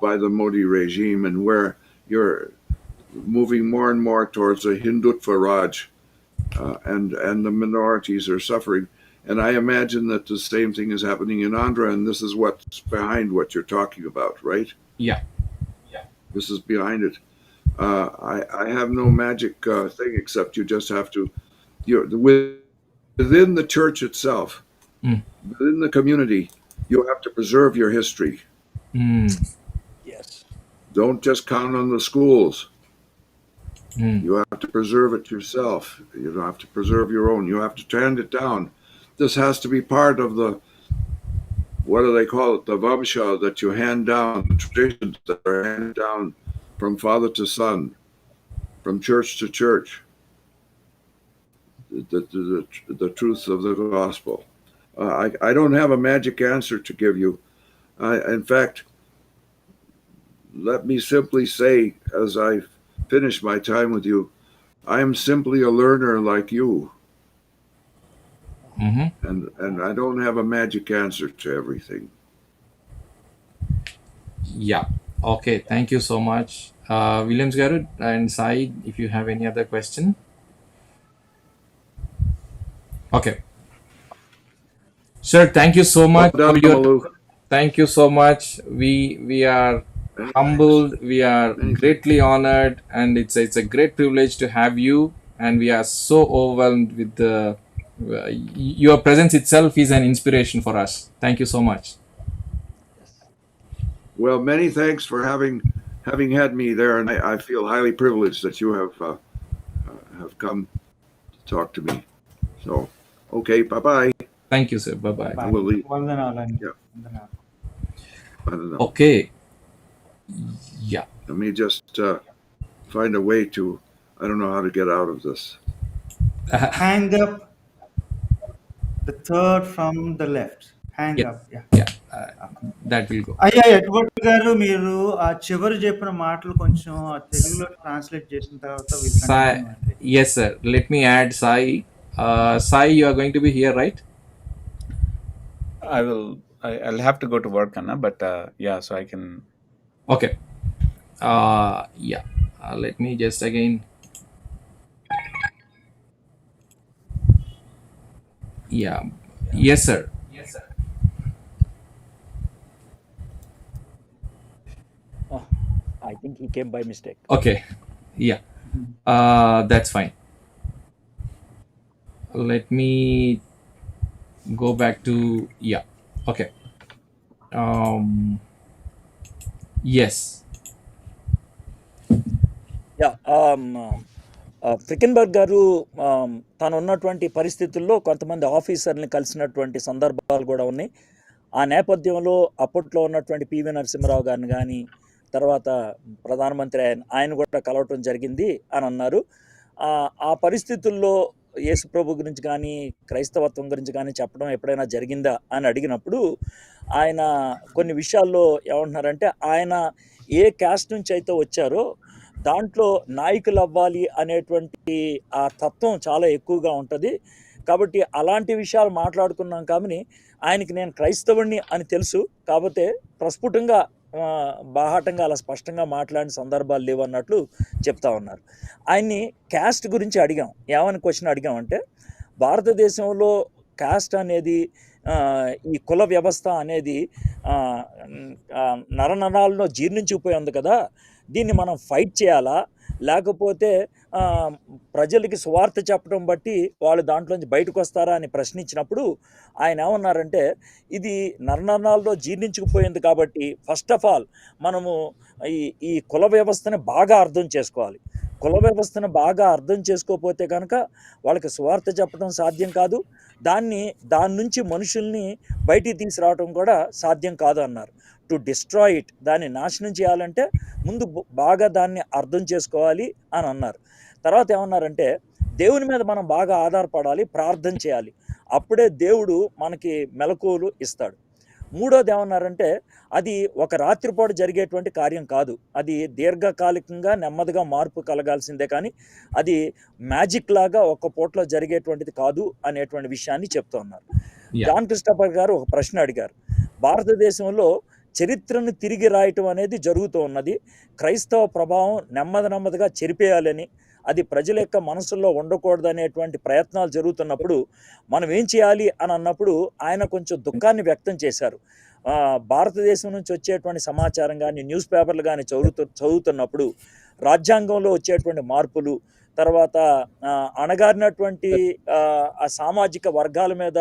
C: by the Modi regime, and where you're moving more and more towards a Hindutva Raj, and the minorities are suffering. And I imagine that the same thing is happening in Andhra, and this is what's behind what you're talking about, right?
A: Yeah.
C: This is behind it. I have no magic thing, except you just have to, within the church itself,
A: Mm.
C: within the community, you have to preserve your history.
A: Mm.
D: Yes.
C: Don't just count on the schools.
A: Mm.
C: You have to preserve it yourself. You have to preserve your own. You have to hand it down. This has to be part of the, what do they call it, the vamsha that you hand down, the traditions that are handed down from father to son, from church to church, the truth of the gospel. I don't have a magic answer to give you. In fact, let me simply say, as I finish my time with you, I am simply a learner like you,
A: Mm-hmm.
C: and I don't have a magic answer to everything.
A: Yeah. Okay. Thank you so much, Williams Garud and Sai. If you have any other question, okay. Sir, thank you so
C: Well
A: much for
C: done,
A: your.
C: Malou.
A: Thank you so much. We are
C: Many thanks.
A: humbled. We are
C: Many thanks.
A: greatly honored, and it's a great privilege to have you. And we are so overwhelmed with the your presence itself is an inspiration for us. Thank you so much.
C: Well, many thanks for having had me there, and I feel highly privileged that you have come to talk to me. So, okay, bye bye.
A: Thank you, sir. Bye bye.
C: I
B: bye
C: will leave.
B: వందనాలండి
C: Yeah,
B: వందనాలు
C: I don't know.
A: Okay. Yeah.
C: Let me just find a way to. I don't know how to get out of this.
B: hang up the third from the left hang
A: Yes.
B: up yeah
A: Yeah. That will go.
B: అయ్యా Edward గారు మీరు ఆ చివరి చెప్పిన మాటలు కొంచెం ఆ తెలుగులో ట్రాన్స్లేట్ చేసిన తర్వాత విల్
A: Sai.
B: కంటిన్యూ అండి
A: Yes, sir. Let me add Sai. Sai, you are going to be here, right?
E: I will. I'll have to go to work, Anna. But yeah, so I can.
A: Okay. Yeah. Let me just again. Yeah. Yes, sir.
D: Oh, I think he came by mistake.
A: Okay. Yeah. That's fine. Let me go back to yeah. Okay. Yes.
D: Yeah. ఫ్రికెన్బర్గ్ గారు తను ఉన్నటువంటి పరిస్థితుల్లో కొంతమంది ఆఫీసర్ని కలిసినటువంటి సందర్భాలు కూడా ఉన్నాయి. ఆ నేపథ్యంలో అప్పట్లో ఉన్నటువంటి పివి నరసింహరావు గారిని కానీ తర్వాత ప్రధానమంత్రి ఆయన కూడా కలవటం జరిగింది అని అన్నారు. ఆ పరిస్థితుల్లో యేసు ప్రభు గురించి కానీ, క్రైస్తవత్వం గురించి కానీ చెప్పడం ఎప్పుడైనా జరిగిందా అని అడిగినప్పుడు, ఆయన కొన్ని విషయాల్లో ఏమంటున్నారంటే, ఆయన ఏ క్యాస్ట్ నుంచి అయితే వచ్చారో, దాంట్లో నాయకులవ్వాలి అనేటువంటి ఆ తత్వం చాలా ఎక్కువగా ఉంటది. కాబట్టి అలాంటి విషయాలు మాట్లాడుకున్నాం కానీ, ఆయనకి నేను క్రైస్తవుడిని అని తెలుసు. కాపోతే ప్రస్ఫుటంగా బాహాటంగా అలా స్పష్టంగా మాట్లాడిన సందర్భాలు లేవన్నట్లు చెప్తా ఉన్నారు. ఆయన్ని క్యాస్ట్ గురించి అడిగాం. ఏమని క్వెషన్ అడిగామంటే, భారతదేశంలో క్యాస్ట్ అనేది ఈ కుల వ్యవస్థ అనేది నరనరాల్లో జీర్ణించుకుపోయి ఉంది కదా! దీన్ని మనం ఫైట్ చేయాలా? లేకపోతే ప్రజలకి సువార్త చెప్పడం బట్టి వాళ్ళు దాంట్లోంచి బయటకొస్తారా అని ప్రశ్నించినప్పుడు ఆయన ఏమన్నారంటే, ఇది నరనరాల్లో జీర్ణించుకుపోయింది కాబట్టి ఫస్ట్ ఆఫ్ ఆల్ మనము ఈ కుల వ్యవస్థని బాగా అర్థం చేసుకోవాలి. కుల వ్యవస్థను బాగా అర్థం చేసుకోకపోతే కనుక వాళ్ళకి సువార్త చెప్పడం సాధ్యం కాదు. దాని నుంచి మనుషుల్ని బయటికి తీసుకురావడం కూడా సాధ్యం కాదు అన్నారు. టు డిస్ట్రాయ్ ఇట్, దాన్ని నాశనం చేయాలంటే ముందు బాగా దాన్ని అర్థం చేసుకోవాలి అని అన్నారు. తర్వాత ఏమన్నారంటే, దేవుని మీద మనం బాగా ఆధారపడాలి, ప్రార్థన చేయాలి. అప్పుడే దేవుడు మనకి మెలకువలు ఇస్తాడు. మూడోది ఏమన్నారంటే, అది ఒక రాత్రిపూట జరిగేటువంటి కార్యం కాదు. అది దీర్ఘకాలికంగా నెమ్మదిగా మార్పు కలగాల్సిందే కానీ అది మ్యాజిక్ లాగా ఒక్క పూటలో జరిగేటువంటిది కాదు అనేటువంటి విషయాన్ని చెప్తూ ఉన్నారు. జాన్ క్రిస్టఫర్ గారు ఒక ప్రశ్న అడిగారు. భారతదేశంలో చరిత్రను తిరిగి రాయటం అనేది జరుగుతూ ఉన్నది. క్రైస్తవ ప్రభావం నెమ్మదిగా చెరిపేయాలని, అది ప్రజల యొక్క మనసుల్లో ఉండకూడదు అనేటువంటి ప్రయత్నాలు జరుగుతున్నప్పుడు మనం ఏం చేయాలి అని అన్నప్పుడు ఆయన కొంచెం దుఃఖాన్ని వ్యక్తం చేశారు. భారతదేశం నుంచి వచ్చేటువంటి సమాచారం కానీ, న్యూస్ పేపర్లు కానీ చదువుతున్నప్పుడు రాజ్యాంగంలో వచ్చేటువంటి మార్పులు, తర్వాత అణగారినటువంటి ఆ సామాజిక వర్గాల మీద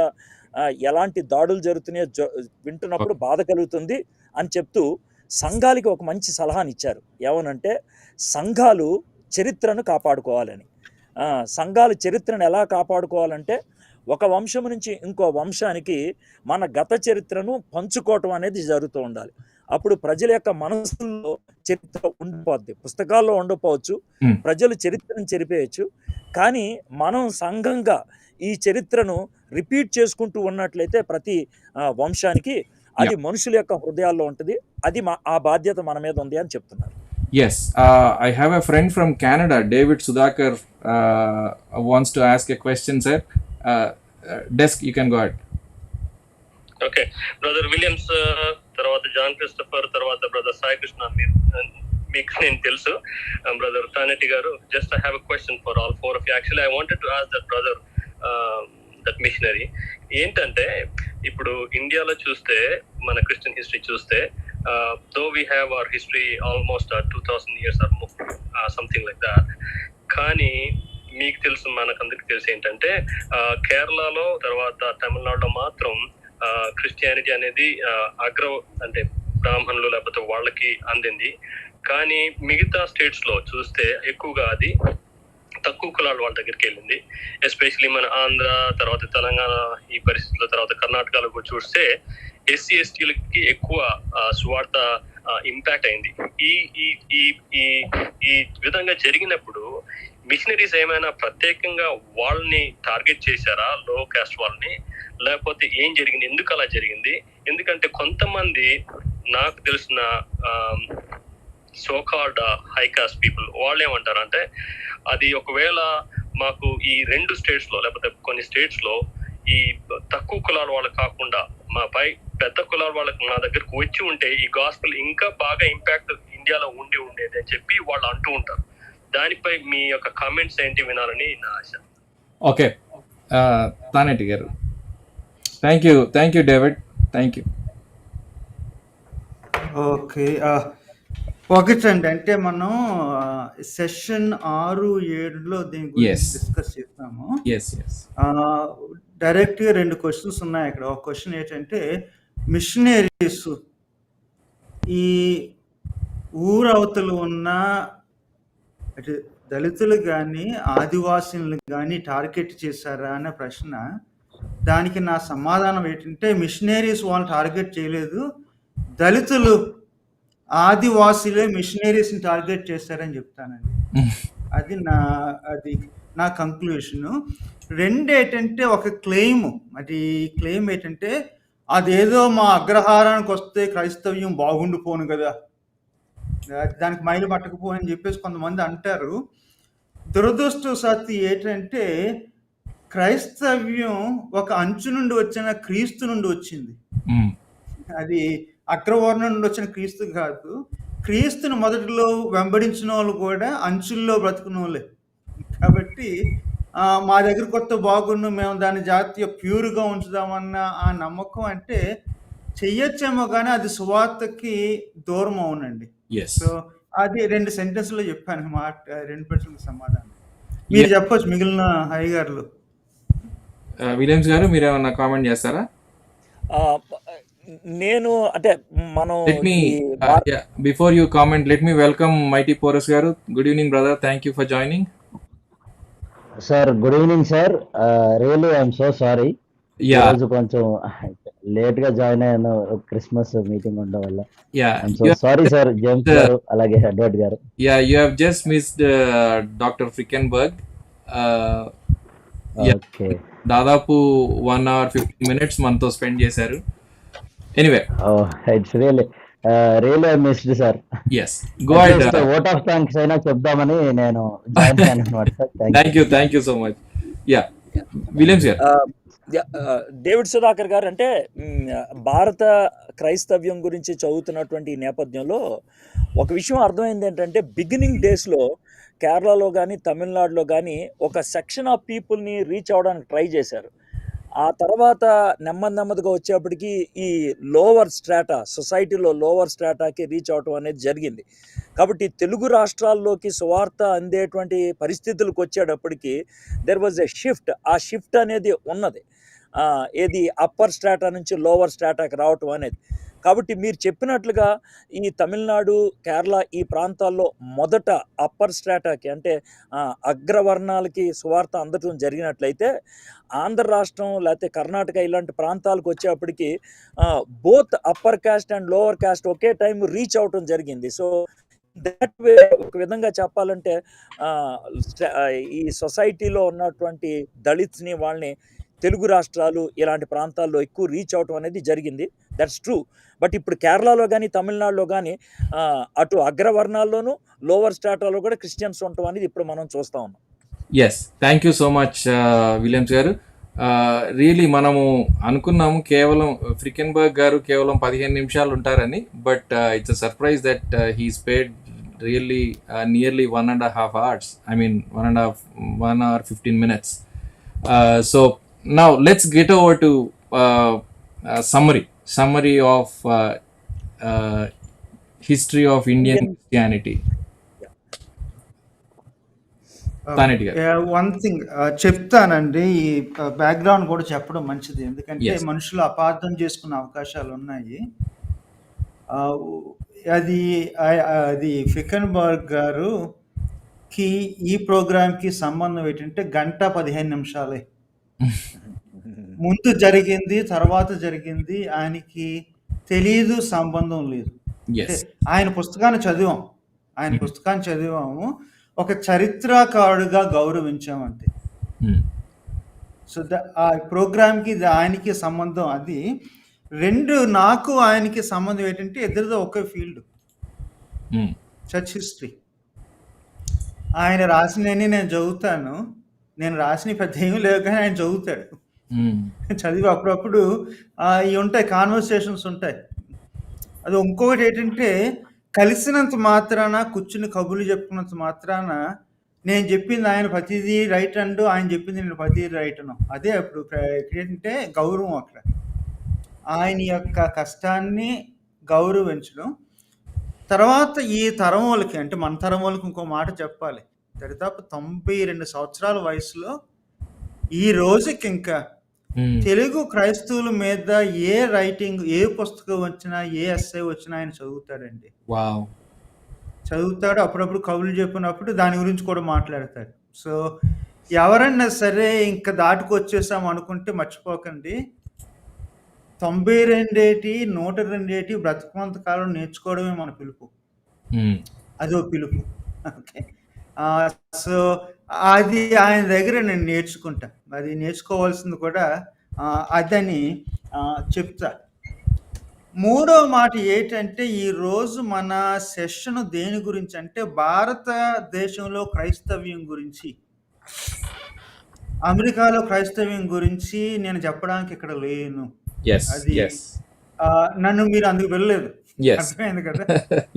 D: ఎలాంటి దాడులు జరుగుతున్నాయో వింటున్నప్పుడు బాధ కలుగుతుంది అని చెప్తూ సంఘాలకి ఒక మంచి సలహాని ఇచ్చారు. ఏమనంటే, సంఘాలు చరిత్రను కాపాడుకోవాలని. సంఘాలు చరిత్రను ఎలా కాపాడుకోవాలంటే, ఒక వంశం నుంచి ఇంకో వంశానికి మన గత చరిత్రను పంచుకోవటం అనేది జరుగుతూ ఉండాలి. అప్పుడు ప్రజల యొక్క మనసుల్లో చరిత్ర ఉండిపోద్ది. పుస్తకాల్లో ఉండకపోవచ్చు, ప్రజలు చరిత్రను చెరిపేయచ్చు. కానీ మనం సంఘంగా ఈ చరిత్రను రిపీట్ చేసుకుంటూ ఉన్నట్లయితే ప్రతి వంశానికి అది మనుషుల యొక్క హృదయాల్లో ఉంటుంది. అది ఆ బాధ్యత మన మీద ఉంది అని చెప్తున్నారు.
A: Yes, I have a friend from Canada, David Sudhakar, wants to ask a question, sir. Desk, you can go ahead.
F: Okay, brother Williams, తర్వాత జాన్ క్రిస్టఫర్, తర్వాత బ్రదర్ సాయి కృష్ణ, మీకు నేను తెలుసు. బ్రదర్ తానెటి గారు, just I have a question for all four of you. Actually I wanted to ask that brother, that missionary. ఏంటంటే, ఇప్పుడు ఇండియాలో చూస్తే, మన క్రిస్టియన్ హిస్టరీ చూస్తే, though we have our history almost 2000 years or more, something like that, కానీ మీకు తెలుసు, మనకందరికి తెలిసి ఏంటంటే, కేరళలో తర్వాత తమిళనాడులో మాత్రం క్రిస్టియానిటీ అనేది అంటే బ్రాహ్మణులు లేకపోతే వాళ్ళకి అందింది. కానీ మిగతా స్టేట్స్ లో చూస్తే ఎక్కువగా అది తక్కువ కులాల వాళ్ళ దగ్గరికి వెళ్ళింది. ఎస్పెషలీ మన ఆంధ్ర, తర్వాత తెలంగాణ, ఈ పరిస్థితుల తర్వాత కర్ణాటకలో చూస్తే ఎస్సీ ఎస్టీలకి ఎక్కువ సువార్త ఇంపాక్ట్ అయింది. ఈ విధంగా జరిగినప్పుడు మిషనరీస్ ఏమైనా ప్రత్యేకంగా వాళ్ళని టార్గెట్ చేశారా, లో కాస్ట్ వాళ్ళని, లేకపోతే ఏం జరిగింది, ఎందుకు అలా జరిగింది? ఎందుకంటే కొంతమంది నాకు తెలిసిన సోకాల్డ్ హై కాస్ట్ పీపుల్ వాళ్ళు ఏమంటారంటే, అది ఒకవేళ మాకు ఈ 2 స్టేట్స్ లో లేకపోతే కొన్ని స్టేట్స్ లో ఈ తక్కువ కులాల వాళ్ళకి కాకుండా మా పై పెద్ద కులాల వాళ్ళకి మా దగ్గరకు వచ్చి ఉంటే ఈ గాస్పెల్ ఇంకా బాగా ఇంపాక్ట్ ఇండియాలో ఉండేది అని చెప్పి వాళ్ళు అంటూ ఉంటారు. దానిపై మీ యొక్క కామెంట్స్ ఏంటి వినాలని నా ఆశ.
A: ఓకే, తానెటి గారు. Thank you David, thank you.
B: Okay, ఒకటండి, అంటే మనం సెషన్ 6-7లో దీని గురించి డిస్కస్ చేస్తాము. డైరెక్ట్గా 2 క్వశ్చన్స్ ఉన్నాయి అక్కడ. ఒక క్వశ్చన్ ఏంటంటే, మిషనరీస్ ఈ ఊరవతలు ఉన్న అంటే దళితులు కానీ ఆదివాసీలను కానీ టార్గెట్ చేశారా అనే ప్రశ్న. దానికి నా సమాధానం ఏంటంటే, మిషనరీస్ వాళ్ళని టార్గెట్ చేయలేదు, దళితులు ఆదివాసీలే మిషనరీస్ని టార్గెట్ చేశారని చెప్తానండి. అది నా కంక్లూషను. రెండేంటంటే ఒక క్లెయిము. అది క్లెయిమ్ ఏంటంటే, అదేదో మా అగ్రహారానికొస్తే క్రైస్తవ్యం బాగుండిపోను గదా! దానికి మైలు పట్టకపో అని జెప్పేసి కొంతమంది అంటారు. దురదృష్టవశాత్తు ఏంటంటే, క్రైస్తవ్యం ఒక అంచు నుండి వచ్చిన క్రీస్తు నుండి వచ్చింది. అది అగ్రవర్ణం నుండి వచ్చిన క్రీస్తు కాదు. క్రీస్తుని మొదటిలో వెంబడించినోళ్ళు కూడా అంచుల్లో బ్రతికినోళ్ళే. కాబట్టి మా దగ్గరకొస్తే బాగున్ను, మేము దాన్ని జాగ్రత్తగా ప్యూర్‌గా ఉంచుదామన్న ఆ నమ్మకం అంటే చెయ్యొచ్చేమో గానీ అది సువార్తకి దూరం అవునండి.
A: ఎస్.
B: సో, అది 2 సెంటెన్స్‌లో చెప్పాను 2 ప్రశ్నలకు సమాధానం. మీరు చెప్పొచ్చు మిగిలిన అయ్యగారులు.
A: విలియమ్స్ గారు మీరేమన్నా కామెంట్ చేస్తారా?
D: నేను అంటే మనం
A: Let me, before you comment, let me welcome Mighty Porus garu. Good evening, brother. Thank you for joining.
G: Sir, good evening, sir. Really, I'm so sorry.
A: Yeah.
G: ఈరోజు కొంచెం లేట్ గా జాయిన్ అయ్యాను, క్రిస్మస్ మీటింగ్ ఉండడం వల్ల.
A: Yeah.
G: I'm so sorry sir, James గారు అలాగే advert గారు.
A: Yeah, you have just missed Dr. Frykenberg.
G: Okay,
A: దాదాపు 1 hour 15 minutes మనతో స్పెండ్ చేశారు. Anyway,
G: it's really I missed sir.
A: yes, go ahead.
G: Vote of thanks అయినా చెప్దామని నేను జాయిన్ అయ్యాను అన్నమాట sir.
A: Thank you so much. Yeah, Williams గారు.
D: David Sudhakar గారు అంటే భారత క్రైస్తవ్యం గురించి చదువుతున్నటువంటి నేపథ్యంలో ఒక విషయం అర్థమైంది ఏంటంటే, బిగినింగ్ డేస్లో కేరళలో కానీ తమిళనాడులో కానీ ఒక సెక్షన్ ఆఫ్ పీపుల్ని రీచ్ అవ్వడానికి ట్రై చేశారు. ఆ తర్వాత నెమ్మదిగా వచ్చేప్పటికి ఈ లోవర్ స్ట్రాటా, సొసైటీలో లోవర్ స్ట్రాటాకి రీచ్ అవటం అనేది జరిగింది. కాబట్టి తెలుగు రాష్ట్రాల్లోకి సువార్త అందేటువంటి పరిస్థితులకు వచ్చేటప్పటికి దెర్ వాజ్ ఎ షిఫ్ట్. ఆ షిఫ్ట్ అనేది ఉన్నది, ఏది అప్పర్ స్ట్రాటా నుంచి లోవర్ స్ట్రాటాకి రావటం అనేది. కాబట్టి మీరు చెప్పినట్లుగా ఈ తమిళనాడు, కేరళ ఈ ప్రాంతాల్లో మొదట అప్పర్ స్ట్రాటాకి అంటే అగ్రవర్ణాలకి సువార్త అందటం జరిగినట్లయితే, ఆంధ్ర రాష్ట్రం లేకపోతే కర్ణాటక ఇలాంటి ప్రాంతాలకు వచ్చేప్పటికి both upper caste and lower caste okay time reach అవటం జరిగింది. సో దట్ వే ఒక విధంగా చెప్పాలంటే ఈ సొసైటీలో ఉన్నటువంటి దళిత్స్ని వాళ్ళని తెలుగు రాష్ట్రాలు ఇలాంటి ప్రాంతాల్లో ఎక్కువ రీచ్ అవటం అనేది జరిగింది. That's true. బట్ ఇప్పుడు కేరళలో కానీ తమిళనాడులో కానీ అటు అగ్రవర్ణాల్లోనూ లోవర్ స్టాటాలో కూడా క్రిస్టియన్స్ ఉండటం అనేది ఇప్పుడు మనం చూస్తూ ఉన్నాం.
A: Yes, thank you so much Williams గారు. రియలీ మనము అనుకున్నాము కేవలం ఫ్రికెన్బర్గ్ గారు కేవలం 15 నిమిషాలు ఉంటారని, but it's a surprise that he spent really nearly 1.5 hours. I mean 1 hour 15 minutes. So now let's get over to summary of history of Indian Christianity. Taneti garu.
B: One thing చెప్తానండి. ఈ background కూడా చెప్పడం మంచిది, ఎందుకంటే
A: Yes.
B: మనుషులు అపార్థం చేసుకునే అవకాశాలు ఉన్నాయి. అది ఫికెన్బర్గ్ గారుకి ఈ ప్రోగ్రామ్కి సంబంధం ఏంటంటే 1:15 నిమిషాలే. ముందు జరిగింది, తర్వాత జరిగింది ఆయనకి తెలీదు, సంబంధం లేదు.
A: Yes.
B: ఆయన పుస్తకాన్ని చదివాము, ఒక చరిత్రకారుడిగా గౌరవించామంతే. సో ఆ ప్రోగ్రామ్కి ఆయనకి సంబంధం అది. నాకు ఆయనకి సంబంధం ఏంటంటే ఇద్దరిదో ఒకే ఫీల్డ్, చర్చ్ హిస్టరీ. ఆయన రాసినవన్నీ నేను చదువుతాను. నేను రాసిన పెద్ద ఏమీ లేవు, కానీ ఆయన చదువుతాడు. చదివి అప్పుడప్పుడు ఇవి ఉంటాయి, కాన్వర్సేషన్స్ ఉంటాయి. అది ఇంకొకటి ఏంటంటే, కలిసినంత మాత్రాన, కూర్చుని కబుర్లు చెప్పుకున్నంత మాత్రాన నేను చెప్పింది ఆయన ప్రతిదీ రైట్ అండు, ఆయన చెప్పింది నేను ప్రతిదీ రైట్ అను. అదే అప్పుడు ఏంటంటే గౌరవం. అక్కడ ఆయన యొక్క కష్టాన్ని గౌరవించడం. తర్వాత ఈ తరం వాళ్ళకి, అంటే మన తరం వాళ్ళకి ఇంకో మాట చెప్పాలి. దరిదాపు 92 సంవత్సరాల వయసులో ఈ రోజుకి ఇంకా తెలుగు క్రైస్తవుల మీద ఏ రైటింగ్, ఏ పుస్తకం వచ్చినా, ఏ ఎస్సై వచ్చినా ఆయన చదువుతాడండి. చదువుతాడు. అప్పుడప్పుడు కవులు చెప్పినప్పుడు దాని గురించి కూడా మాట్లాడతాడు. సో ఎవరన్నా సరే ఇంకా దాటుకొచ్చేసాం అనుకుంటే మర్చిపోకండి, 92 102 బ్రతుకున్నంత కాలం నేర్చుకోవడమే మన పిలుపు. అదో పిలుపు. ఓకే, సో అది ఆయన దగ్గర నేను నేర్చుకుంటా. అది నేర్చుకోవాల్సింది కూడా అదని చెప్తా. మూడో మాట ఏంటంటే, ఈరోజు మన సెషన్ దేని గురించి అంటే, భారతదేశంలో క్రైస్తవ్యం గురించి, అమెరికాలో క్రైస్తవ్యం గురించి నేను చెప్పడానికి ఇక్కడ లేను.
A: yes,
B: అది
A: yes,
B: నన్ను మీరు అందుకు వెళ్ళలేదు.
A: yes.
B: అర్థమైంది కదా?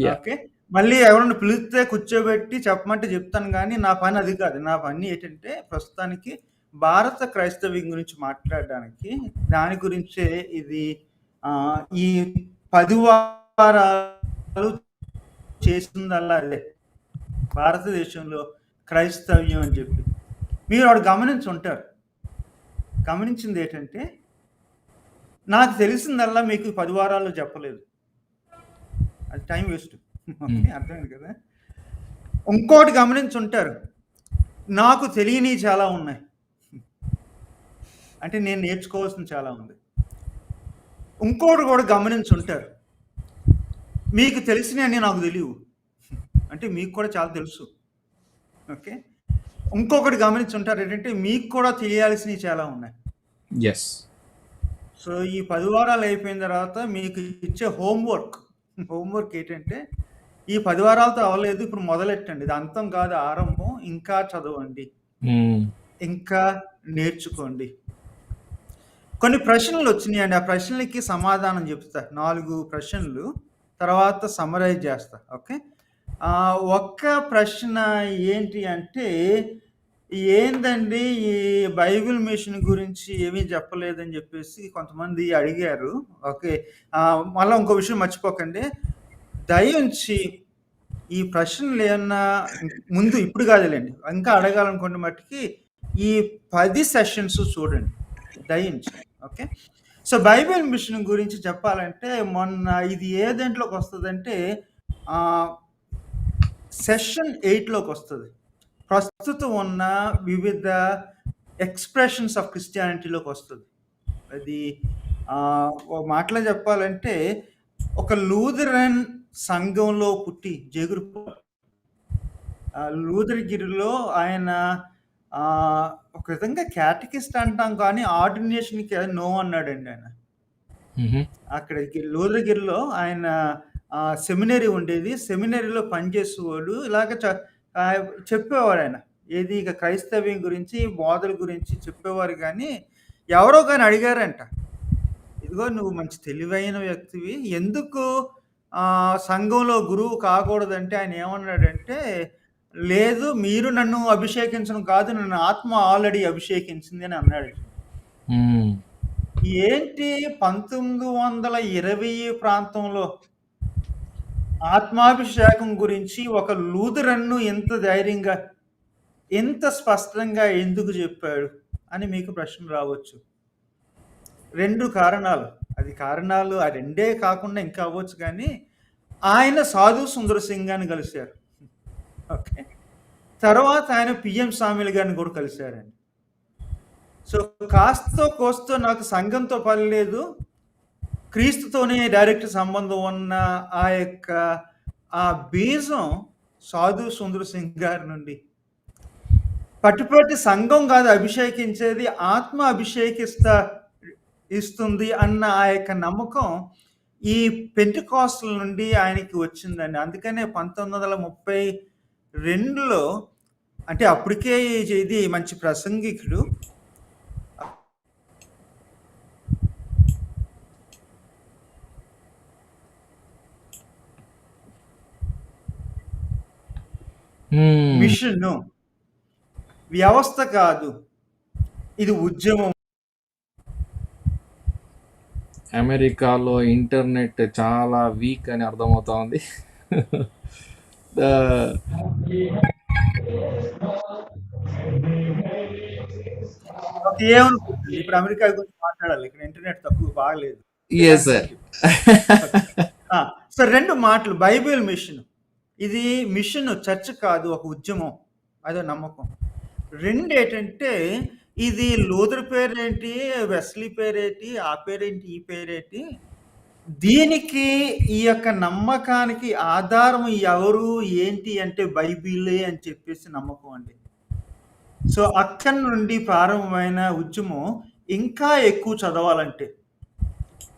A: Yeah.
B: ఓకే. మళ్ళీ ఎవరైనా పిలిస్తే కూర్చోబెట్టి చెప్పమంటే చెప్తాను గానీ, నా పని అది కాదు. నా పని ఏంటంటే, ప్రస్తుతానికి భారత క్రైస్తవ్యం గురించి మాట్లాడడానికి, దాని గురించే ఇది ఈ 10 వారాలు చేసిందల్లా అదే. భారతదేశంలో క్రైస్తవ్యం అని చెప్పి. మీరు ఆడు గమనించుంటారు. గమనించింది ఏంటంటే, నాకు తెలిసిందల్లా మీకు 10 వారాల్లో చెప్పలేదు. అది టైం వేస్ట్. ఓకే. అర్థమైంది కదా? ఇంకోటి గమనించుంటారు. నాకు తెలియనివి చాలా ఉన్నాయి. అంటే నేను నేర్చుకోవాల్సింది చాలా ఉంది. ఇంకోటి కూడా గమనించుంటారు. మీకు తెలిసినవన్నీ నాకు తెలియవు. అంటే మీకు కూడా చాలా తెలుసు. ఓకే. ఇంకొకటి గమనించుంటారు ఏంటంటే, మీకు కూడా తెలియాల్సినవి చాలా ఉన్నాయి.
A: Yes.
B: సో ఈ 10 వారాలు అయిపోయిన తర్వాత మీకు ఇచ్చే హోంవర్క్ ఏంటంటే, ఈ 10 వారాలతో అవ్వలేదు, ఇప్పుడు మొదలెట్టండి. ఇది అంతం కాదు, ఆరంభం. ఇంకా చదవండి, ఇంకా నేర్చుకోండి. కొన్ని ప్రశ్నలు వచ్చినాయండి. ఆ ప్రశ్నలకి సమాధానం చెప్తా. 4 ప్రశ్నలు తర్వాత సమ్మరైజ్ చేస్తా. ఓకే. ఒక్క ప్రశ్న ఏంటి అంటే, ఏందండి ఈ బైబిల్ మిషన్ గురించి ఏమీ చెప్పలేదని చెప్పేసి కొంతమంది అడిగారు. ఓకే. మళ్ళీ ఇంకో విషయం మర్చిపోకండి, దయించి ఈ ప్రశ్నలు ఏమన్నా ముందు ఇప్పుడు కాదులేండి, ఇంకా అడగాలనుకున్న మట్టుకి ఈ 10 సెషన్స్ చూడండి దయించి. ఓకే. సో బైబిల్ మిషన్ గురించి చెప్పాలంటే, మొన్న ఇది ఏ దేంట్లోకి వస్తుందంటే సెషన్ 8లోకి వస్తుంది. ప్రస్తుతం ఉన్న వివిధ ఎక్స్ప్రెషన్స్ ఆఫ్ క్రిస్టియానిటీలోకి వస్తుంది. అది మాటలో చెప్పాలంటే, ఒక లూథరన్ సంఘంలో పుట్టి లూథరగిరిలో ఆయన ఒక విధంగా క్యాటకిస్ట్ అంటాం కానీ ఆర్డినేషన్కి నో అన్నాడండి ఆయన. అక్కడికి లూథరగిరిలో ఆయన సెమినరీ ఉండేది. సెమినరీలో పనిచేసేవాడు. ఇలాగ చెప్పేవారు ఆయన. ఏది ఇక క్రైస్తవ్యం గురించి, బోధల గురించి చెప్పేవారు. కానీ ఎవరో కానీ అడిగారంట, ఇదిగో నువ్వు మంచి తెలివైన వ్యక్తివి, ఎందుకు సంఘంలో గురువు కాకూడదంటే ఆయన ఏమన్నాడంటే, లేదు, మీరు నన్ను అభిషేకించడం కాదు, నన్ను ఆత్మ ఆల్రెడీ అభిషేకించింది అని అన్నాడు. ఏంటి 1920 ప్రాంతంలో ఆత్మాభిషేకం గురించి ఒక లూథరన్ను ఎంత ధైర్యంగా, ఎంత స్పష్టంగా ఎందుకు చెప్పాడు అని మీకు ప్రశ్న రావచ్చు. 2 కారణాలు. అది కారణాలు ఆ రెండే కాకుండా ఇంకా అవ్వచ్చు. కానీ ఆయన సాధు సుందర సింగ్ గారిని కలిశారు. ఓకే. తర్వాత ఆయన పిఎం స్వామిలు గారిని కూడా కలిశారండి. సో కాస్తో కోస్తో నాకు సంఘంతో పని లేదు, క్రీస్తుతోనే డైరెక్ట్ సంబంధం ఉన్న ఆ యొక్క ఆ బీజం సాధు సుందర సింగ్ గారి నుండి పట్టుపట్టి సంఘం కాదు అభిషేకించేది, ఆత్మ ఇస్తుంది అన్న ఆ యొక్క నమ్మకం ఈ పెంటెకోస్టల్ నుండి ఆయనకి వచ్చిందండి. అందుకనే 1932లో, అంటే అప్పటికే ఇది మంచి ప్రసంగికుడు, మిషన్ వ్యవస్థ కాదు, ఇది ఉద్యమం.
A: అమెరికాలో ఇంటర్నెట్ చాలా వీక్ అని అర్థమవుతా ఉంది.
B: ఏమనుకుంటుంది ఇప్పుడు అమెరికా గురించి మాట్లాడాలి, ఇక్కడ ఇంటర్నెట్ తక్కువ బాగలేదు. సో 2 మాటలు, బైబిల్ మిషన్, ఇది మిషన్ చర్చ్ కాదు, ఒక ఉద్యమం, అదో నమ్మకం. 2 ఏంటంటే, ఇది లూథర్ పేరేంటి, వెస్లీ పేరేంటి, ఆ పేరేంటి, ఈ పేరేంటి, దీనికి ఈ యొక్క నమ్మకానికి ఆధారం ఎవరు ఏంటి అంటే బైబిలే అని చెప్పేసి నమ్మకం అండి. సో అక్కడి నుండి ప్రారంభమైన ఉద్యమం ఇంకా ఎక్కువ చదవాలంటే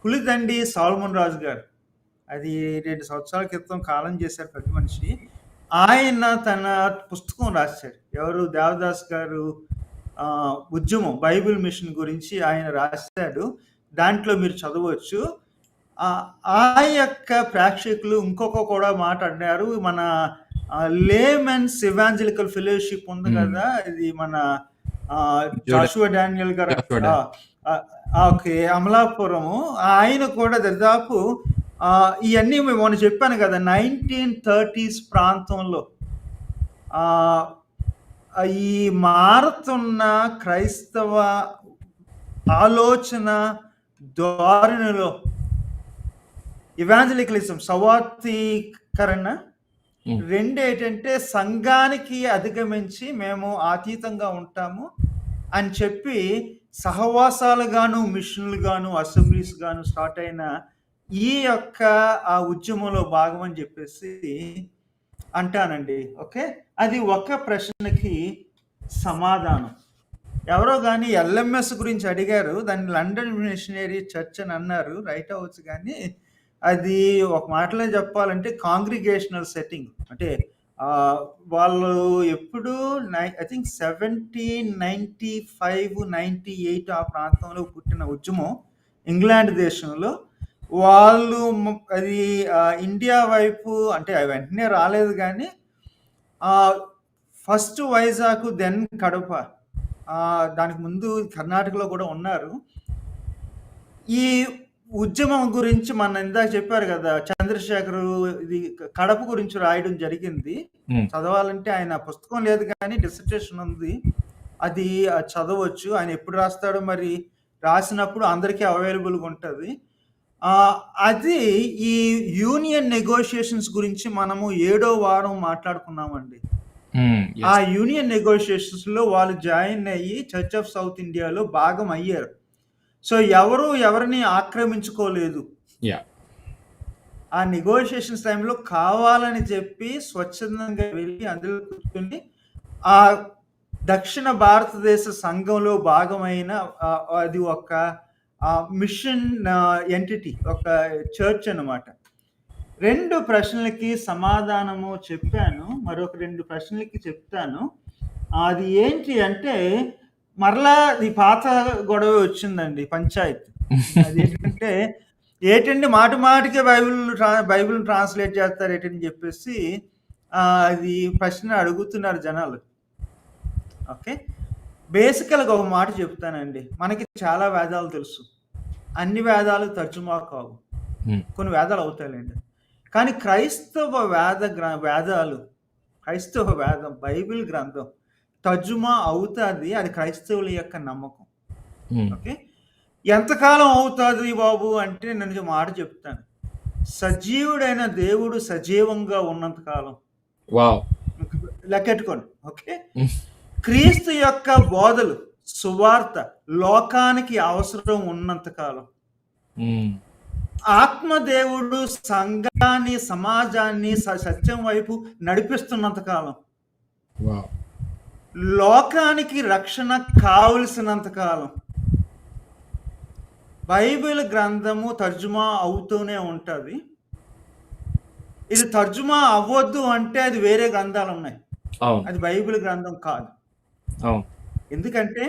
B: పులిదండి సాల్మన్ రాజు గారు, అది 2 సంవత్సరాల క్రితం కాలం చేశారు పెద్ద మనిషి. ఆయన తన పుస్తకం రాశారు. ఎవరు? దేవదాస్ గారు ఉద్యమం బైబిల్ మిషన్ గురించి ఆయన రాశాడు. దాంట్లో మీరు చదవచ్చు. ఆ యొక్క ప్రేక్షకులు ఇంకొక కూడా మాట అన్నారు. మన లేమెన్స్ ఇవాంజలికల్ ఫెలోషిప్ ఉంది కదా, ఇది మన జాషువా డానియల్ గారు, ఓకే, అమలాపురము, ఆయన కూడా దాదాపు ఇవన్నీ మొన్న చెప్పాను కదా 1930s ప్రాంతంలో ఈ మారుతున్న క్రైస్తవ ఆలోచన ధోరణిలో ఇవాంజలికలిజం సవార్థీకరణ రెండు ఏంటంటే సంఘానికి అధిగమించి మేము అతీతంగా ఉంటాము అని చెప్పి సహవాసాలు గాను మిషన్లు గాను అసెంబ్లీస్ గాను స్టార్ట్ అయిన ఈ యొక్క ఆ ఉద్యమంలో భాగం అని చెప్పేసి అంటానండి. ఓకే, అది ఒక ప్రశ్నకి సమాధానం. ఎవరో కానీ ఎల్ఎంఎస్ గురించి అడిగారు, దాన్ని లండన్ మిషనరీ చర్చ్ అని అన్నారు. రైట్ అవ్వచ్చు, కానీ అది ఒక మాటలో చెప్పాలంటే కాంగ్రిగేషనల్ సెట్టింగ్. అంటే వాళ్ళు ఎప్పుడు ఐ థింక్ 1795-98 ఆ ప్రాంతంలో పుట్టిన ఉద్యమం ఇంగ్లాండ్ దేశంలో. వాళ్ళు అది ఇండియా వైపు అంటే వెంటనే రాలేదు, కానీ ఫస్ట్ వైజాగ్, దెన్ కడప, దానికి ముందు కర్ణాటకలో కూడా ఉన్నారు. ఈ ఉద్యమం గురించి మన ఇందాక చెప్పారు కదా చంద్రశేఖర్, ఇది కడప గురించి రాయడం జరిగింది. చదవాలంటే ఆయన పుస్తకం లేదు కానీ డిసర్టేషన్ ఉంది, అది చదవచ్చు. ఆయన ఎప్పుడు రాస్తాడో మరి, రాసినప్పుడు అందరికీ అవైలబుల్గా ఉంటుంది. అది ఈ యూనియన్ నెగోషియేషన్స్ గురించి మనము 7వ వారం మాట్లాడుకున్నామండి. ఆ యూనియన్ నెగోషియేషన్స్ లో వాళ్ళు జాయిన్ అయ్యి చర్చ్ ఆఫ్ సౌత్ ఇండియాలో భాగం అయ్యారు. సో ఎవరు ఎవరిని ఆక్రమించుకోలేదు. ఆ నెగోషియేషన్స్ టైంలో కావాలని చెప్పి స్వచ్ఛందంగా వెళ్ళి అందులో కూర్చొని ఆ దక్షిణ భారతదేశ సంఘంలో భాగమైన అది ఒక మిషన్ ఎంటిటీ, ఒక చర్చ్ అన్నమాట. 2 ప్రశ్నలకి సమాధానము చెప్పాను, మరొక 2 ప్రశ్నలకి చెప్తాను. అది ఏంటి అంటే మరలా ఈ పాత గొడవ వచ్చిందండి, పంచాయత్. అదేంటంటే ఏంటంటే మాటికి బైబిల్ ట్రాన్స్లేట్ చేస్తారు ఏంటని చెప్పేసి అది ప్రశ్న అడుగుతున్నారు జనాలు. ఓకే, బేసికల్గా ఒక మాట చెప్తానండి. మనకి చాలా వేదాలు తెలుసు, అన్ని వేదాలు తర్జుమా కావు, కొన్ని వేదాలు అవుతాయండి. కానీ క్రైస్తవ వేదాలు, క్రైస్తవ వేదం బైబిల్ గ్రంథం తర్జుమా అవుతుంది. అది క్రైస్తవుల యొక్క నమ్మకం. ఓకే, ఎంతకాలం అవుతుంది బాబు అంటే నేను మాట చెప్తాను. సజీవుడైన దేవుడు సజీవంగా ఉన్నంతకాలం లెక్కెట్టుకోండి. ఓకే, క్రీస్తు యొక్క బోధలు సువార్త లోకానికి అవసరం ఉన్నంతకాలం, ఆత్మదేవుడు సంఘాన్ని సమాజాన్ని సత్యం వైపు నడిపిస్తున్నంత కాలం, లోకానికి రక్షణ కావలసినంత కాలం బైబిల్ గ్రంథము తర్జుమా అవుతూనే ఉంటుంది. ఇది తర్జుమా అవ్వద్దు అంటే అది వేరే గ్రంథాలు ఉన్నాయి, అది బైబిల్ గ్రంథం కాదు. ఎందుకంటే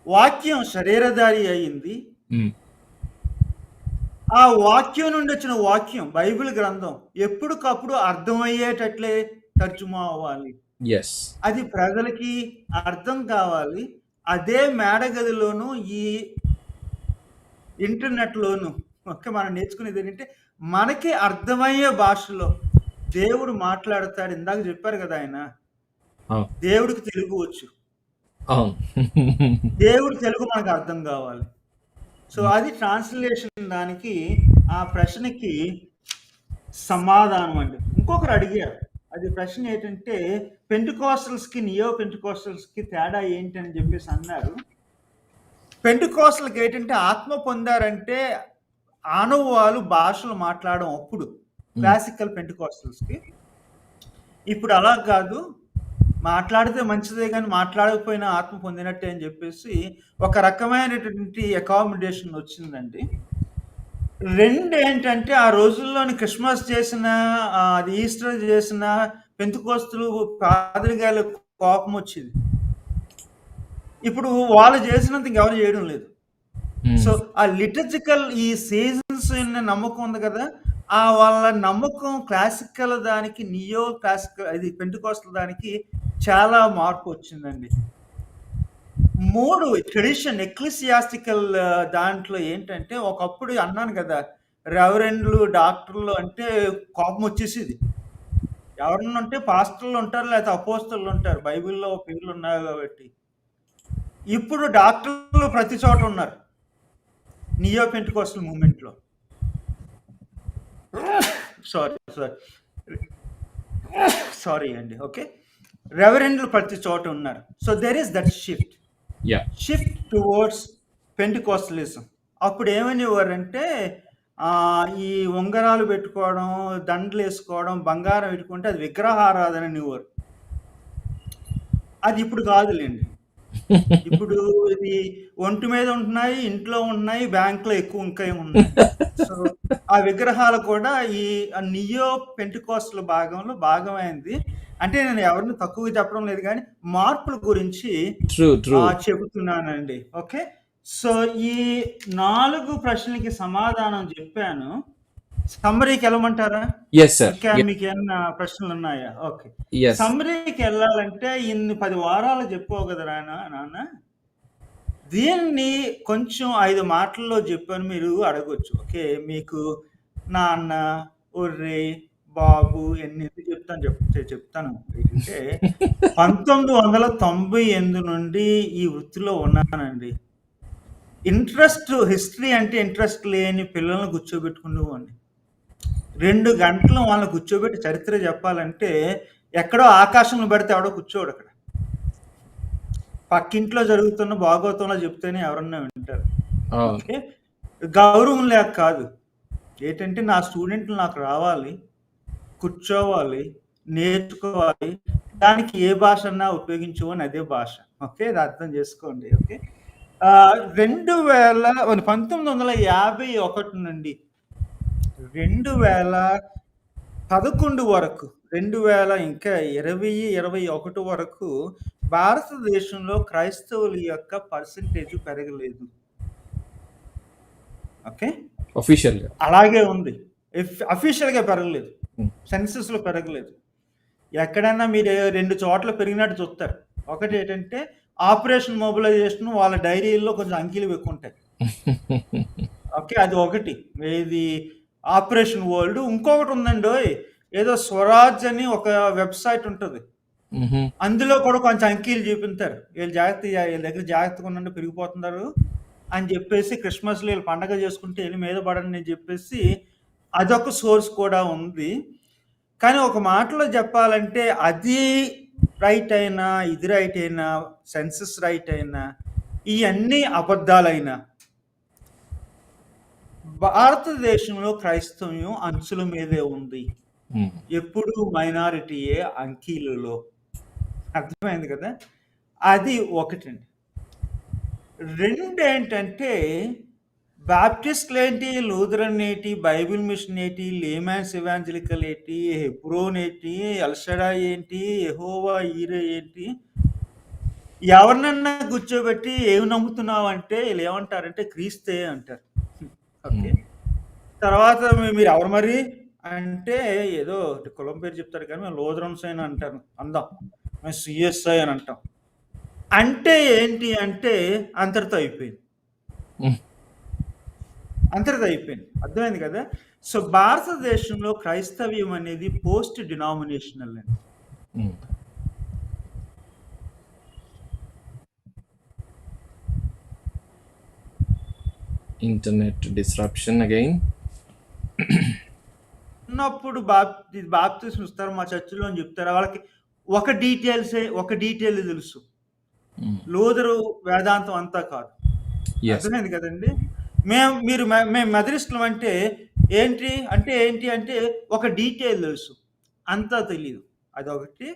B: వాక్యం శరీరధారి అయింది, ఆ వాక్యం నుండి వచ్చిన వాక్యం బైబిల్ గ్రంథం ఎప్పటికప్పుడు అర్థమయ్యేటట్లే తర్జుమా అవ్వాలి. అది ప్రజలకి అర్థం కావాలి. అదే మేడగదిలోను ఈ ఇంటర్నెట్లోను ఓకే మనం నేర్చుకునేది ఏంటంటే మనకి అర్థమయ్యే భాషలో దేవుడు మాట్లాడతాడు. ఇందాక చెప్పారు కదా ఆయన, దేవుడికి తెలుగు వచ్చు, దేవుడు తెలుగు మనకు అర్థం కావాలి. సో అది ట్రాన్స్లేషన్. దానికి ఆ ప్రశ్నకి సమాధానం అండి. ఇంకొకరు అడిగారు, అది ప్రశ్న ఏంటంటే పెంటెకోస్టల్స్కి నియో పెంటెకోస్టల్స్కి తేడా ఏంటి అని చెప్పేసి అన్నారు. పెంటెకోస్టల్కి ఏంటంటే ఆత్మ పొందారంటే ఆనవాలు భాషలు మాట్లాడడం అప్పుడు క్లాసికల్ పెంటికాస్టల్స్కి. ఇప్పుడు అలా కాదు, మాట్లాడితే మంచిదే కానీ మాట్లాడకపోయినా ఆత్మ పొందినట్టే అని చెప్పేసి ఒక రకమైనటువంటి అకామిడేషన్ వచ్చిందండి. ఏంటంటే ఆ రోజుల్లోని క్రిస్మస్ చేసిన అది ఈస్టర్ చేసిన పెంతుకోస్తులు పాదిరిగాళ్ళ కోపం వచ్చింది. ఇప్పుడు వాళ్ళు చేసినంత ఇంకెవరు చేయడం లేదు. సో ఆ లిటర్జికల్ ఈ సీజన్స్ నమ్మకం ఉంది కదా, ఆ వాళ్ళ నమ్మకం క్లాసికల్ దానికి నియో క్లాసికల్ అది పెంటికోస్టల్ దానికి చాలా మార్పు వచ్చిందండి. 3 ట్రెడిషన్ ఎక్లిసియాస్టికల్ దాంట్లో ఏంటంటే ఒకప్పుడు అన్నాను కదా, రెవరెండ్లు డాక్టర్లు అంటే కోపం వచ్చేసేది. ఎవరన్నా ఉంటే పాస్టర్లు ఉంటారు, లేకపోతే అపోస్తలు ఉంటారు, బైబిల్లో పేర్లు ఉన్నాయి కాబట్టి. ఇప్పుడు డాక్టర్లు ప్రతి చోట ఉన్నారు నియో పెంటికోస్టల్ మూవ్మెంట్లో. సారీ అండి. ఓకే, రెవరెండ్లు ప్రతి చోట ఉన్నారు. So there is that shift towards Pentecostalism. అప్పుడు ఏమనేవారంటే ఈ ఉంగరాలు పెట్టుకోవడం, దండలు వేసుకోవడం, బంగారం పెట్టుకుంటే అది విగ్రహారాధన అనేవారు. అది ఇప్పుడు కాదులేండి. ఇప్పుడు ఇది ఒంటి మీద ఉంటున్నాయి, ఇంట్లో ఉన్నాయి, బ్యాంకులో ఎక్కువ ఇంకా ఉన్నాయి. సో ఆ విగ్రహాలు కూడా ఈ నియో పెంటికోస్టల్ భాగంలో భాగమైంది. అంటే నేను ఎవరిని తక్కువ చెప్పడం లేదు కానీ మార్పుల గురించి చెబుతున్నానండి. ఓకే, సో ఈ 4 ప్రశ్నలకి సమాధానం చెప్పాను. సమ్మరీకి వెళ్ళమంటారా? ఇంకా మీకు ఏమన్నా ప్రశ్నలు ఉన్నాయా? ఓకే, సమ్మరీకి వెళ్ళాలంటే ఇన్ని 10 వారాలు చెప్పావు కదా నాన్న, దీన్ని కొంచెం 5 మాటల్లో చెప్పాను, మీరు అడగొచ్చు. ఓకే, మీకు నాన్న, ఒర్రే, బాబు ఎన్ని చెప్తాను. ఏంటంటే 1998 నుండి ఈ వృత్తిలో ఉన్నానండి. హిస్టరీ అంటే ఇంట్రెస్ట్ లేని పిల్లల్ని కూర్చోబెట్టుకునేవాడిని. 2 గంటలు వాళ్ళని కూర్చోబెట్టి చరిత్ర చెప్పాలంటే ఎక్కడో ఆకాశంలో పెడితే ఎవడో కూర్చోడు. అక్కడ పక్కింట్లో జరుగుతున్న భాగవతంలో చెప్తేనే ఎవరన్నా వింటారు. ఓకే, గౌరవం లేక కాదు, ఏంటంటే నా స్టూడెంట్లు నాకు రావాలి, కూర్చోవాలి, నేర్చుకోవాలి, దానికి ఏ భాష అన్నా ఉపయోగించుకొని అదే భాష. ఓకే, అది అర్థం చేసుకోండి. ఓకే, 1951 నుండి 2011 వరకు 2021 వరకు భారతదేశంలో క్రైస్తవుల యొక్క పర్సంటేజ్ పెరగలేదు. ఓకే, అలాగే ఉంది. అఫీషియల్గా పెరగలేదు, సెన్సస్ లో పెరగలేదు. ఎక్కడైనా మీరు 2 చోట్ల పెరిగినట్టు చూస్తారు. ఒకటి ఏంటంటే ఆపరేషన్ మొబిలైజేషన్, వాళ్ళ డైరీల్లో కొంచెం అంకెలు ఎక్కువ ఉంటాయి. ఓకే, అది ఒకటి. ఇది ఆపరేషన్ వరల్డ్. ఇంకొకటి ఉందండి, ఏదో స్వరాజ్ అని ఒక వెబ్సైట్ ఉంటుంది, అందులో కూడా కొంచెం అంకెలు చూపిస్తారు. వీళ్ళ దగ్గర జాగ్రత్తగా ఉండండి, పెరిగిపోతున్నారు అని చెప్పేసి, క్రిస్మస్లో వీళ్ళు పండగ చేసుకుంటే వీళ్ళు మీద పడండి అని చెప్పేసి అదొక సోర్స్ కూడా ఉంది. కానీ ఒక మాటలో చెప్పాలంటే అది రైట్ అయినా, ఇది రైట్ అయినా, సెన్సస్ రైట్ అయినా, ఇవన్నీ అబద్ధాలైనా భారతదేశంలో క్రైస్తవ్యం అంచుల మీదే ఉంది. ఎప్పుడు మైనారిటీయే అంకీలలో. అర్థమైంది కదా, అది ఒకటండి. 2 ఏంటంటే బాప్టిస్ట్లు ఏంటి, లూథరన్ ఏంటి, బైబిల్ మిషన్ ఏంటి, లేమాన్స్ ఇవాంజలికల్ ఏంటి, హెబ్రోన్ ఏంటి, ఎల్షడా ఏంటి, యెహోవా ఈరే ఏంటి, ఎవరినన్నా కూర్చోబెట్టి ఏమి నమ్ముతున్నావు అంటే వీళ్ళు ఏమంటారంటే క్రీస్తే అంటారు. ఓకే, తర్వాత మీరు ఎవరు మరి అంటే ఏదో కులం పేరు చెప్తారు కానీ మేము లూథరన్స్ అని అంటారు, అందాం మేము సిఎస్ఐ అని అంటాం. అంటే ఏంటి అంటే అంతటితో అయిపోయింది. అర్థమైంది కదా. సో భారతదేశంలో క్రైస్తవ్యం అనేది పోస్ట్ డినామినేషనల్ అండి.
A: Internet disruption again.
B: ఉన్నప్పుడు బాప్తిస్మం ఇస్తారు మా చర్చిలో అని చెప్తారు. వాళ్ళకి ఒక డీటెయిల్ తెలుసు, లూథరు వేదాంతం అంతా కాదు. అర్థమైంది కదండి. మేము మెథడిస్టులం అంటే ఏంటి అంటే ఒక డీటెయిల్ తెలుసు, అంతా తెలీదు. అదొకటి.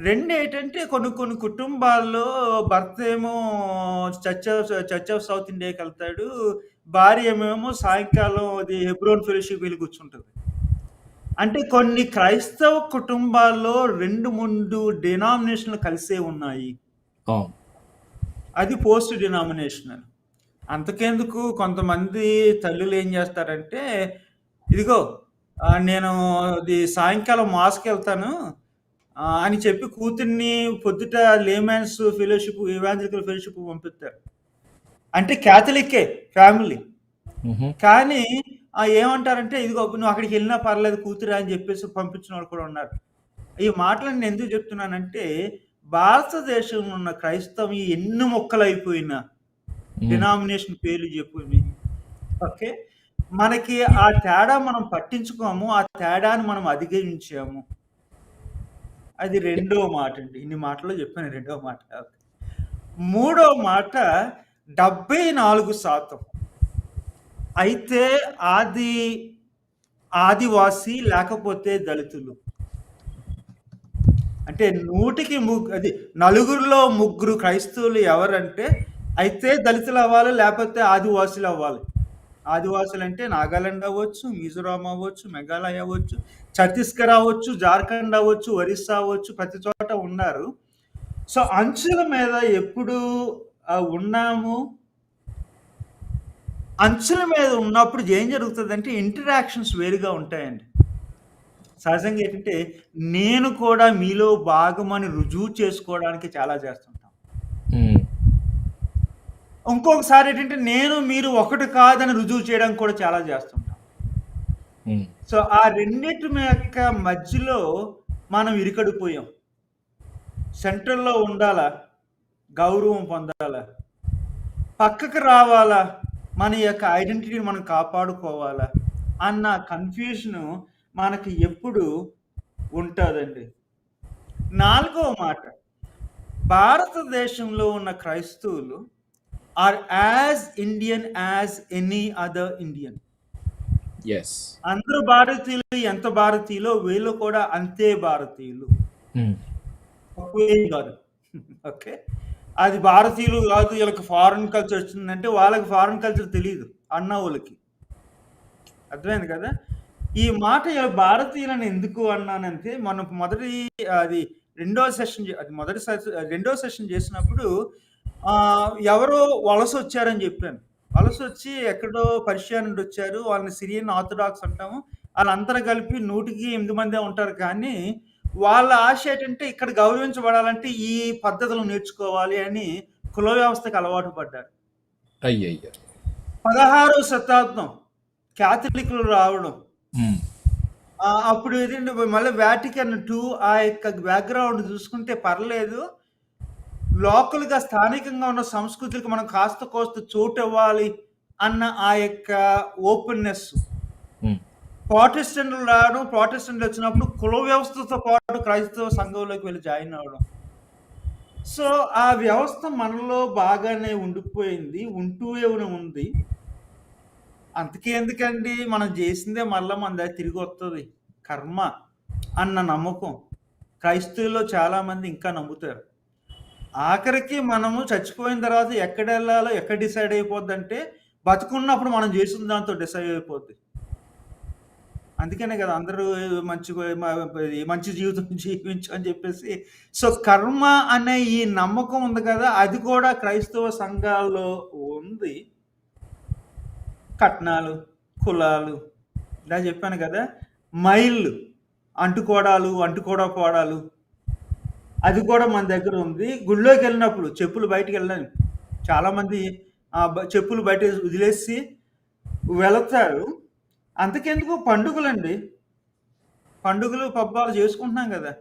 B: రెండేంటంటే కొన్ని కుటుంబాల్లో భర్త ఏమో చర్చ్ ఆఫ్ సౌత్ ఇండియాకెళ్తాడు. భార్య ఏమేమో సాయంకాలం అది హెబ్రోన్ ఫెలోషిప్ వెళ్లి కూర్చుంటది. అంటే కొన్ని క్రైస్తవ కుటుంబాల్లో 2, 3 డినామినేషన్‌లు కలిసే ఉన్నాయి.
A: అవును.
B: అది పోస్ట్ డినామినేషనల్. అంతకెందుకు కొంతమంది తల్లులు ఏం చేస్తారంటే, ఇదిగో నేను సాయంకాలం మాస్‌కెళ్తాను అని చెప్పి కూతుర్ని పొద్దుట లేమాన్స్ ఫెలోషిప్, ఎవాంజలికల్ ఫెలోషిప్ పంపిస్తారు. అంటే క్యాథలిక్కే ఫ్యామిలీ.
A: హుహు.
B: కానీ ఏమంటారంటే, ఇదిగో నువ్వు అక్కడికెళ్ళినా పర్లేదు కూతురు అని చెప్పేసి పంపించిన వాళ్ళు కూడా ఉన్నారు. ఈ మాటలు నేను ఎందుకు చెప్తున్నానంటే, భారతదేశంలో ఉన్న క్రైస్తవం ఎన్ని ముక్కలైపోయినా, డినామినేషన్ పేర్లు చెప్పుకొని, ఓకే. మనకి ఆ తేడా మనం పట్టించుకోము. ఆ తేడాని మనం అధిగమించాము. అది రెండో మాటండి. ఇన్ని మాటల్లో చెప్పాను రెండో మాట. మూడో మాట 74% అయితే ఆదివాసి లేకపోతే దళితులు. అంటే 100కి అది నలుగురిలో ముగ్గురు క్రైస్తవులు ఎవరంటే అయితే దళితులు అవ్వాలి, లేకపోతే ఆదివాసులు అవ్వాలి. ఆదివాసులు అంటే నాగాలాండ్ అవ్వచ్చు, మిజోరాం అవ్వచ్చు, మేఘాలయ అవ్వచ్చు, ఛత్తీస్గఢ్ అవ్వచ్చు, జార్ఖండ్ అవ్వచ్చు, ఒరిస్సా అవ్వచ్చు, ప్రతి చోట ఉన్నారు. సో అంచుల మీద ఎప్పుడు ఉన్నాము. అంచుల మీద ఉన్నప్పుడు ఏం జరుగుతుందంటే ఇంటరాక్షన్స్ వేరుగా ఉంటాయండి. సహజంగా ఏంటంటే నేను కూడా మీలో భాగమని రుజువు చేసుకోవడానికి చాలా చేస్తుంటాం. ఇంకొకసారి ఏంటంటే నేను మీరు ఒకటి కాదని రుజువు చేయడానికి కూడా చాలా చేస్తుంటాం. సో ఆ రెండిటి యొక్క మధ్యలో మనం ఇరుకడిపోయాం. సెంట్రల్లో ఉండాలా, గౌరవం పొందాలా, పక్కకు రావాలా, మన యొక్క ఐడెంటిటీని మనం కాపాడుకోవాలా అన్న కన్ఫ్యూజన్ మనకి ఎప్పుడు ఉంటుందండి. నాలుగో మాట, భారతదేశంలో ఉన్న క్రైస్తవులు are as Indian as any other Indian. అందరూ భారతీయులు, ఎంత భారతీయులో వీళ్ళు కూడా అంతే భారతీయులు, తక్కువేం కాదు. ఓకే, అది భారతీయులు కాదు, వీళ్ళకి ఫారెన్ కల్చర్ వచ్చిందంటే వాళ్ళకి ఫారెన్ కల్చర్ తెలియదు అన్న వాళ్ళకి. అర్థమైంది కదా. ఈ మాట భారతీయులను ఎందుకు అన్నానంటే, మనం రెండో సెషన్ చేసినప్పుడు ఎవరో వలస వచ్చారని చెప్పాను. వలస వచ్చి ఎక్కడో పర్షియా నుండి వచ్చారు, వాళ్ళని సిరియన్ ఆర్థడాక్స్ అంటాము. వాళ్ళందరూ కలిపి 108 మందే ఉంటారు. కానీ వాళ్ళ ఆశ ఏంటంటే ఇక్కడ గౌరవించబడాలంటే ఈ పద్ధతులు నేర్చుకోవాలి అని కుల వ్యవస్థకు అలవాటు పడ్డారు. 16వ శతాబ్దం క్యాథలిక్లు రావడం, అప్పుడు ఏదంటే మళ్ళీ వాటికన్ II ఆ యొక్క బ్యాక్గ్రౌండ్ చూసుకుంటే పర్లేదు, లోకల్గా స్థానికంగా ఉన్న సంస్కృతులకు మనం కాస్త కోస్త చోటు ఇవ్వాలి అన్న ఆ యొక్క ఓపెన్నెస్. ప్రాటెస్టెంట్లు రావడం, ప్రాటెస్టెంట్లు వచ్చినప్పుడు కుల వ్యవస్థతో పాటు క్రైస్తవ సంఘంలోకి వెళ్ళి జాయిన్ అవ్వడం. సో ఆ వ్యవస్థ మనలో బాగానే ఉండిపోయింది, ఉంటూనే ఉంది. అందుకే ఎందుకండి మనం చేసిందే మళ్ళీ మన దగ్గర తిరిగి వస్తుంది, కర్మ అన్న నమ్మకం క్రైస్తవుల్లో చాలామంది ఇంకా నమ్ముతారు. ఆఖరికి మనము చచ్చిపోయిన తర్వాత ఎక్కడ వెళ్ళాలో ఎక్కడ డిసైడ్ అయిపోద్ది అంటే బతుకున్నప్పుడు మనం చేసిన దాంతో డిసైడ్ అయిపోద్ది. అందుకనే కదా అందరూ మంచి జీవితం జీవించు అని చెప్పేసి. సో కర్మ అనే ఈ నమ్మకం ఉంది కదా, అది కూడా క్రైస్తవ సంఘాల్లో ఉంది. కట్నాలు, కులాలు, ఇలా చెప్పాను కదా, మైళ్ళు, అంటుకోవడాలు, అది కూడా మన దగ్గర ఉంది. గుళ్ళోకి వెళ్ళినప్పుడు చెప్పులు బయటికి వెళ్ళాను, చాలామంది చెప్పులు బయట వదిలేసి వెళతారు. అంతకెందుకు పండుగలండి, పండుగలు పబ్బాలు చేసుకుంటున్నాం కదా,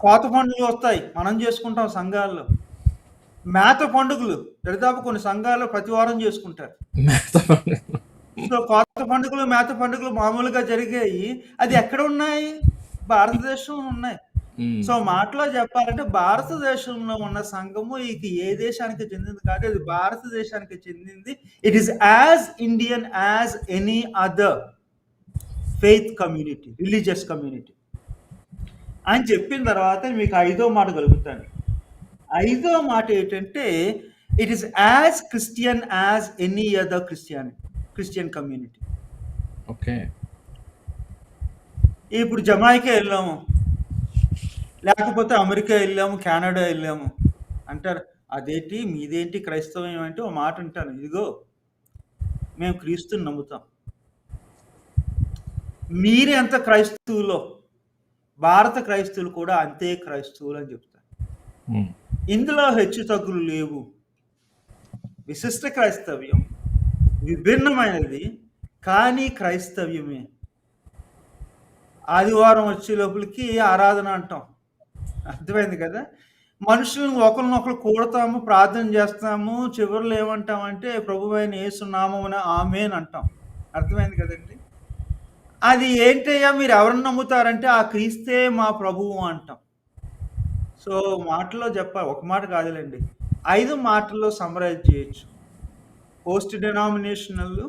B: కోత పండుగలు వస్తాయి మనం చేసుకుంటాం సంఘాల్లో. మేత పండుగలు దరిదాపు కొన్ని సంఘాల్లో ప్రతి వారం చేసుకుంటారు. సో కోత పండుగలు, మేత పండుగలు మామూలుగా జరిగాయి. అది ఎక్కడ ఉన్నాయి? భారతదేశంలో ఉన్నాయి. సో మాటలో చెప్పాలంటే భారతదేశంలో ఉన్న సంఘము ఇక ఏ దేశానికి చెందింది కాదు, ఇది భారతదేశానికి చెందింది. It is as Indian as any other faith community, religious community అని చెప్పిన తర్వాత మీకు 5వ మాట కలుగుతాను. 5వ మాట ఏంటంటే it is as Christian as any other Christian community.
A: Okay.
B: ఇప్పుడు జమాయికా వెళ్ళాము, లేకపోతే అమెరికా వెళ్ళాము, కెనడా వెళ్ళాము అంటారు, అదేంటి మీదేంటి క్రైస్తవం అంటే ఒక మాట అంటాను, ఇదిగో మేము క్రీస్తుని నమ్ముతాం, మీరే ఎంత క్రైస్తవులో భారత క్రైస్తవులు కూడా అంతే క్రైస్తవులు అని చెప్తారు. ఇందులో హెచ్చు తగ్గులు లేవు. విశిష్ట క్రైస్తవ్యం విభిన్నమైనది, కానీ క్రైస్తవ్యమే. ఆదివారం వచ్చే లోపలికి ఆరాధన అంటాం, అర్థమైంది కదా. మనుషులను ఒకరినొకరు కూడతాము, ప్రార్థన చేస్తాము, చివరిలో ఏమంటామంటే ప్రభువైన యేసు నామమున ఆమేన్ అంటాం, అర్థమైంది కదండి. అది ఏంటయ్యా మీరు ఎవరిని నమ్ముతారంటే ఆ క్రీస్తే మా ప్రభువు అంటాం. సో మాటలో చెప్పాలి, ఒక మాట కాదులేండి, 5 మాటల్లో సమ్మరైజ్ చేయొచ్చు. పోస్ట్ డినామినేషనల్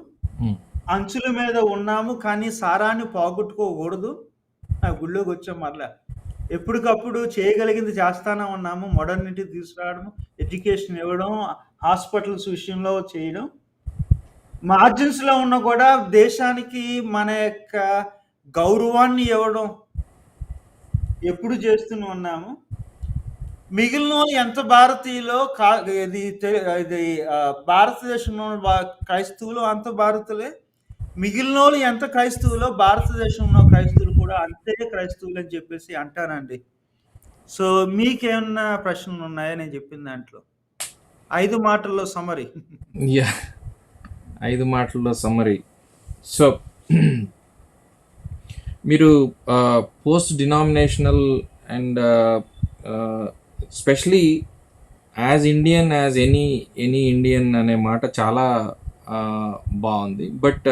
B: అంచుల మీద ఉన్నాము, కానీ సారాన్ని పోగొట్టుకోకూడదు. గుళ్ళోకి వచ్చాం, మరలా ఎప్పటికప్పుడు చేయగలిగింది చేస్తానే ఉన్నాము. మోడర్నిటీ తీసుకురావడం, ఎడ్యుకేషన్ ఇవ్వడం, హాస్పిటల్స్ విషయంలో చేయడం, మార్జిన్స్లో ఉన్న కూడా దేశానికి మన యొక్క గౌరవాన్ని ఇవ్వడం ఎప్పుడు చేస్తూనే ఉన్నాము. మిగిలిన వాళ్ళు ఎంత భారతీయులో ఇది భారతదేశంలో క్రైస్తవులు అంత భారతులే, మిగిలిన వాళ్ళు ఎంత క్రైస్తవులో భారతదేశంలో క్రైస్తవులు కూడా అంతే క్రైస్తవులు అని చెప్పేసి అంటానండి. సో మీకేమన్నా ప్రశ్నలు ఉన్నాయా నేను చెప్పిన దాంట్లో? 5 మాటల్లో సమ్మరీ.
A: యా, 5 మాటల్లో సమ్మరీ. సో మీరు post denominational and specially as Indian as any Indian అనే మాట చాలా బాగుంది. బట్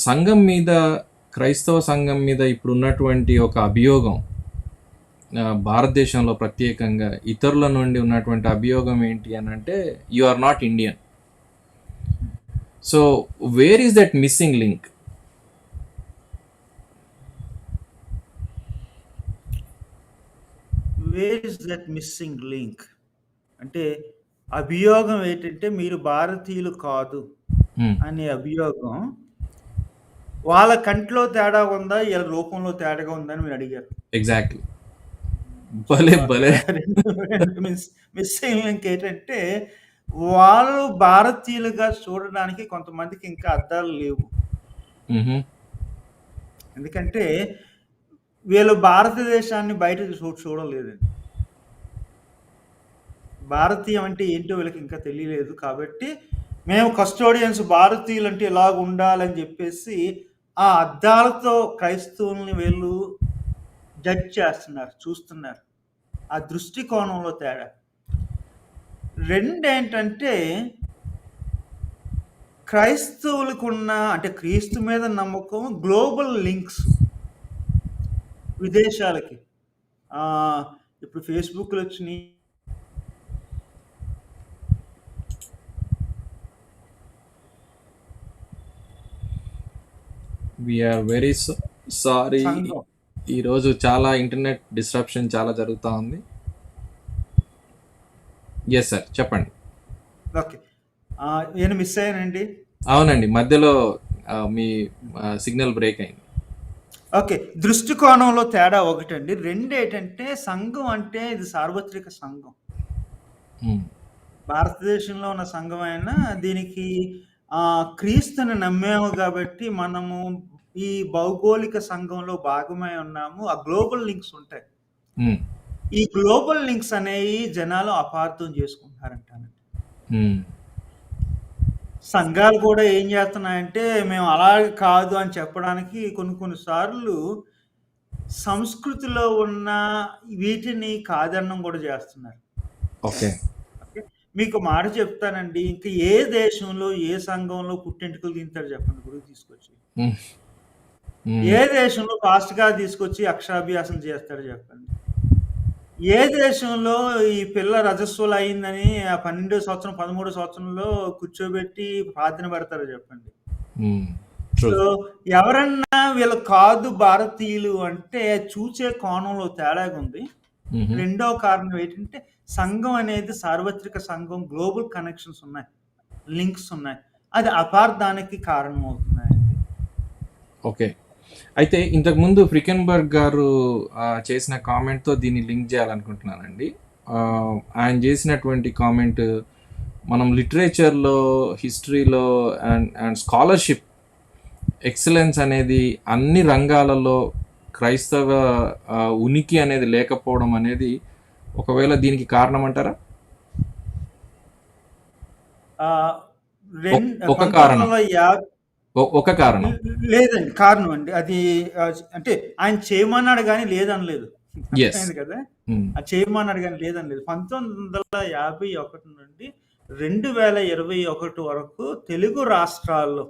A: సంఘం మీద, క్రైస్తవ సంఘం మీద ఇప్పుడు ఉన్నటువంటి ఒక అభియోగం, భారతదేశంలో ప్రత్యేకంగా ఇతరుల నుండి ఉన్నటువంటి అభియోగం ఏంటి అని అంటే, you are not Indian. So where is that missing link?
B: Where is that missing link అంటే అభియోగం ఏంటంటే మీరు భారతీయులు కాదు అనే అభియోగం. వాళ్ళ కంట్లో తేడా ఉందా, ఇలా రూపంలో తేడాగా ఉందా అని మీరు అడిగారు.
A: ఎగ్జాక్ట్లీ. భలే భలే.
B: మిస్సింగ్ లింక్ ఏంటంటే వాళ్ళు భారతీయులుగా చూడడానికి కొంతమందికి ఇంకా అర్థాలు లేవు. ఎందుకంటే వీళ్ళు భారతదేశాన్ని బయట చూడలేదండి. భారతీయం అంటే ఏంటో వీళ్ళకి ఇంకా తెలియలేదు. కాబట్టి మేము కస్టోడియన్స్, భారతీయులు అంటే ఇలాగ ఉండాలని చెప్పేసి ఆ అద్దాలతో క్రైస్తవుల్ని వీళ్ళు జడ్జ్ చేస్తున్నారు, చూస్తున్నారు. ఆ దృష్టికోణంలో తేడా. 2 ఏంటంటే క్రైస్తవులకున్న అంటే క్రీస్తు మీద నమ్మకం, గ్లోబల్ లింక్స్ విదేశాలకి. ఇప్పుడు ఫేస్బుక్లో వచ్చినాయి,
A: వీఆర్ వెరీ సారీ, ఈరోజు చాలా ఇంటర్నెట్ డిస్ట్రప్షన్ చాలా జరుగుతూ ఉంది. ఎస్ సార్, చెప్పండి.
B: ఓకే, నేను మిస్ అయ్యానండి.
A: అవునండి, మధ్యలో మీ సిగ్నల్ బ్రేక్ అయింది.
B: ఓకే, దృష్టికోణంలో తేడా ఒకటండి. 2 ఏంటంటే సంఘం అంటే ఇది సార్వత్రిక సంఘం. భారతదేశంలో ఉన్న సంఘం అయినా దీనికి క్రీస్తుని నమ్మాము కాబట్టి మనము ఈ భౌగోళిక సంఘంలో భాగమై ఉన్నాము. ఆ గ్లోబల్ లింక్స్ ఉంటాయి. ఈ గ్లోబల్ లింక్స్ అనేవి జనాలు అపార్థం చేసుకుంటారంటానండి. సంఘాలు కూడా ఏం చేస్తున్నాయంటే మేము అలా కాదు అని చెప్పడానికి కొన్నిసార్లు సంస్కృతిలో ఉన్న వీటిని కాదన్నం కూడా చేస్తున్నారు.
A: ఓకే,
B: మీకు మాట చెప్తానండి, ఇంకా ఏ దేశంలో ఏ సంఘంలో పుట్టెంటుకలు తింటారు చెప్పండి గురువు తీసుకొచ్చి. ఏ దేశంలో ఫాస్ట్ గా తీసుకొచ్చి అక్షరాభ్యాసం చేస్తాడు చెప్పండి? ఏ దేశంలో ఈ పిల్ల రజస్వలు అయిందని ఆ 12 సంవత్సరం 13 సంవత్సరంలో కూర్చోబెట్టి ప్రార్థన పెడతారు చెప్పండి? సో ఎవరన్నా వీళ్ళు కాదు భారతీయులు అంటే చూసే కోణంలో తేడాగా ఉంది. రెండవ కారణం ఏంటంటే సంఘం అనేది సార్వత్రిక సంఘం, గ్లోబల్ కనెక్షన్స్ ఉన్నాయి, లింక్స్ ఉన్నాయి. అది అపార్థానికి కారణం అవుతున్నాయండి.
A: ఓకే. అయితే ఇంతకుముందు ఫ్రికెన్బర్గ్ గారు చేసిన కామెంట్తో దీన్ని లింక్ చేయాలనుకుంటున్నానండి. ఆయన చేసినటువంటి కామెంట్ మనం లిటరేచర్లో, హిస్టరీలో అండ్ స్కాలర్షిప్ ఎక్సలెన్స్ అనేది అన్ని రంగాలలో క్రైస్తవ ఉనికి అనేది లేకపోవడం అనేది ఒకవేళ దీనికి కారణం అంటారా? ఒక కారణం
B: లేదండి, కారణం అండి అది. అంటే ఆయన చేయమన్నాడు కానీ లేదనలేదు కదా, చేయమన్నాడు కానీ లేదనలేదు. 1951 నుండి 2021 వరకు తెలుగు రాష్ట్రాల్లో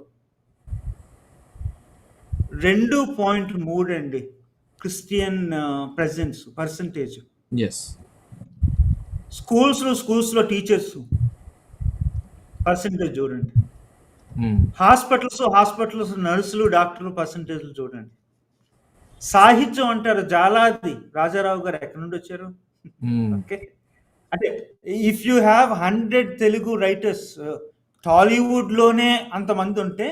B: 2.3 అండి క్రిస్టియన్ పర్సంటేజ్. స్కూల్స్ లో టీచర్స్ పర్సంటేజ్ చూడండి. హాస్పిటల్స్ నర్సులు, డాక్టర్లు పర్సంటేజ్ చూడండి. సాహిత్యం అంటారు, జాలాది రాజారావు గారు ఎక్కడి నుండి వచ్చారు? ఓకే, అంటే if you have 100 Telugu writers, Tollywood లోనే అంతమంది ఉంటే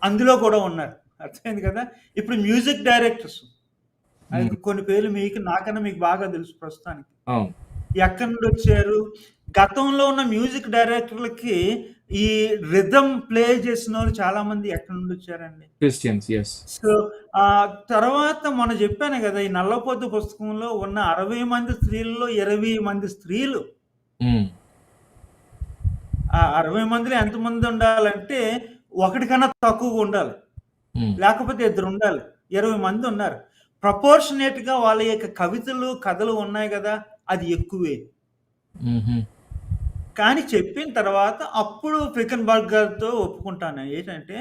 B: అందులో కూడా ఉన్నారు. అర్థమైంది కదా? ఇప్పుడు మ్యూజిక్ డైరెక్టర్స్ కొన్ని పేర్లు నాకన్నా మీకు బాగా తెలుసు ప్రస్తుతానికి. ఎక్కడి నుండి వచ్చారు? గతంలో ఉన్న మ్యూజిక్ డైరెక్టర్లకి ఈ రిథమ్ ప్లే చేసిన వాళ్ళు చాలా మంది ఎక్కడి నుండి వచ్చారండి?
A: క్రిస్టియన్స్.
B: సో తర్వాత మనం చెప్పాను కదా, ఈ నల్లపోతు పుస్తకంలో ఉన్న 60 మంది స్త్రీలలో 20 మంది స్త్రీలు. ఆ 60 మందిలో ఎంతమంది ఉండాలంటే ఒకటి కన్నా తక్కువగా ఉండాలి, లేకపోతే 2 ఉండాలి. 20 మంది ఉన్నారు. ప్రపోర్షనేట్ గా వాళ్ళ యొక్క కవితలు, కథలు ఉన్నాయి కదా, అది ఎక్కువే. కానీ చెప్పిన తర్వాత అప్పుడు ఫ్రికెన్బర్గ్ గారితో ఒప్పుకుంటాను. ఏంటంటే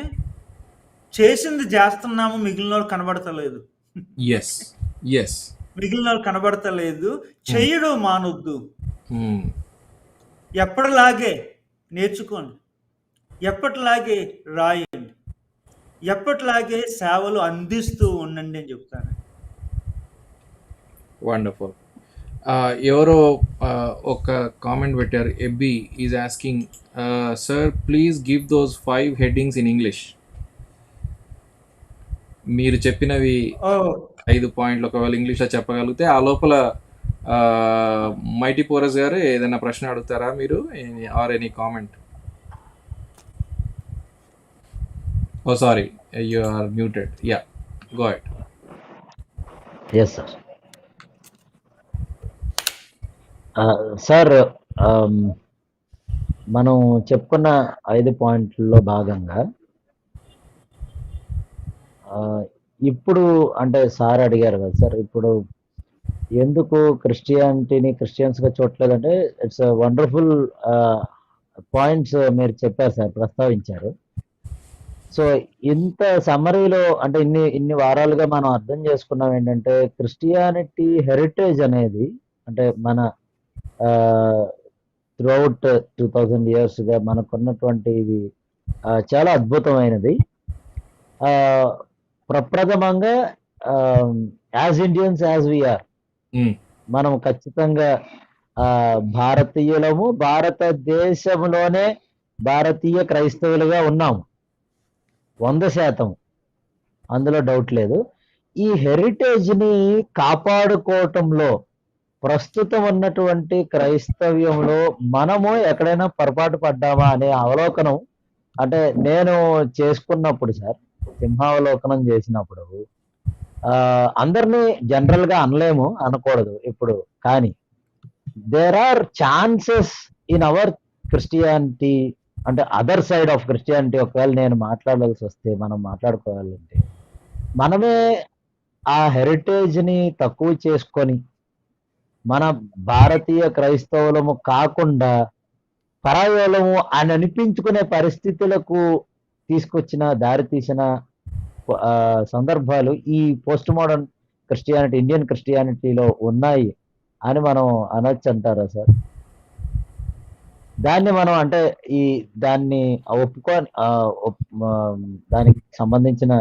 B: చేసింది చేస్తున్నాము, మిగిలిన వాళ్ళు కనబడతలేదు. మిగిలిన వాళ్ళు కనబడతలేదు. చెయ్యడం మానొద్దు. ఎప్పటిలాగే నేర్చుకోండి, ఎప్పటిలాగే రాయండి, ఎప్పటిలాగే సేవలు అందిస్తూ ఉండండి అని చెప్తాను.
A: వండర్ఫుల్. ఎవరో ఒక కామెంట్ పెట్టారు. Abby is asking, sir please give those 5 headings in English. మీరు చెప్పినవి 5 పాయింట్లు ఒకవేళ ఇంగ్లీష్లో చెప్పగలిగితే ఆ లోపల మైటీ పోరస్ గారు ఏదైనా ప్రశ్న అడుగుతారా మీరు, or any comment? Oh, sorry, you are muted. Yeah, go ahead.
G: Yes, sir. Sir, మనం చెప్పుకున్న 5 పాయింట్లలో భాగంగా ఇప్పుడు అంటే సార్ అడిగారు కదా సార్, ఇప్పుడు ఎందుకు క్రిస్టియన్స్గా చూడలేదంటే ఇట్స్ వండర్ఫుల్ పాయింట్స్ మీరు చెప్పారు సార్, ప్రస్తావించారు. సో ఇంత సమరీలో అంటే ఇన్ని వారాలుగా మనం అర్థం చేసుకున్నాం ఏంటంటే క్రిస్టియానిటీ హెరిటేజ్ అనేది అంటే మన త్రూఅవుట్ 2000 yearsగా మనకున్నటువంటి ఇది చాలా అద్భుతమైనది. ప్రప్రథమంగా యాజ్ ఇండియన్స్ యాజ్ వీఆర్, మనం ఖచ్చితంగా భారతీయులము, భారతదేశంలోనే భారతీయ క్రైస్తవులుగా ఉన్నాము 100%, అందులో డౌట్ లేదు. ఈ హెరిటేజ్ని కాపాడుకోవటంలో ప్రస్తుతం ఉన్నటువంటి క్రైస్తవ్యంలో మనము ఎక్కడైనా పొరపాటు పడ్డామా అనే అవలోకనం అంటే నేను చేసుకున్నప్పుడు సార్, సింహావలోకనం చేసినప్పుడు అందరినీ జనరల్గా అనలేము, అనకూడదు ఇప్పుడు, కానీ there are chances in our Christianity అంటే అదర్ సైడ్ ఆఫ్ క్రిస్టియానిటీ. ఒకవేళ నేను మాట్లాడాల్సి వస్తే, మనం మాట్లాడుకోవాలంటే మనమే ఆ హెరిటేజ్ని తక్కువ చేసుకొని మన భారతీయ క్రైస్తవులము కాకుండా పరాయోళము అని అనిపించుకునే పరిస్థితులకు దారి తీసిన సందర్భాలు ఈ పోస్ట్ మోడర్న్ క్రిస్టియానిటీ, ఇండియన్ క్రిస్టియానిటీలో ఉన్నాయి అని మనం అనొచ్చు అంటారా సార్? దాన్ని మనం అంటే దాన్ని ఒప్పుకొని దానికి సంబంధించిన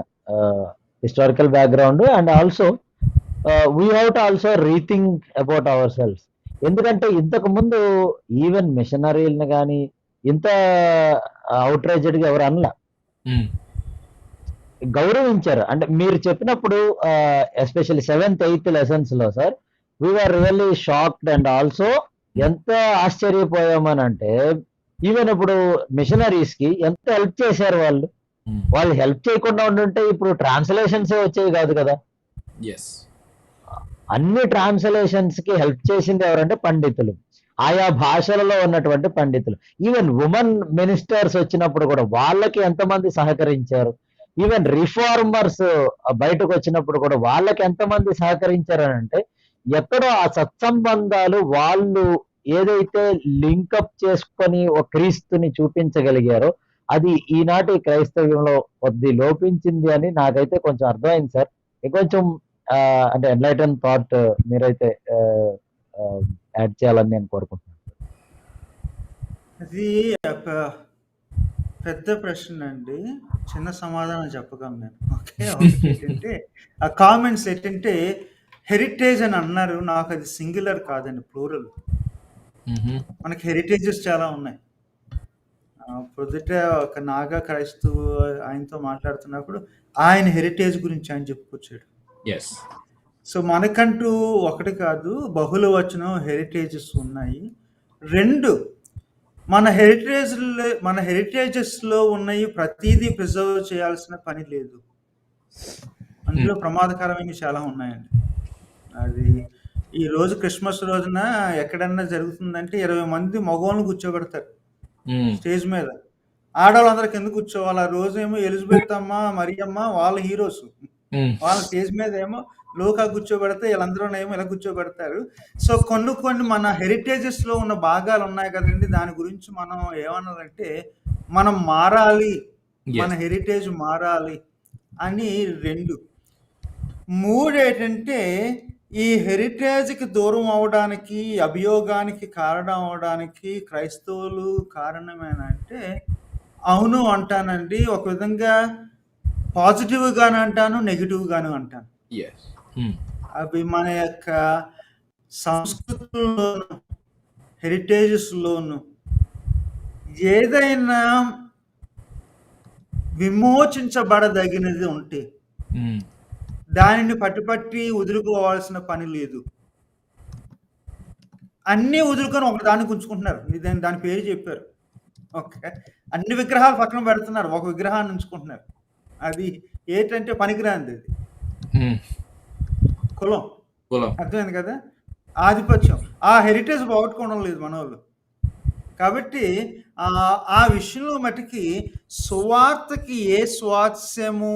G: historical background and also we have to also rethink about our cells. ఎందుకంటే ఇంతకు ముందు ఈవెన్ మిషనరీలను కానీ ఇంత అవుట్రేజెడ్ గా ఎవరు అనలా, గౌరవించారు. అంటే మీరు చెప్పినప్పుడు ఎస్పెషల్లీ 7th 8th లెసన్స్ లో sir we are really shocked and also ఎంత ఆశ్చర్యపోయామని అంటే ఈవెన్ ఇప్పుడు మిషనరీస్ కి ఎంత హెల్ప్ చేశారు వాళ్ళు. వాళ్ళు హెల్ప్ చేయకుండా ఉండుంటే ఇప్పుడు ట్రాన్స్లేషన్స్ వచ్చేవి కాదు కదా. అన్ని ట్రాన్స్లేషన్స్ కి హెల్ప్ చేసింది ఎవరంటే పండితులు, ఆయా భాషలలో ఉన్నటువంటి పండితులు. ఈవెన్ ఉమెన్ మినిస్టర్స్ వచ్చినప్పుడు కూడా వాళ్ళకి ఎంతమంది సహకరించారు. ఈవెన్ రిఫార్మర్స్ బయటకు వచ్చినప్పుడు కూడా వాళ్ళకి ఎంతమంది సహకరించారు అని అంటే ఎక్కడో ఆ సత్సంబంధాలు వాళ్ళు ఏదైతే లింకప్ చేసుకొని ఒక క్రీస్తుని చూపించగలిగారో అది ఈనాటి క్రైస్తవ్యంలో కొద్ది లోపించింది అని నాకైతే కొంచెం అర్థమైంది సార్. ఇంకొంచెం అంటే ఎన్లైటన్ థాట్ మీరైతే యాడ్ చేయాలని నేను కోరుకుంటున్నాను.
B: అది పెద్ద ప్రశ్న అండి, చిన్న సమాధానం చెప్పగలను నేను. ఓకే, ఏంటంటే ఆ కామెంట్స్ ఏంటంటే హెరిటేజ్ అని అన్నారు, నాకు అది సింగులర్ కాదండి, ప్లూరల్. మనకి హెరిటేజెస్ చాలా ఉన్నాయి. ప్రొద్దుట ఒక నాగా క్రైస్తవు ఆయనతో మాట్లాడుతున్నప్పుడు ఆయన హెరిటేజ్ గురించి ఆయన చెప్పుకొచ్చాడు. సో మనకంటూ ఒకటి కాదు, బహుళ వచనం హెరిటేజెస్ ఉన్నాయి. 2 మన హెరిటేజెస్ లో ఉన్నాయి ప్రతిదీ ప్రిజర్వ్ చేయాల్సిన పని లేదు. అందులో ప్రమాదకరమైనవి చాలా ఉన్నాయండి. అది ఈ రోజు క్రిస్మస్ రోజున ఎక్కడన్నా జరుగుతుందంటే 20 మంది మగవాళ్ళని కూర్చోబెడతారు స్టేజ్ మీద, ఆడవాళ్ళందరూ కింద కూర్చోవాలి. ఆ రోజు ఏమో ఎలిజబెత్ అమ్మ, మరియమ్మ వాళ్ళ హీరోస్, వాళ్ళ స్టేజ్ మీద ఏమో లోకా కూర్చోబెడితే వీళ్ళందరూ ఏమో ఇలా కూర్చోబెడతారు. సో కొన్ని మన హెరిటేజెస్ లో ఉన్న భాగాలు ఉన్నాయి కదండి, దాని గురించి మనం ఏమన్నారంటే మనం మారాలి, మన హెరిటేజ్ మారాలి అని 2. 3 ఏంటంటే ఈ హెరిటేజ్కి దూరం అవడానికి, అభియోగానికి కారణం అవడానికి క్రైస్తవులు కారణమేనంటే అవును అంటానండి. ఒక విధంగా పాజిటివ్ గాను అంటాను, నెగిటివ్ గాను అంటాను. అవి మన యొక్క సంస్కృతుల్లోను హెరిటేజెస్ లోను ఏదైనా విమోచించబడదగినది ఉంటే దానిని పట్టి వదులుకోవాల్సిన పని లేదు. అన్నీ వదులుకొని ఒక దాన్ని ఉంచుకుంటున్నారు. దాని పేరు చెప్పారు. ఓకే, అన్ని విగ్రహాలు పక్కన పెడుతున్నారు, ఒక విగ్రహాన్ని ఉంచుకుంటున్నారు. అది ఏంటంటే పనికిరాంది, అది కులం. అర్థమైంది కదా, ఆధిపత్యం. ఆ హెరిటేజ్ పోగొట్టుకోవడం లేదు మన వాళ్ళు. కాబట్టి ఆ విషయంలో మటుకి సువార్తకి ఏ స్వాస్యము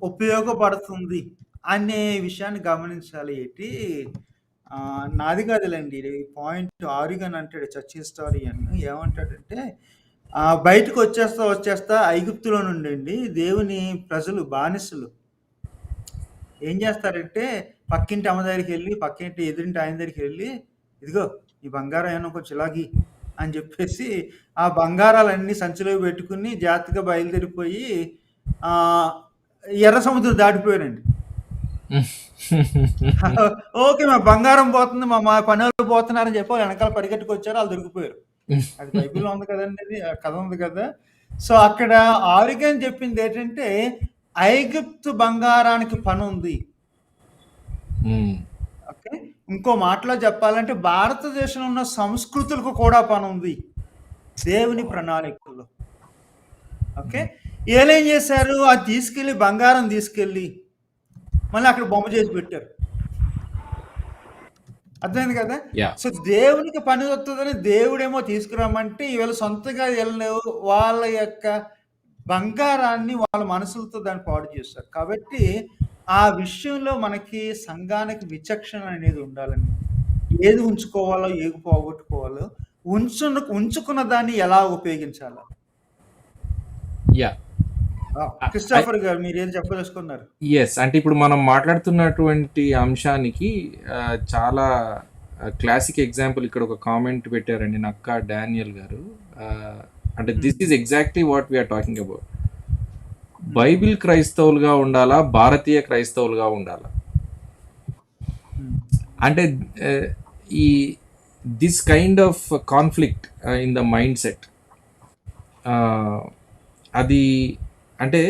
B: ఉపయోగపడుతుంది అనే విషయాన్ని గమనించాలి. ఏంటి నాది కాదులేండి, పాయింట్ ఆరిగన్ అంటాడు, చర్చ్ హిస్టారియన్. ఏమంటాడంటే బయటకు వచ్చేస్తా ఐగుప్తులో నుండి దేవుని ప్రజలు బానిసలు ఏం చేస్తారంటే పక్కింటి అమ్మ దగ్గరికి వెళ్ళి, పక్కింటి ఎదురింటి ఆయన దగ్గరికి వెళ్ళి, ఇదిగో ఈ బంగారం ఏమో కొంచెం ఇలాగి అని చెప్పేసి ఆ బంగారాలన్నీ సంచిలో పెట్టుకుని జాగ్రత్తగా బయలుదేరిపోయి ఎర్ర సముద్రం దాటిపోయారండి. ఓకే, మా బంగారం పోతుంది, మా పనులు పోతున్నారని చెప్పి వెనకాల పరిగెట్టుకు వచ్చారు, వాళ్ళు దొరికిపోయారు. అది బైబిల్లో ఉంది కదండి, అది కథ ఉంది కదా. సో అక్కడ ఆరిగన్ చెప్పింది ఏంటంటే ఐగుప్తు బంగారానికి పని ఉంది. ఓకే, ఇంకో మాటలో చెప్పాలంటే భారతదేశంలో ఉన్న సంస్కృతులకు కూడా పని ఉంది దేవుని ప్రణాళికలో. ఓకే, ఏం చేశారు, అది తీసుకెళ్ళి బంగారం తీసుకెళ్ళి మళ్ళీ అక్కడ బొమ్మ చేసి పెట్టారు. అర్థమైంది కదా. సో దేవునికి పని వస్తుందని దేవుడేమో తీసుకురామంటే ఈవేళ సొంతగా వాళ్ళ యొక్క బంగారాన్ని వాళ్ళ మనసులతో దాన్ని పాడు చేస్తారు. కాబట్టి ఆ విషయంలో మనకి సంఘానికి విచక్షణ అనేది ఉండాలండి. ఏది ఉంచుకోవాలో, ఏది పోగొట్టుకోవాలో, ఉంచుకున్న దాన్ని ఎలా ఉపయోగించాలో. క్రిస్టోఫర్ గారు మీరు ఏం చెప్పదలుచుకున్నారు?
A: ఎస్, అంటే ఇప్పుడు మనం మాట్లాడుతున్నటువంటి అంశానికి చాలా క్లాసిక్ ఎగ్జాంపుల్ ఇక్కడ ఒక కామెంట్ పెట్టారండి నక్కా డానియల్ గారు. అంటే this is exactly what we're talking about. Bible క్రైస్తవులుగా ఉండాలా, భారతీయ క్రైస్తవులుగా ఉండాలా? అంటే ఈ this kind of conflict in the mind set, అది అంటే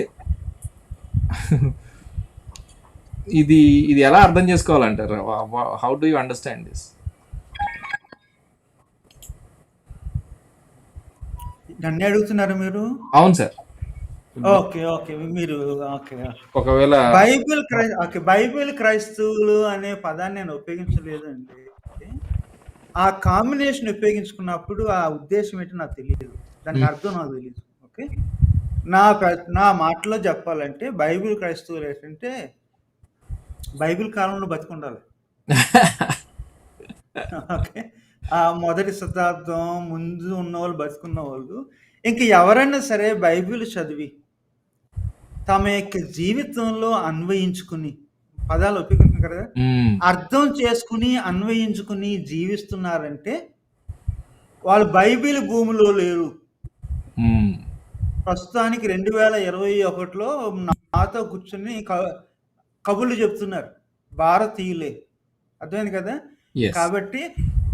A: ఇది ఇది ఎలా అర్థం చేసుకోవాలంటారు? How do you understand this?
B: నన్ను అడుగుతున్నారు మీరు?
A: అవును సార్.
B: ఓకే ఓకే మీరు ఓకే.
A: ఒకవేళ
B: బైబిల్ క్రైస్తవులు అనే పదాన్ని నేను ఉపయోగించలేదండి. ఆ కాంబినేషన్ ఉపయోగించుకున్నప్పుడు ఆ ఉద్దేశం ఏంటో నాకు తెలియదు, దానికి అర్థం నాకు తెలియదు. ఓకే, నా మాటలో చెప్పాలంటే బైబిల్ క్రైస్తవులు ఏంటంటే బైబిల్ కాలంలో బతికుండాలి. ఓకే, ఆ మొదటి శతాబ్దం ముందు ఉన్న వాళ్ళు, బతుకున్న వాళ్ళు, ఇంక ఎవరైనా సరే బైబిల్ చదివి తమ యొక్క జీవితంలో అన్వయించుకుని, పదాలు ఉపయోగించుకున్నారు కదా, అర్థం చేసుకుని అన్వయించుకుని జీవిస్తున్నారంటే వాళ్ళు బైబిల్ భూమిలో లేరు. ప్రస్తుతానికి 2021లో నాతో కూర్చుని కబుర్లు చెప్తున్నారు భారతీయులే. అర్థమైంది కదా? కాబట్టి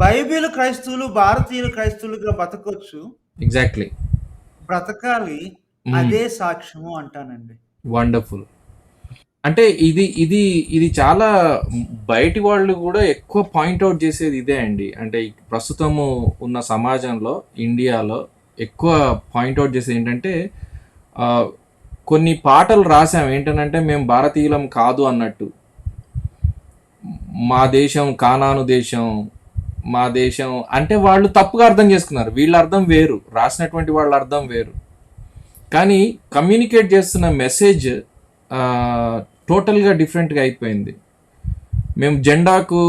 B: బైబిల్ క్రైస్తవులు భారతీయులు క్రైస్తవులుగా బతకొచ్చు,
A: ఎగ్జాక్ట్లీ
B: బ్రతకాలి, అదే సాక్ష్యము అంటానండి.
A: వండర్ఫుల్. అంటే ఇది చాలా బయటి వాళ్ళు కూడా ఎక్కువ పాయింట్అవుట్ చేసేది ఇదే అండి. అంటే ప్రస్తుతము ఉన్న సమాజంలో, ఇండియాలో ఎక్కువ పాయింట్అవుట్ చేసేది ఏంటంటే, కొన్ని పాటలు రాసాం ఏంటంటే మేము భారతీయులం కాదు అన్నట్టు. మా దేశం కానాను దేశం, మా దేశం అంటే వాళ్ళు తప్పుగా అర్థం చేసుకున్నారు. వీళ్ళ అర్థం వేరు, రాసినటువంటి వాళ్ళ అర్థం వేరు. కానీ కమ్యూనికేట్ చేస్తున్న మెసేజ్ టోటల్గా డిఫరెంట్గా అయిపోయింది. మేము జెండాకు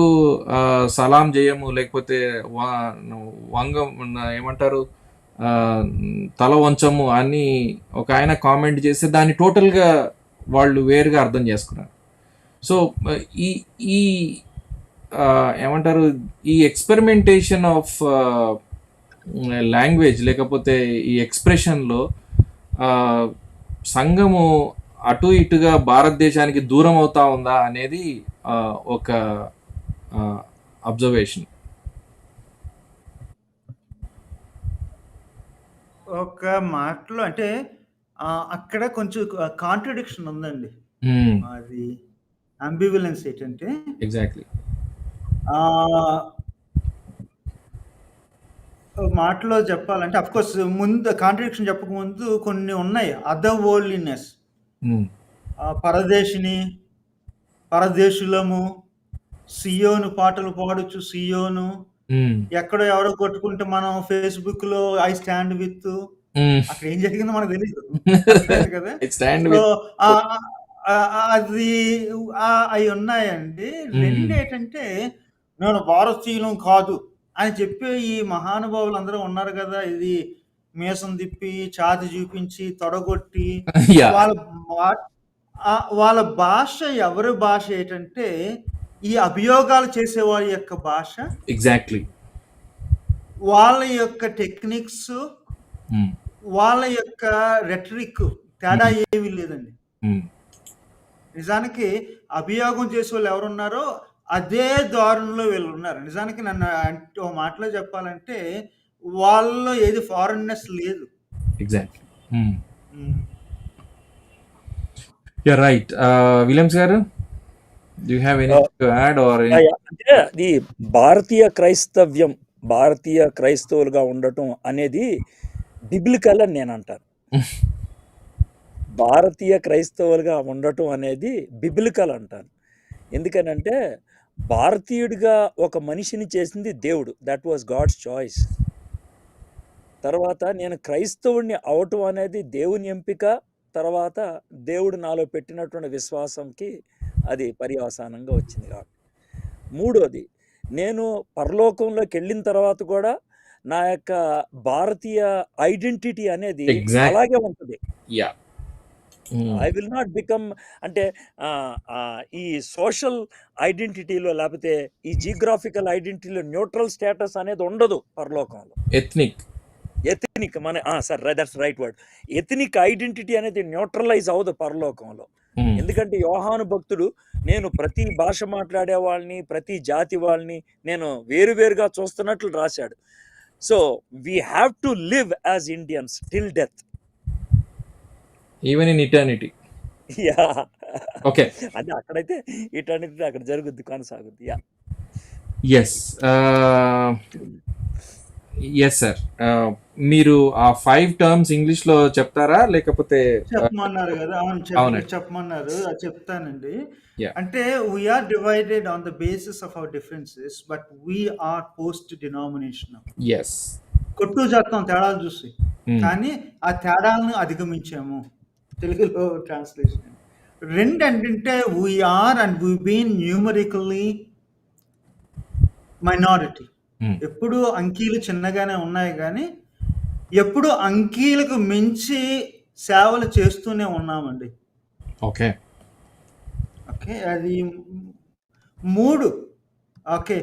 A: సలాం చేయము, లేకపోతే ఏమంటారు తల వంచము అని ఒక ఆయన కామెంట్ చేస్తే దాన్ని టోటల్గా వాళ్ళు వేరుగా అర్థం చేసుకున్నారు. సో ఈ ఏమంటారు, ఈ ఎక్స్పెరిమెంటేషన్ ఆఫ్ లాంగ్వేజ్ లేకపోతే ఈ ఎక్స్ప్రెషన్లో సంఘము అటు ఇటుగా భారతదేశానికి దూరం అవుతా ఉందా అనేది ఒక అబ్జర్వేషన్.
B: ఒక మాటలో అంటే అక్కడ కొంచెం కాంట్రడిక్షన్ ఉందండి. అది అంబివలెన్స్ ఏంటంటే,
A: ఎగ్జాక్ట్లీ
B: మాటలో చెప్పాలంటే అఫ్ కోర్స్ ముందు కాంట్రడిక్షన్ చెప్పక ముందు కొన్ని ఉన్నాయి. అదర్ వరల్డ్లీనెస్, పరదేశిని, పరదేశులము, సియోను పాటలు పాడుచు సియోను, ఎక్కడో ఎవరో కొట్టుకుంటే మనం ఫేస్బుక్ లో ఐ స్టాండ్ విత్, అక్కడ ఏం జరిగిందో మనకు తెలియదు కదా. సో అది అవి ఉన్నాయండి. రెండు ఏంటంటే నేను భారతీయులం కాదు అని చెప్పే ఈ మహానుభావులు అందరూ ఉన్నారు కదా, ఇది మీసం తిప్పి ఛాతి చూపించి తొడగొట్టి వాళ్ళ భాష, ఎవరి భాష ఏంటంటే ఈ అభియోగాలు చేసేవారి యొక్క భాష,
A: ఎగ్జాక్ట్లీ
B: వాళ్ళ యొక్క టెక్నిక్స్, వాళ్ళ యొక్క రెటరిక్ తేడా ఏమీ లేదండి. నిజానికి అభియోగం చేసే వాళ్ళు ఎవరున్నారో అదే దారుణంలో వీళ్ళు ఉన్నారు. నిజానికి నన్ను అంటే ఓ మాటలో చెప్పాలంటే వాళ్ళలో ఏది ఫారెన్నెస్ లేదు.
A: ఎగ్జాక్ట్లీ. Yeah right. విలియమ్స్ గారు, do you have anything to add or
D: అంటే అది భారతీయ క్రైస్తవ్యం, భారతీయ క్రైస్తవులుగా ఉండటం అనేది బిబ్లికల్ అని నేను అంటాను. భారతీయ క్రైస్తవులుగా ఉండటం అనేది బిబ్లికల్ అంటాను. ఎందుకనంటే భారతీయుడిగా ఒక మనిషిని చేసింది దేవుడు, దట్ వాజ్ గాడ్స్ చాయిస్. తర్వాత నేను క్రైస్తవుడిని అవటం అనేది దేవుని ఎంపిక, తర్వాత దేవుడు నాలో పెట్టినటువంటి విశ్వాసంకి అది పర్యవసానంగా వచ్చింది. కాబట్టి మూడోది, నేను పరలోకంలోకి వెళ్ళిన తర్వాత కూడా నా యొక్క భారతీయ ఐడెంటిటీ అనేది అలాగే ఉంటుంది. ఐ విల్ నాట్ బికమ్ అంటే ఈ సోషల్ ఐడెంటిటీలో లేకపోతే ఈ జియోగ్రాఫికల్ ఐడెంటిటీలో న్యూట్రల్ స్టేటస్ అనేది ఉండదు పరలోకంలో.
A: ఎథ్నిక్
D: ఎథనిక్ మన sir that's right word. Ethnic identity అనేది న్యూట్రలైజ్ అవ్వదు పరలోకంలో. ఎందుకంటే యోహాను భక్తుడు నేను ప్రతి భాష మాట్లాడే వాళ్ళని ప్రతి జాతి వాళ్ళని నేను వేరువేరుగా చూస్తున్నట్లు రాశాడు. So we have to live as Indians till death.
A: Even in eternity.
D: Yeah
A: okay,
D: అంటే అక్కడైతే ఇటర్నిటీ అక్కడ జరుగుద్ది, కొనసాగుద్ది. Yeah
A: yes yes sir. మీరు ఆ 5 టర్మ్స్ ఇంగ్లీష్ లో చెప్తారా లేకపోతే?
B: చెప్పమన్నారు కదా, అవును చెప్పమన్నారు, అది చెప్తానండి. అంటే we are divided on the basis of our differences but we are post denominational.
A: Yes,
B: కొట్టు చేస్తాం తేడాలు చూసి, కానీ ఆ తేడాలను అధిగమించాము. తెలుగులో ట్రాన్స్లేషన్ రెండు అంటే we are and we been numerically minority. ఎప్పుడు అంకీలు చిన్నగానే ఉన్నాయి కానీ ఎప్పుడు అంకీలకు మించి సేవలు చేస్తూనే ఉన్నామండి.
A: ఓకే
B: ఓకే, అది 3. Okay,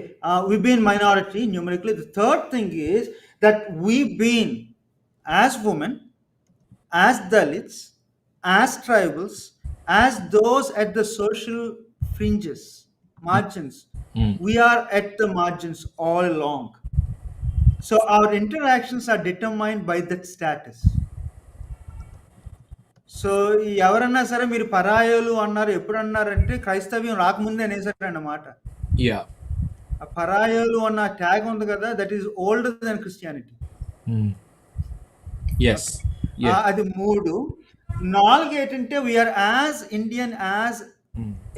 B: we been minority numerically. The third thing is that we been as women, as Dalits, as tribals, as those at the social fringes, margins. We are at the margins all along. So our interactions are determined by that status. So ఎవరన్నా సరే మీరు పరాయోలు అన్నారు, ఎప్పుడు అన్నారంటే క్రైస్తవ్యం రాకముందే అనేసారు అన్నమాట. ఆ పరాయోలు అన్న ట్యాగ్ ఉంది కదా, that is older than Christianity. అది 3. 4 ఏంటంటే we are as Indian as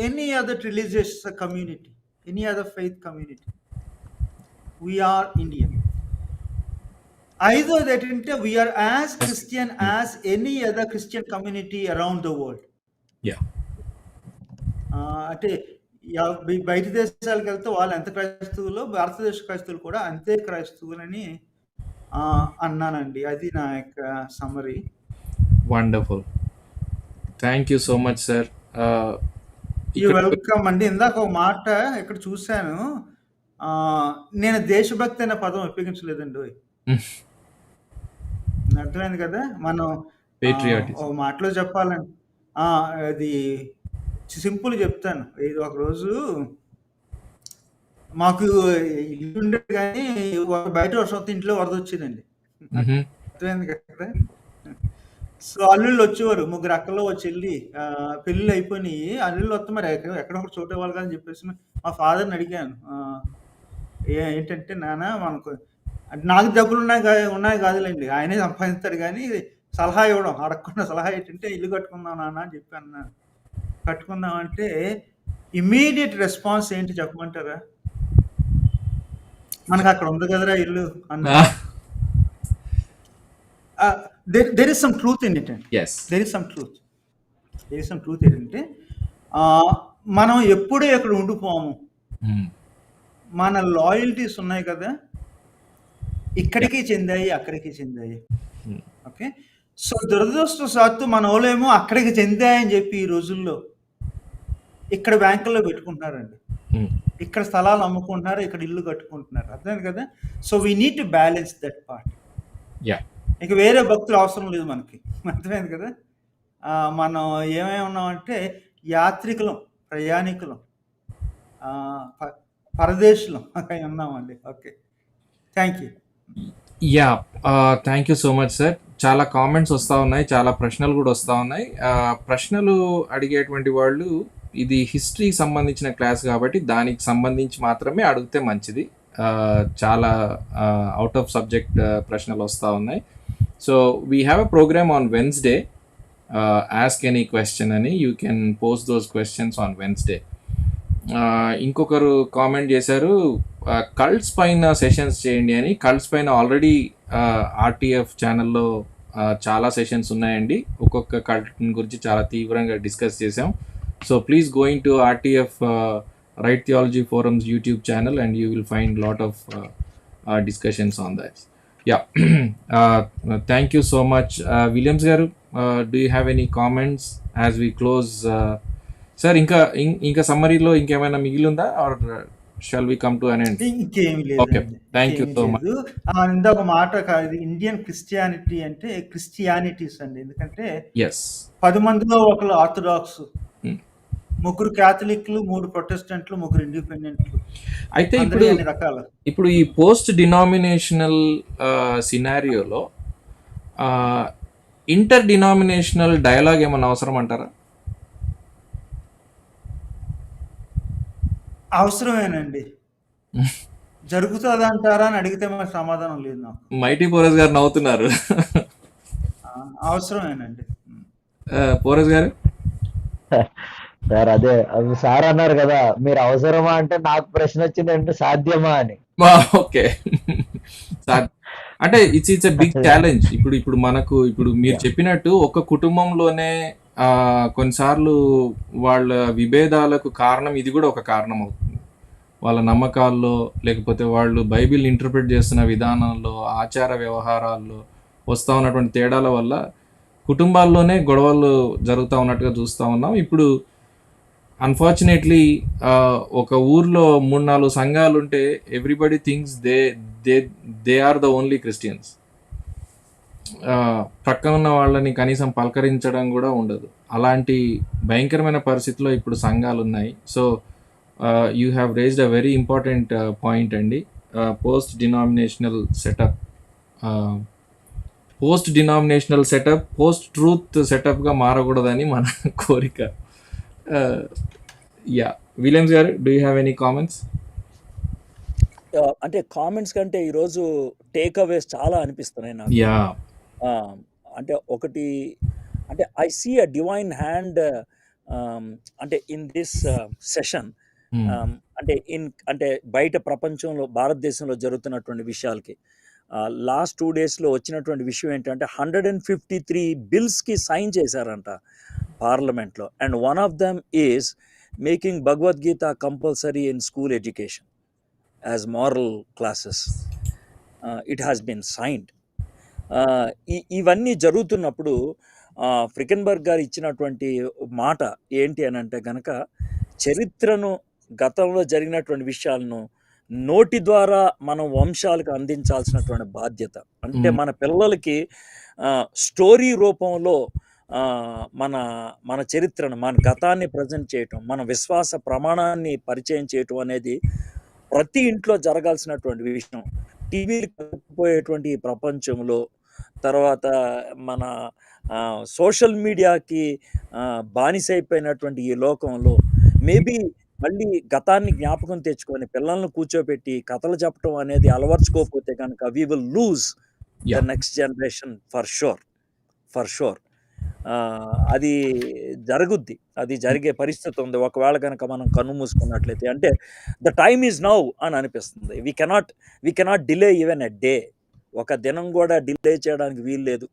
B: any other religious community, any other faith community, we are Indian. 5 ఏంటంటే we are as Christian as any other Christian community around the world. అంటే బయట దేశాలకు వెళ్తే వాళ్ళు ఎంత క్రైస్తవులో భారతదేశ క్రైస్తవులు కూడా అంతే క్రైస్తవులని అన్నానండి. అది నా యొక్క summary.
A: Wonderful, thank you so much sir.
B: You welcome అండి. ఇందాక ఒక మాట ఇక్కడ చూశాను, నేను దేశభక్తి అనే పదం ఉపయోగించలేదండి. అర్థమైంది కదా, మనం ఒక మాటలో చెప్పాలండి. అది సింపుల్ చెప్తాను. ఇది ఒకరోజు మాకు ఇల్లు ఉండే కానీ బయట సొంత ఇంట్లో వరద వచ్చిందండి. అర్థమైంది కదా. సో అల్లుళ్ళు వచ్చేవారు, 3 అక్కల్లో చెల్లి, పెళ్ళిళ్ళు అయిపోయినాయి, అల్లుళ్ళు వస్తే మరి ఎక్కడొకటి చోట ఇవ్వాలి కదా అని చెప్పేసి మా ఫాదర్ని అడిగాను. ఏంటంటే నాన్న మనకు నాకు డబ్బులు ఉన్నాయి కాదులేండి, ఆయనే సంపాదిస్తాడు, కానీ సలహా ఇవ్వడం అడగకుండా సలహా ఏంటంటే ఇల్లు కట్టుకుందాం నాన్న అని చెప్పి అన్నాను. కట్టుకుందాం అంటే ఇమ్మీడియట్ రెస్పాన్స్ ఏంటి చెప్పమంటారా? మనకు అక్కడ ఉంది కదరా ఇల్లు అన్నా. there is some truth in it.
A: Yes,
B: there is some truth ఏంటంటే మనం ఎప్పుడూ ఎక్కడ ఉండిపోము. మన లాయల్టీస్ ఉన్నాయి కదా, ఇక్కడికి చెందాయి అక్కడికి చెందాయి. ఓకే, సో దురదృష్టవశాత్తు మన వాళ్ళేమో అక్కడికి చెందాయని చెప్పి ఈ రోజుల్లో ఇక్కడ బ్యాంకుల్లో పెట్టుకుంటున్నారండి, ఇక్కడ స్థలాలు అమ్ముకుంటున్నారు, ఇక్కడ ఇల్లు కట్టుకుంటున్నారు. అర్థమైంది కదా. So we need to balance that part. ఇక వేరే భక్తులు అవసరం లేదు మనకి. అర్థమైంది కదా. మనం ఏమేమి ఉన్నామంటే యాత్రికులం, ప్రయాణికులం, పరదేశులం ఉన్నామండి. Okay, thank you.
A: Thank you so much sir. చాలా కామెంట్స్ వస్తూ ఉన్నాయి, చాలా ప్రశ్నలు కూడా వస్తూ ఉన్నాయి. ప్రశ్నలు అడిగేటువంటి వాళ్ళు ఇది హిస్టరీకి సంబంధించిన క్లాస్ కాబట్టి దానికి సంబంధించి మాత్రమే అడిగితే మంచిది. చాలా అవుట్ ఆఫ్ సబ్జెక్ట్ ప్రశ్నలు వస్తూ ఉన్నాయి. So we have a programme on Wednesday, ask any question అని. You can post those questions on Wednesday. ఇంకొకరు కామెంట్ చేశారు కల్ట్స్ పైన సెషన్స్ చేయండి అని. కల్ట్స్ పైన ఆల్రెడీ ఆర్టీఎఫ్ ఛానల్లో చాలా సెషన్స్ ఉన్నాయండి. ఒక్కొక్క కల్ట్ గురించి చాలా తీవ్రంగా డిస్కస్ చేసాం. So please going to RTF right theology forums YouTube channel and you will find lot of discussions on that. Thank you so much. Williams గారు, Do you have any comments as we close? Sir, ఇంకా సమ్మరీలో ఇంకేమైనా మిగిలిందా, or shall we come to an end?
B: ఇంకేమి
A: okay,
B: లేదండి,
A: thank you
B: ఇంకేమీ
A: so much.
B: లేదు. ఇందాక మాట కాదు, ఇండియన్ క్రిస్టియానిటీ అంటే క్రిస్టియానిటీస్ అండి. ఎందుకంటే
A: ఎస్.
B: 10 మందిలో ఒకరు ఆర్థడాక్స్, 3 క్యాథలిక్లు, 3 ప్రొటెస్టెంట్లు, 3 ఇండిపెండెంట్లు,
A: అయితే
B: అందరి అన్ని రకాలు.
A: ఇప్పుడు ఈ పోస్ట్ డినామినేషనల్ సినారియోలో ఇంటర్ డినామినేషనల్ డైలాగ్ ఏమైనా అవసరం అంటారా?
B: అవసరమేనండి. జరుగుతుంది అంటారా అని అడిగితే మరి సమాధానం లేదు నాకు.
A: మైటీ పోరస్ గారు నవ్వుతున్నారు.
B: అవసరమేనండి.
A: పోరస్ గారు
G: సార్ అదే సార్ అన్నారు కదా, మీరు అవసరమా అంటే నాకు ప్రశ్న వచ్చిందంటే సాధ్యమా అని.
A: ఓకే, అంటే ఇట్స్ ఎ బిగ్ ఛాలెంజ్. ఇప్పుడు మనకు ఇప్పుడు మీరు చెప్పినట్టు ఒక కుటుంబంలోనే కొన్నిసార్లు వాళ్ళ విభేదాలకు కారణం ఇది కూడా ఒక కారణం అవుతుంది. వాళ్ళ నమ్మకాల్లో, లేకపోతే వాళ్ళు బైబిల్ ఇంటర్ప్రిట్ చేస్తున్న విధానంలో, ఆచార వ్యవహారాల్లో వస్తూ ఉన్నటువంటి తేడాల వల్ల కుటుంబాల్లోనే గొడవలు జరుగుతూ ఉన్నట్టుగా చూస్తూ ఉన్నాం. ఇప్పుడు అన్ఫార్చునేట్లీ ఒక ఊర్లో 3-4 సంఘాలు ఉంటే everybody thinks they are the only Christians. ప్రక్కన ఉన్న వాళ్ళని కనీసం పలకరించడం కూడా ఉండదు. అలాంటి భయంకరమైన పరిస్థితిలో ఇప్పుడు సంఘాలు ఉన్నాయి. So you have raised a very important point అండి. Post denominational setup post truth సెటప్గా మారకూడదని మన కోరిక. Yeah, Williams garu, do you have any comments?
D: అంటే కామెంట్స్ కంటే ఈరోజు టేక్ అవేస్ చాలా అనిపిస్తున్నాయి నాకు.
A: యా,
D: అంటే ఒకటి, అంటే I see a divine hand అంటే ఇన్ దిస్ సెషన్. అంటే బయట ప్రపంచంలో, భారతదేశంలో జరుగుతున్నటువంటి విషయాలకి లాస్ట్ 2 డేస్లో వచ్చినటువంటి విషయం ఏంటంటే 153 బిల్స్కి సైన్ చేశారంట పార్లమెంట్లో. And one of them is making Bhagavad Gita compulsory in school education as moral classes. It has been signed. ఇవన్నీ జరుగుతున్నప్పుడు ఫ్రికెన్బర్గ్ గారు ఇచ్చినటువంటి మాట ఏంటి అని అంటే కనుక, చరిత్రను, గతంలో జరిగినటువంటి విషయాలను నోటి ద్వారా మనం వంశాలకు అందించాల్సినటువంటి బాధ్యత. అంటే మన పిల్లలకి స్టోరీ రూపంలో మన మన చరిత్రను, మన గతాన్ని ప్రజెంట్ చేయటం, మన విశ్వాస ప్రమాణాన్ని పరిచయం చేయటం అనేది ప్రతి ఇంట్లో జరగాల్సినటువంటి విషయం. టీవీలు కలిపిపోయేటువంటి ఈ ప్రపంచంలో, తర్వాత మన సోషల్ మీడియాకి బానిసైపోయినటువంటి ఈ లోకంలో మేబీ మళ్ళీ గతాన్ని జ్ఞాపకం తెచ్చుకొని పిల్లల్ని కూర్చోబెట్టి కథలు చెప్పడం అనేది అలవర్చుకోకపోతే కనుక we will lose the next generation for sure. అది జరుగుద్ది, అది జరిగే పరిస్థితి ఉంది ఒకవేళ కనుక మనం కన్ను మూసుకున్నట్లయితే. అంటే ద టైమ్ ఈజ్ నౌ అని అనిపిస్తుంది. We cannot delay even a day. ఒక దినం కూడా డిలే చేయడానికి వీలు లేదు.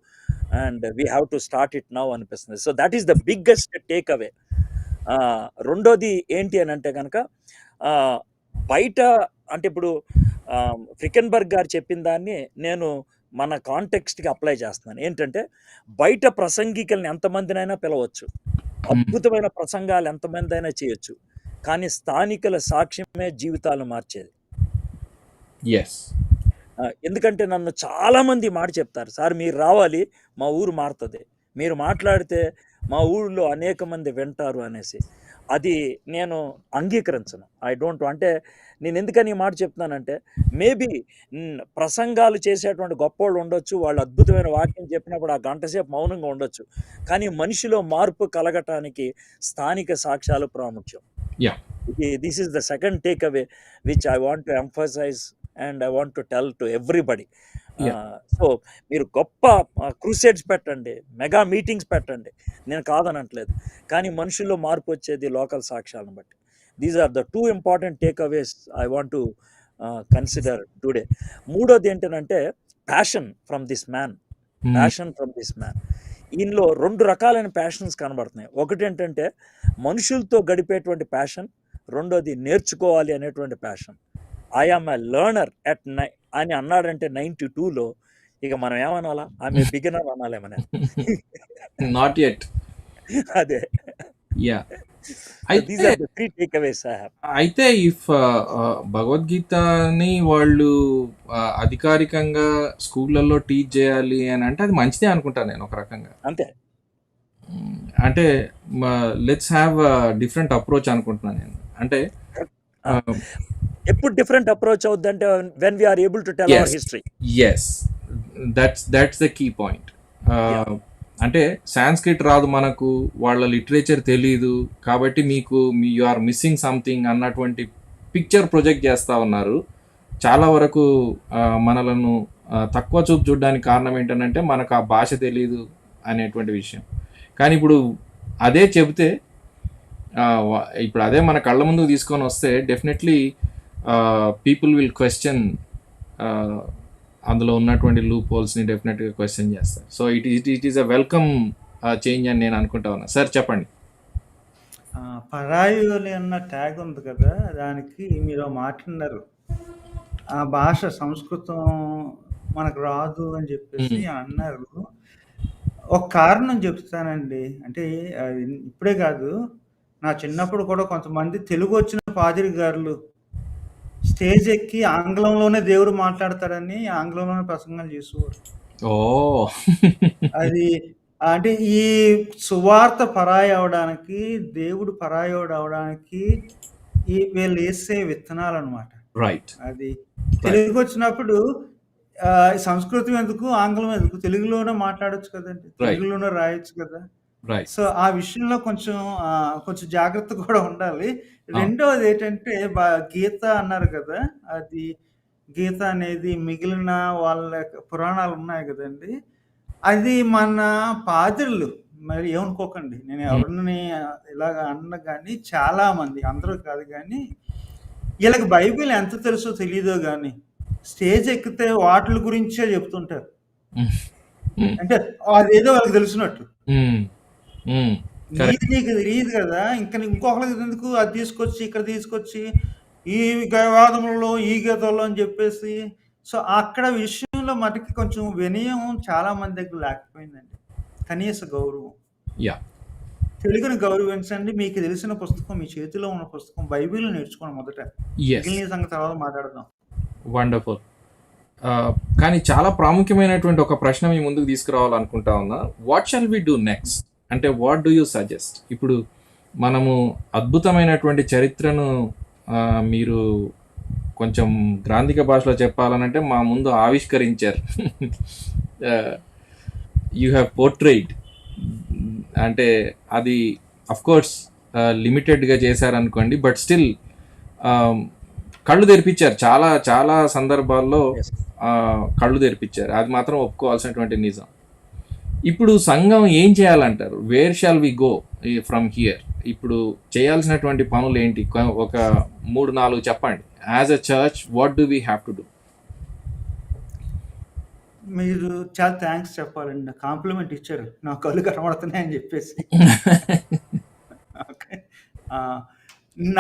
D: And we have to start it now అనిపిస్తుంది. So that is the biggest takeaway. రెండోది ఏంటి అని అంటే కనుక, బయట అంటే ఇప్పుడు ఫ్రికెన్బర్గ్ గారు చెప్పిన దాన్ని నేను మన కాంటెక్స్ట్కి అప్లై చేస్తున్నాను. ఏంటంటే, బయట ప్రసంగికుల్ని ఎంతమందినైనా పిలవచ్చు, అద్భుతమైన ప్రసంగాలు ఎంతమంది అయినా చేయొచ్చు, కానీ స్థానికుల సాక్ష్యమే జీవితాలు మార్చేది. ఎందుకంటే నన్ను చాలామంది మాట చెప్తారు, సార్ మీరు రావాలి, మా ఊరు మారుతుంది, మీరు మాట్లాడితే మా ఊళ్ళో అనేక మంది వింటారు అనేసి. అది నేను అంగీకరించను. I don't. అంటే నేను ఎందుకని ఈ మాట చెప్తున్నానంటే, మేబీ ప్రసంగాలు చేసేటువంటి గొప్పోళ్ళు ఉండొచ్చు, వాళ్ళు అద్భుతమైన వాక్యం చెప్పినప్పుడు ఆ గంట సేపు మౌనంగా ఉండొచ్చు, కానీ మనిషిలో మార్పు కలగటానికి స్థానిక సాక్ష్యాలు ప్రాముఖ్యం. This is the second takeaway which I want to emphasise and I want to tell to everybody. So మీరు గొప్ప క్రూసేడ్స్ పెట్టండి, మెగా మీటింగ్స్ పెట్టండి, నేను కాదనట్లేదు, కానీ మనుషుల్లో మార్పు వచ్చేది లోకల్ సాక్ష్యాలను బట్టి. These are the 2 important takeaways I want to consider today. మూడోది ఏంటంటే ప్యాషన్ ఫ్రమ్ దిస్ మ్యాన్. ఈయనలో 2 రకాలైన ప్యాషన్స్ కనబడుతున్నాయి. ఒకటి ఏంటంటే మనుషులతో గడిపేటువంటి ప్యాషన్, రెండోది నేర్చుకోవాలి అనేటువంటి passion. I am a learner అని అన్నాడంటే 92లో ఇక మనం ఏమనాలా? ఆమె బిగినర్ అనాలేమో నేను.
A: Not yet.
D: అదే.
A: యా.
D: దీస్
A: అయితే
D: are the 3 takeaways I have.
A: అయితే ఇఫ్ భగవద్గీతని వాళ్ళు అధికారికంగా స్కూళ్ళల్లో టీచ్ చేయాలి అని అంటే అది మంచిదే అనుకుంటాను నేను ఒక రకంగా.
D: అంతే.
A: అంటే లెట్స్ హ్యావ్ డిఫరెంట్ అప్రోచ్ అనుకుంటున్నాను నేను. అంటే
D: ఎప్పుడు డిఫరెంట్ అప్రోచ్ అవుద్దంటే when we are able to tell our history.
A: Yes, that's the key point.
D: Yeah.
A: అంటే సాంస్క్రిట్ రాదు మనకు, వాళ్ళ లిటరేచర్ తెలీదు కాబట్టి మీకు యు ఆర్ మిస్సింగ్ సంథింగ్ అన్నటువంటి పిక్చర్ ప్రొజెక్ట్ చేస్తూ ఉన్నారు. చాలా వరకు మనలను తక్కువ చూపు చూడడానికి కారణం ఏంటంటే మనకు ఆ భాష తెలీదు అనేటువంటి విషయం. కానీ ఇప్పుడు అదే చెబితే ఇప్పుడు అదే మన కళ్ళ ముందుకు తీసుకొని వస్తే డెఫినెట్లీ పీపుల్ విల్ క్వశ్చన్, అందులో ఉన్నటువంటి లూప్ హోల్స్ని డెఫినెట్గా క్వశ్చన్ చేస్తారు. So it is a welcome change అని నేను అనుకుంటా ఉన్నా. సార్ చెప్పండి.
B: పరాయులు అన్న ట్యాగ్ ఉంది కదా, దానికి మీరు మాట్లాడినారు ఆ భాష సంస్కృతం మనకు రాదు అని చెప్పేసి అన్నారు. ఒక కారణం చెప్తానండి. అంటే ఇప్పుడే కాదు, నా చిన్నప్పుడు కూడా కొంతమంది తెలుగు వచ్చిన పాదిరి గారులు స్టేజ్ ఎక్కి ఆంగ్లంలోనే దేవుడు మాట్లాడతాడని ఆంగ్లంలోనే ప్రసంగాలు చేసేవారు. అది అంటే ఈ సువార్త పరాయి అవడానికి, దేవుడు పరాయోడు అవడానికి వీళ్ళు వేసే విత్తనాలు అనమాట.
A: రైట్.
B: అది తెలుగు వచ్చినప్పుడు సంస్కృతం ఎందుకు, ఆంగ్లం ఎందుకు, తెలుగులోనే మాట్లాడొచ్చు కదండి, తెలుగులోనే రాయొచ్చు కదా. సో ఆ విషయంలో కొంచెం జాగ్రత్త కూడా ఉండాలి. రెండవది ఏంటంటే గీత అన్నారు కదా, అది గీత అనేది మిగిలిన వాళ్ళ పురాణాలు ఉన్నాయి కదండి, అది మన పాదిరులు, మరి ఏమనుకోకండి నేను ఎవరిని ఇలాగ అన్న కానీ చాలా మంది, అందరూ కాదు కానీ, వీళ్ళకి బైబిల్ ఎంత తెలుసో తెలియదో కానీ స్టేజ్ ఎక్కితే వాటి గురించే చెప్తుంటారు. అంటే అదేదో వాళ్ళకి తెలిసినట్టు. నీకు తెలియదు కదా, ఇంకొకరికి ఎందుకు అది తీసుకొచ్చి ఇక్కడ తీసుకొచ్చి ఈ వాదములలో ఈ గీతల్లో అని చెప్పేసి. సో అక్కడ విషయంలో మటుకి కొంచెం వినయం చాలా మంది దగ్గర లేకపోయిందండి, కనీస గౌరవం. తెలుగుని గౌరవించండి. మీకు తెలిసిన పుస్తకం, మీ చేతిలో ఉన్న పుస్తకం బైబిల్ నేర్చుకోండి మొదట, మిగిలిన సంగతి తర్వాత మాట్లాడదాం.
A: వండర్ఫుల్. కానీ చాలా ప్రాముఖ్యమైనటువంటి ఒక ప్రశ్న మీ ముందుకు తీసుకురావాలనుకుంటా ఉన్నా. What shall we do next? అంటే వాట్ డూ యూ సజెస్ట్? ఇప్పుడు మనము అద్భుతమైనటువంటి చరిత్రను మీరు కొంచెం గ్రాంధిక భాషలో చెప్పాలనంటే మా ముందు ఆవిష్కరించారు. You have portrait. అంటే అది అఫ్కోర్స్ లిమిటెడ్గా చేశారనుకోండి, బట్ స్టిల్ కళ్ళు తెరిపించారు. చాలా చాలా సందర్భాల్లో కళ్ళు తెరిపించారు. అది మాత్రం ఒప్పుకోవాల్సినటువంటి నిజం. ఇప్పుడు సంఘం ఏం చేయాలంటారు? Where shall we go from here? ఇప్పుడు చేయాల్సినటువంటి పనులు ఏంటి? ఒక 3-4 చెప్పండి. As a church what do we have to do?
B: మీరు చాలా థ్యాంక్స్ చెప్పాలండి, కాంప్లిమెంట్ ఇచ్చారు, నా కళ్ళు కనబడుతున్నాయని చెప్పేసి. ఓకే,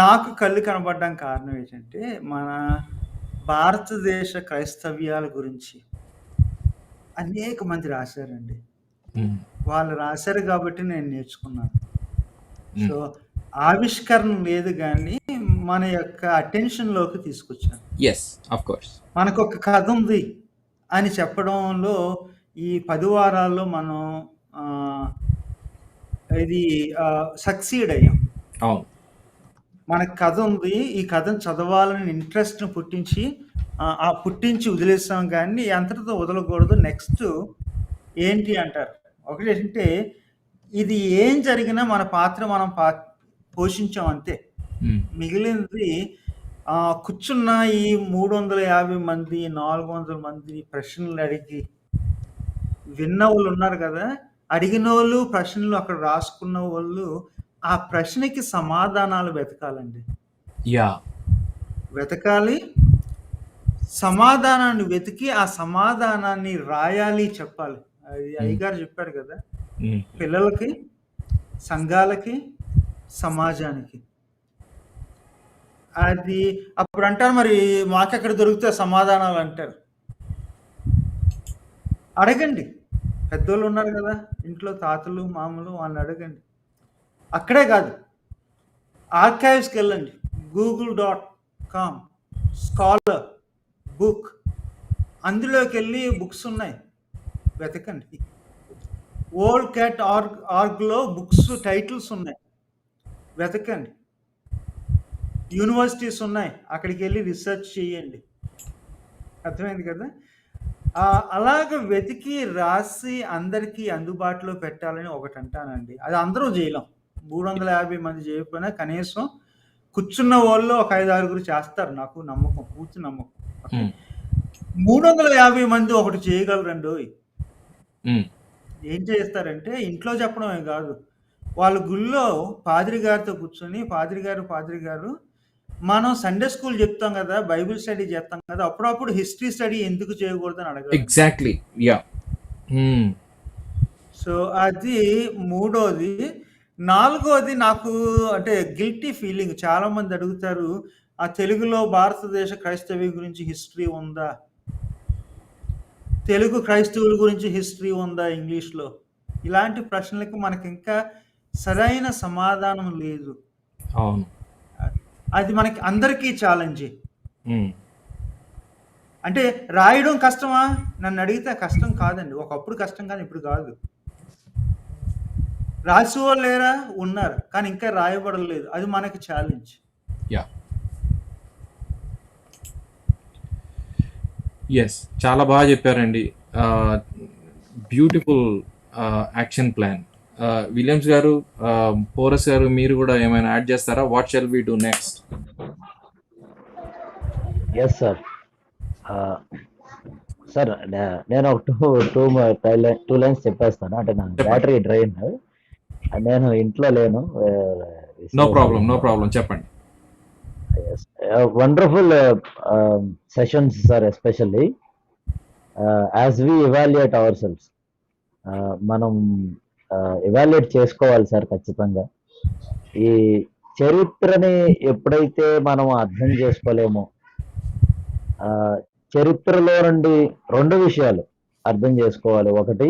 B: నాకు కళ్ళు కనబడడానికి కారణం ఏంటంటే మన భారతదేశ క్రైస్తవ్యాల గురించి అనేక మంది రాశారండి. వాళ్ళు రాశారు కాబట్టి నేను నేర్చుకున్నాను. సో ఆవిష్కరణ లేదు కానీ మన యొక్క అటెన్షన్లోకి తీసుకొచ్చాను. మనకు ఒక కథ ఉంది అని చెప్పడంలో ఈ 10 వారాల్లో మనం ఇది సక్సీడ్ అయ్యాం. మనకు కథ ఉంది, ఈ కథను చదవాలని ఇంట్రెస్ట్ని పుట్టించి వదిలేస్తాం కానీ అంతటితో వదలకూడదు. నెక్స్ట్ ఏంటి అంటారు, ఒకటి ఏంటంటే ఇది ఏం జరిగినా మన పాత్ర మనం పోషించాం అంతే. మిగిలినది కూర్చున్న ఈ 350 మంది 400 మంది ప్రశ్నలు అడిగి విన్న వాళ్ళు ఉన్నారు కదా, అడిగిన వాళ్ళు ప్రశ్నలు అక్కడ రాసుకున్న వాళ్ళు ఆ ప్రశ్నకి సమాధానాలు వెతకాలండి. వెతకాలి, సమాధానాన్ని వెతికి ఆ సమాధానాన్ని రాయాలి, చెప్పాలి. అది అయ్యగారు చెప్పారు కదా, పిల్లలకి, సంఘాలకి, సమాజానికి. అది అప్పుడు అంటారు, మరి మాకెక్కడ దొరికితే సమాధానాలు అంటారు. అడగండి. పెద్దోళ్ళు ఉన్నారు కదా ఇంట్లో, తాతలు మామలు, వాళ్ళని అడగండి. అక్కడే కాదు, ఆర్కైవ్స్కి వెళ్ళండి. google.com స్కాలర్ బుక్, అందులోకి వెళ్ళి బుక్స్ ఉన్నాయి, వెతకండి. ఓల్డ్ క్యాట్ ఆర్గ్లో బుక్స్ టైటిల్స్ ఉన్నాయి, వెతకండి. యూనివర్సిటీస్ ఉన్నాయి, అక్కడికి వెళ్ళి రీసెర్చ్ చేయండి. అర్థమైంది కదా? అలాగ వెతికి రాసి అందరికీ అందుబాటులో పెట్టాలని ఒకటి అంటానండి. అది అందరూ చేయలేం. 350 మంది చేయకపోయినా కనీసం కూర్చున్న వాళ్ళు ఒక 5-6 చేస్తారు, నాకు నమ్మకం, పూర్తి నమ్మకం. 350 మంది ఒకటి చేయగలరండి. ఏం చేస్తారంటే ఇంట్లో చెప్పడమే కాదు, వాళ్ళ గుళ్ళో పాదిరి గారితో కూర్చొని, పాదిరి గారు మనం సండే స్కూల్ చెప్తాం కదా, బైబిల్ స్టడీ చేస్తాం కదా, అప్పుడప్పుడు హిస్టరీ స్టడీ ఎందుకు చేయకూడదని అడగాలి.
A: Exactly, yeah.
B: సో అది మూడోది. నాలుగోది, నాకు అంటే గిల్టీ ఫీలింగ్. చాలా మంది అడుగుతారు, ఆ తెలుగులో భారతదేశ క్రైస్తవ్యం గురించి హిస్టరీ ఉందా, తెలుగు క్రైస్తవుల గురించి హిస్టరీ ఉందా ఇంగ్లీష్లో? ఇలాంటి ప్రశ్నలకు మనకి ఇంకా సరైన సమాధానం లేదు.
A: అవును,
B: అది మనకి అందరికీ ఛాలెంజ్. అంటే రాయడం కష్టమా? నన్ను అడిగితే కష్టం కాదండి. ఒకప్పుడు కష్టం, కానీ ఇప్పుడు కాదు. రాసేవాళ్ళు లేరా? ఉన్నారు, కానీ ఇంకా రాయబడలేదు. అది మనకి ఛాలెంజ్.
A: యా, ఎస్, చాలా బాగా చెప్పారండి. Beautiful action plan. విలియమ్స్ గారు, పోరస్ గారు, మీరు కూడా ఏమైనా యాడ్ చేస్తారా? What shall we do next?
G: Yes sir. Sir, నేను ఒక టూ లైన్స్ చెప్పేస్తాను. అంటే నా బ్యాటరీ డ్రైన్, నేను ఇంట్లో లేను.
A: నో ప్రాబ్లం, చెప్పండి.
G: Wonderful sessions sir, especially as we evaluate our selves. మనం ఎవాల్యుయేట్ చేసుకోవాలి సార్ ఖచ్చితంగా. ఈ చరిత్రని ఎప్పుడైతే మనం అర్థం చేసుకోలేమో, చరిత్రలో నుండి 2 విషయాలు అర్థం చేసుకోవాలి. ఒకటి,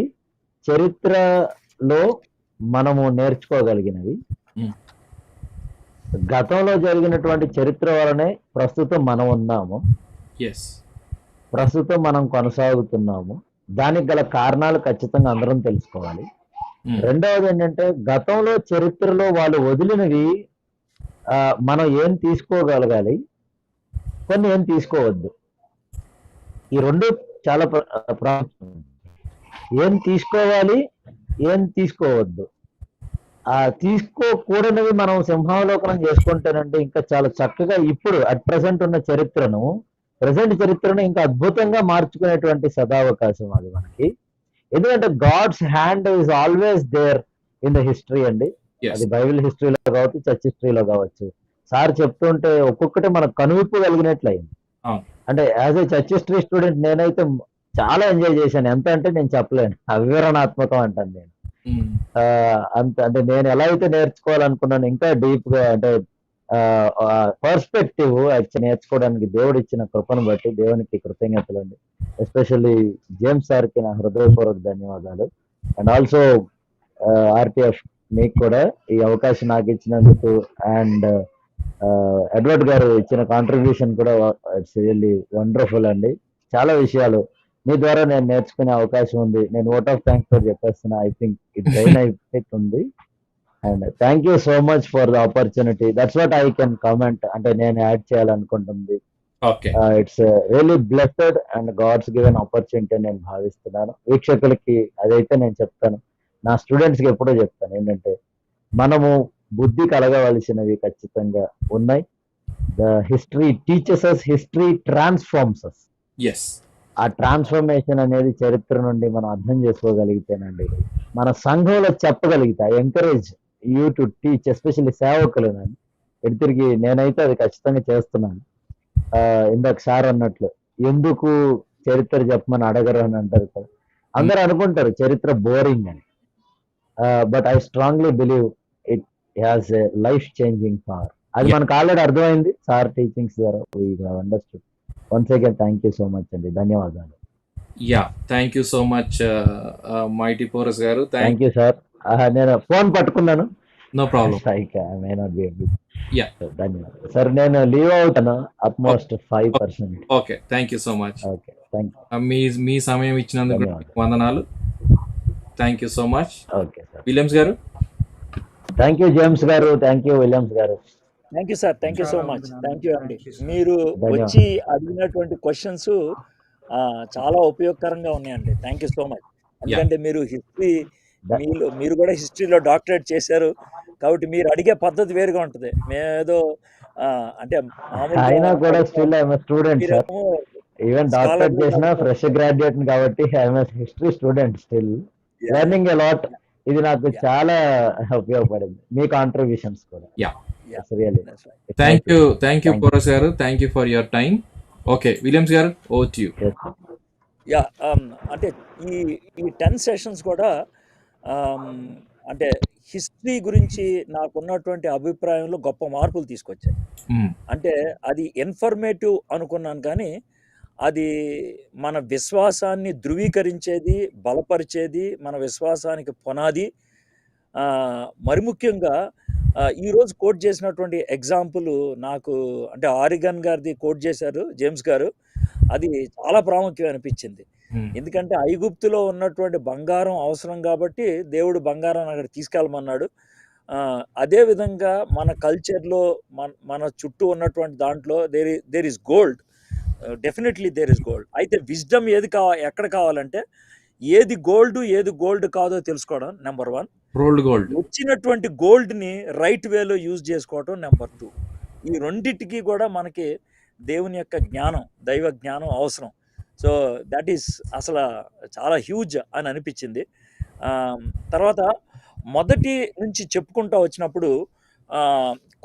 G: చరిత్రలో మనము నేర్చుకోగలిగినవి. గతంలో జరిగినటువంటి చరిత్ర వలనే ప్రస్తుతం మనం ఉన్నాము, ప్రస్తుతం మనం కొనసాగుతున్నాము. దానికి గల కారణాలు ఖచ్చితంగా అందరం తెలుసుకోవాలి. రెండవది ఏంటంటే, గతంలో చరిత్రలో వాళ్ళు వదిలినవి మనం ఏం తీసుకోగలగాలి, కొన్ని ఏం తీసుకోవద్దు. ఈ 2 చాలా ప్రాముఖ్యం. ఏం తీసుకోవాలి, ఏం తీసుకోవద్దు. తీసుకోకూడనివి మనం సింహావలోకనం చేసుకుంటేనండి ఇంకా చాలా చక్కగా ఇప్పుడు ప్రజెంట్ ఉన్న చరిత్రను ఇంకా అద్భుతంగా మార్చుకునేటువంటి సదావకాశం అది మనకి. ఎందుకంటే God's hand is always there in the history అండి. అది బైబిల్ హిస్టరీలో కావచ్చు, చర్చ్ హిస్టరీలో కావచ్చు. సార్ చెప్తుంటే ఒక్కొక్కటి మనకు కనువిప్పు కలిగినట్లయింది. అంటే as a church history student నేనైతే చాలా ఎంజాయ్ చేశాను. ఎంత అంటే నేను చెప్పలేను, అవివరణాత్మకం అంటాను నేను. అంత అంటే నేను ఎలా అయితే నేర్చుకోవాలనుకున్నాను, ఇంకా డీప్ గా, అంటే పర్స్పెక్టివ్ నేర్చుకోవడానికి దేవుడు ఇచ్చిన కృపను బట్టి దేవునికి కృతజ్ఞతలు అండి. ఎస్పెషల్లీ జేమ్స్ సార్కి నా హృదయపూర్వక ధన్యవాదాలు. అండ్ ఆల్సో ఆర్టీఎఫ్ మీకు కూడా ఈ అవకాశం నాకు ఇచ్చినందుకు, అండ్ ఎడ్వర్డ్ గారు ఇచ్చిన కాంట్రిబ్యూషన్ కూడా ఇట్స్ రియల్లీ వండర్ఫుల్ అండి. చాలా విషయాలు మీ ద్వారా నేను నేర్చుకునే అవకాశం ఉంది. నేను ఓట్ ఆఫ్ థ్యాంక్స్ తో చెప్పేస్తున్నా. ఐ థింక్ ఇట్ ట్రైన్ అయిపోతుంది. And thank you so much for the opportunity. That's what I can comment. అంటే నేను యాడ్ చేయాలనుకుంటుంది. It's really blessed and God's given opportunity నేను భావిస్తున్నాను. వీక్షకులకి అదైతే నేను చెప్తాను, నా స్టూడెంట్స్ కి ఎప్పుడూ చెప్తాను, ఏంటంటే మనము బుద్ధి కలగవలసినవి ఖచ్చితంగా ఉన్నాయి. The history teaches us, history transforms us. ఆ ట్రాన్స్ఫర్మేషన్ అనేది చరిత్ర నుండి మనం అర్థం చేసుకోగలిగితేనండి, మన సంఘంలో చెప్పగలిగితే, encourage you to teach, especially సేవకులు. ఎటు తిరిగి నేనైతే అది ఖచ్చితంగా చేస్తున్నాను. ఇందాక సార్ అన్నట్లు, ఎందుకు చరిత్ర చెప్పమని అడగరు అని అంటారు కదా. అందరూ అనుకుంటారు చరిత్ర బోరింగ్ అని. But I strongly believe it has a life changing power. అది మనకు ఆల్రెడీ అర్థమైంది సార్ టీచింగ్స్ ద్వారా. We have understood. Once again thank you so much అండి. ధన్యవాదాలు.
A: Thank you so much Mighty Porus garu.
G: Thank you sir. నేను phone పట్టుకున్నాను.
A: No problem.
G: I may not be able.
A: Yeah
G: ధన్యవాదాలు sir. నేను leave అవుతాను at most 5%.
A: Okay, thank you so much.
G: Okay, thank you.
A: మీ సమయం ఇచ్చినందుకు
G: ధన్యవాదాలు.
A: వందనాలు. Thank you so much.
G: Okay sir.
A: Williams గారు.
G: థ్యాంక్ యూ జేమ్స్ గారు. థ్యాంక్ యూ విలియమ్స్ గారు.
D: Thank you sir. Thank you so
B: చాలా
D: మచ్.
B: వందనాలు.
D: థ్యాంక్ యూ అండి.
B: Thank you sir.
D: మీరు
G: ధన్యవాదాలు.
D: వచ్చి అడిగినటువంటి క్వశ్చన్స్ చాలా ఉపయోగకరంగా ఉన్నాయండి. Thank you so much. ఎందుకంటే మీరు హిస్టరీ, మీరు కూడా హిస్టరీలో డాక్టరేట్ చేశారు కాబట్టి మీరు అడిగే పద్ధతి వేరుగా ఉంటుంది. మేమేదో అంటే
G: అయినా కూడా
D: మామూలుగా
G: స్టిల్ ఐఎమ్ స్టూడెంట్ సార్.
D: మీరేమో
G: ఈవెన్ డాక్టరేట్
D: స్కాలర్లీ
G: చేసిన
D: డాక్టర్.
G: ఫ్రెష్ గ్రాడ్యుయేట్ కాబట్టి I'm history student still learning a lot. ఇది నాకు చాలా ఉపయోగపడింది, మీ కాంట్రిబ్యూషన్స్ కూడా. Really
A: thank you porous garu. Thank you for your time. Okay, Williams గారు, ఓవర్ టు యు.
D: యా అంటే ఈ ఈ 10 సెషన్స్ కూడా అంటే హిస్టరీ గురించి నాకున్నటువంటి అభిప్రాయంలో గొప్ప మార్పులు తీసుకొచ్చాయి. అంటే అది ఇన్ఫర్మేటివ్ అనుకున్నాను కానీ అది మన విశ్వాసాన్ని ధృవీకరించేది, బలపరిచేది, మన విశ్వాసానికి పునాది. మరి ముఖ్యంగా ఈరోజు కోట్ చేసినటువంటి ఎగ్జాంపుల్ నాకు అంటే ఆరిగన్ గారిది కోట్ చేశారు జేమ్స్ గారు. అది చాలా ప్రాముఖ్యం అనిపించింది. ఎందుకంటే ఐగుప్తులో ఉన్నటువంటి బంగారం అవసరం కాబట్టి దేవుడు బంగారాన్ని అక్కడ తీసుకెళ్ళమన్నాడు. అదేవిధంగా మన కల్చర్లో మన చుట్టూ ఉన్నటువంటి దాంట్లో there is gold. Definitely there is gold. అయితే విజ్డమ్ ఎక్కడ కావాలంటే ఏది గోల్డ్ కాదో తెలుసుకోవడం నెంబర్ 1.
A: Rolled gold.
D: వచ్చినటువంటి గోల్డ్ని రైట్ వేలో యూజ్ చేసుకోవడం నెంబర్ 2. ఈ రెండింటికి కూడా మనకి దేవుని యొక్క జ్ఞానం, దైవ జ్ఞానం అవసరం. సో దట్ ఈస్ అసలు చాలా హ్యూజ్ అని అనిపించింది. తర్వాత మొదటి నుంచి చెప్పుకుంటూ వచ్చినప్పుడు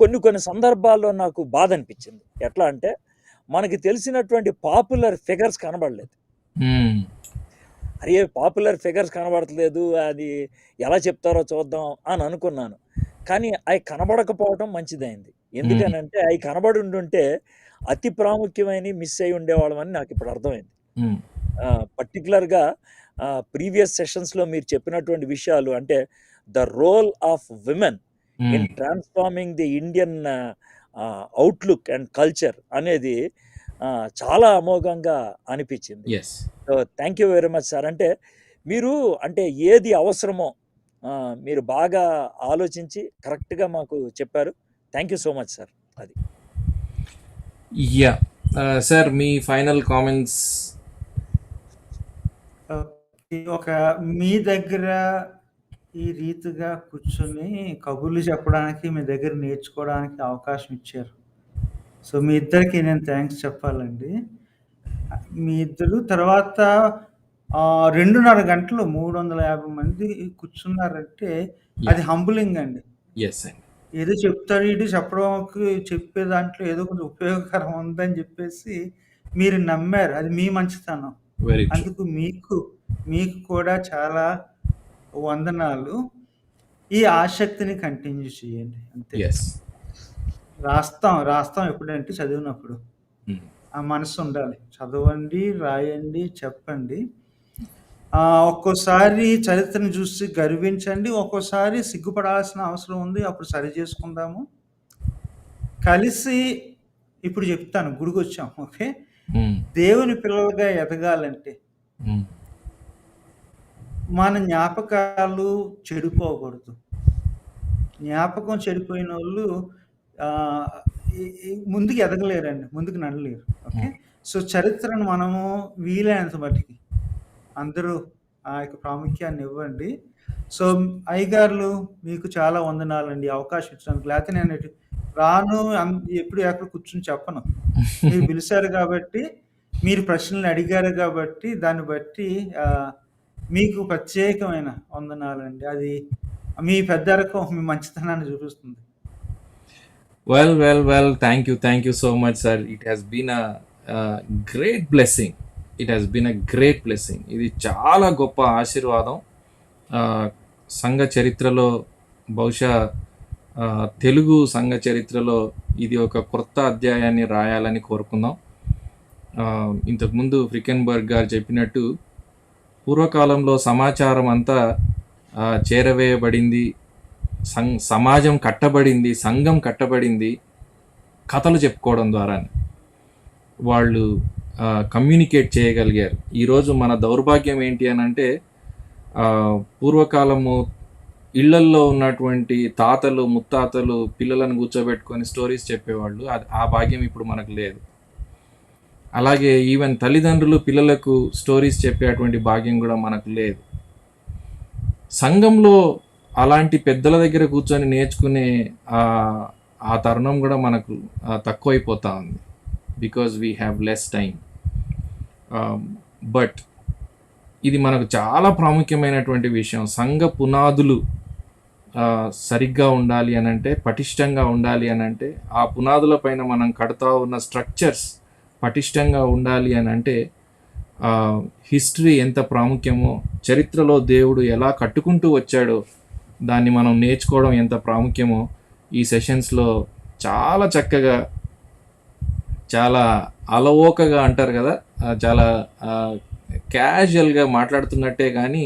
D: కొన్ని సందర్భాల్లో నాకు బాధ అనిపించింది. ఎట్లా అంటే మనకి తెలిసినటువంటి పాపులర్ ఫిగర్స్ కనబడలేదు. అరే పాపులర్ ఫిగర్స్ కనబడట్లేదు, అది ఎలా చెప్తారో చూద్దాం అని అనుకున్నాను. కానీ అవి కనబడకపోవడం మంచిదైంది. ఎందుకనంటే అవి కనబడి ఉండుంటే అతి ప్రాముఖ్యమైన మిస్ అయి ఉండేవాళ్ళమని నాకు ఇప్పుడు అర్థమైంది. పర్టికులర్గా ప్రీవియస్ సెషన్స్లో మీరు చెప్పినటువంటి విషయాలు అంటే the role of women in transforming the Indian outlook and culture అనేది చాలా అమోఘంగా అనిపించింది. So thank you very much sir. అంటే మీరు అంటే ఏది అవసరమో మీరు బాగా ఆలోచించి కరెక్ట్గా మాకు చెప్పారు. Thank you so much sir. అది
A: సార్ మీ ఫైనల్ కామెంట్స్.
B: మీ దగ్గర ఈ రీతిగా కూర్చొని కబుర్లు చెప్పడానికి, మీ దగ్గర నేర్చుకోవడానికి అవకాశం ఇచ్చారు. సో మీ ఇద్దరికి నేను థ్యాంక్స్ చెప్పాలండి. మీ ఇద్దరు తర్వాత 2.5 గంటలు 350 మంది కూర్చున్నారంటే అది హంబులింగ్ అండి. ఏదో చెప్తాడు ఇటు చెప్పే దాంట్లో ఏదో కొంచెం ఉపయోగకరం ఉందని చెప్పేసి మీరు నమ్మారు. అది మీ మంచితనం. అందుకు మీకు కూడా చాలా వందనాలు. ఈ ఆసక్తిని కంటిన్యూ చేయండి. అంతే. రాస్తాం ఎప్పుడంటే చదివినప్పుడు ఆ మనసు ఉండాలి. చదవండి, రాయండి, చెప్పండి. ఒక్కోసారి చరిత్రను చూసి గర్వించండి, ఒక్కోసారి సిగ్గుపడాల్సిన అవసరం ఉంది. అప్పుడు సరి చేసుకుందాము. కలిసి ఇప్పుడు చెప్తాను, గుడికి వచ్చాం. ఓకే, దేవుని పిల్లలుగా ఎదగాలంటే మన జ్ఞాపకాలు చెడిపోకూడదు. జ్ఞాపకం చెడిపోయిన వాళ్ళు ముందుకు ఎదగలేరండి, ముందుకు నడలేరు. ఓకే, సో చరిత్రను మనము వీలైనంత మట్టికి అందరూ ఆ యొక్క ప్రాముఖ్యాన్ని ఇవ్వండి. సో అయ్యగారులు మీకు చాలా వందనాలండి అవకాశం ఇచ్చినందుకు. లేకపోతే నేను రాను, ఎప్పుడు ఎక్కడ కూర్చుని చెప్పను. మీరు పిలిచారు కాబట్టి, మీరు ప్రశ్నలు అడిగారు కాబట్టి, దాన్ని బట్టి మీకు ప్రత్యేకమైన వందనాలండి. అది మీ పెద్దరకం, మీ మంచితనాన్ని చూపిస్తుంది.
A: Well, thank you so much sir. It has been a great blessing. ఇది చాలా గొప్ప ఆశీర్వాదం. సంఘ చరిత్రలో, బహుశా తెలుగు సంఘ చరిత్రలో ఇది ఒక కొత్త అధ్యాయాన్ని రాయాలని కోరుకుందాం. ఇంతకుముందు ఫ్రికెన్బర్గ్ గారు చెప్పినట్టు పూర్వకాలంలో సమాచారం అంతా చేరవేయబడింది, సమాజం కట్టబడింది, సంఘం కట్టబడింది కథలు చెప్పుకోవడం ద్వారా. వాళ్ళు కమ్యూనికేట్ చేయగలిగారు. ఈరోజు మన దౌర్భాగ్యం ఏంటి అని అంటే, పూర్వకాలము ఇళ్లల్లో ఉన్నటువంటి తాతలు ముత్తాతలు పిల్లలను కూర్చోబెట్టుకొని స్టోరీస్ చెప్పేవాళ్ళు. ఆ భాగ్యం ఇప్పుడు మనకు లేదు. అలాగే ఈవెన్ తల్లిదండ్రులు పిల్లలకు స్టోరీస్ చెప్పేటువంటి భాగ్యం కూడా మనకు లేదు. సంఘంలో అలాంటి పెద్దల దగ్గర కూర్చొని నేర్చుకునే ఆ తరుణం కూడా మనకు తక్కువైపోతా ఉంది, because we have less time. But ఇది మనకు చాలా ప్రాముఖ్యమైనటువంటి విషయం. సంఘ పునాదులు సరిగ్గా ఉండాలి అనంటే, పటిష్టంగా ఉండాలి అనంటే, ఆ పునాదుల పైన మనం కడతా ఉన్న స్ట్రక్చర్స్ పటిష్టంగా ఉండాలి అని అంటే, హిస్టరీ ఎంత ప్రాముఖ్యమో, చరిత్రలో దేవుడు ఎలా కట్టుకుంటూ వచ్చాడో దాన్ని మనం నేర్చుకోవడం ఎంత ప్రాముఖ్యమో ఈ సెషన్స్లో చాలా చక్కగా, చాలా అలవోకగా అంటారు కదా, చాలా క్యాజువల్గా మాట్లాడుతున్నట్టే కానీ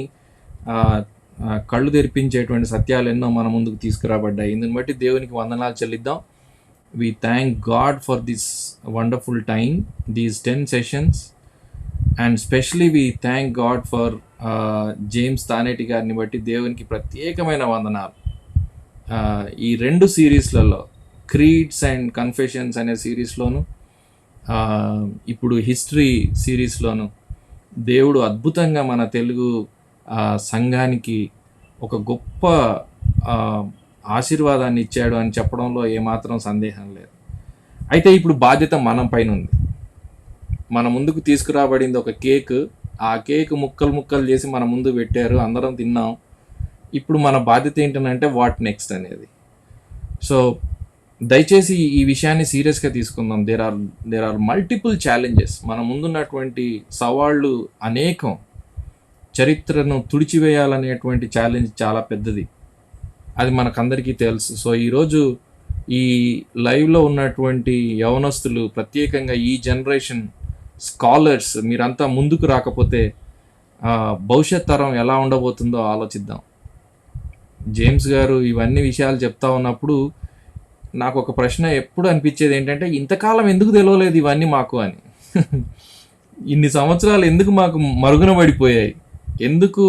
A: కళ్ళు తెరిపించేటువంటి సత్యాలు ఎన్నో మన ముందుకు తీసుకురాబడ్డాయి. ఇందుని బట్టి దేవునికి వందనాలు చెల్లిద్దాం. We thank God for this wonderful time, these 10 sessions, and especially we thank God for James Taneti గారిని బట్టి దేవునికి ప్రత్యేకమైన వందనాలు. ఈ 2 సిరీస్లలో, క్రీడ్స్ అండ్ కన్ఫెషన్స్ అనే సిరీస్లోను, ఇప్పుడు హిస్టరీ సిరీస్లోను దేవుడు అద్భుతంగా మన తెలుగు సంఘానికి ఒక గొప్ప ఆశీర్వాదాన్ని ఇచ్చాడు అని చెప్పడంలో ఏమాత్రం సందేహం లేదు. అయితే ఇప్పుడు బాధ్యత మనం పైన ఉంది. మన ముందుకు తీసుకురాబడింది ఒక కేక్. ఆ కేక్ ముక్కలు చేసి మన ముందు పెట్టారు, అందరం తిన్నాం. ఇప్పుడు మన బాధ్యత ఏంటంటే వాట్ నెక్స్ట్ అనేది. సో దయచేసి ఈ విషయాన్ని సీరియస్గా తీసుకుందాం. There are multiple challenges. మన ముందున్నటువంటి సవాళ్ళు అనేకం. చరిత్రను తుడిచివేయాలనేటువంటి ఛాలెంజ్ చాలా పెద్దది, అది మనకందరికీ తెలుసు. సో ఈరోజు ఈ లైవ్లో ఉన్నటువంటి యవనస్తులు, ప్రత్యేకంగా ఈ జనరేషన్ స్కాలర్స్, మీరంతా ముందుకు రాకపోతే భవిష్యత్ తరం ఎలా ఉండబోతుందో ఆలోచిద్దాం. జేమ్స్ గారు ఇవన్నీ విషయాలు చెప్తా ఉన్నప్పుడు నాకు ఒక ప్రశ్న ఎప్పుడు అనిపించేది ఏంటంటే, ఇంతకాలం ఎందుకు తెలియలేదు ఇవన్నీ మాకు అని. ఇన్ని సంవత్సరాలు ఎందుకు మాకు మరుగున పడిపోయాయి? ఎందుకు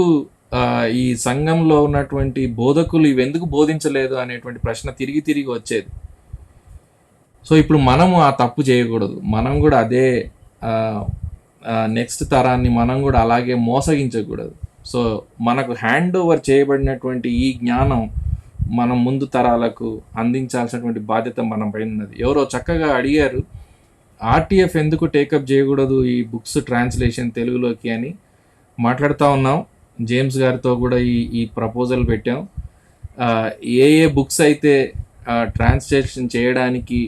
A: ఈ సంఘంలో ఉన్నటువంటి బోధకులు ఇవెందుకు బోధించలేదు అనేటువంటి ప్రశ్న తిరిగి వచ్చేది. సో ఇప్పుడు మనము ఆ తప్పు చేయకూడదు. మనం కూడా అదే నెక్స్ట్ తరాన్ని మనం కూడా అలాగే మోసగించకూడదు. సో మనకు హ్యాండ్ ఓవర్ చేయబడినటువంటి ఈ జ్ఞానం మనం ముందు తరాలకు అందించాల్సినటువంటి బాధ్యత మనం పైన ఉన్నది. ఎవరో చక్కగా అడిగారు, ఆర్టీఎఫ్ ఎందుకు టేకప్ చేయకూడదు ఈ బుక్స్ ట్రాన్స్లేషన్ తెలుగులోకి అని. మాట్లాడుతూ ఉన్నాం. జేమ్స్ గారితో కూడా ఈ ప్రపోజల్ పెట్టాం. ఏ బుక్స్ అయితే ట్రాన్స్లేషన్ చేయడానికి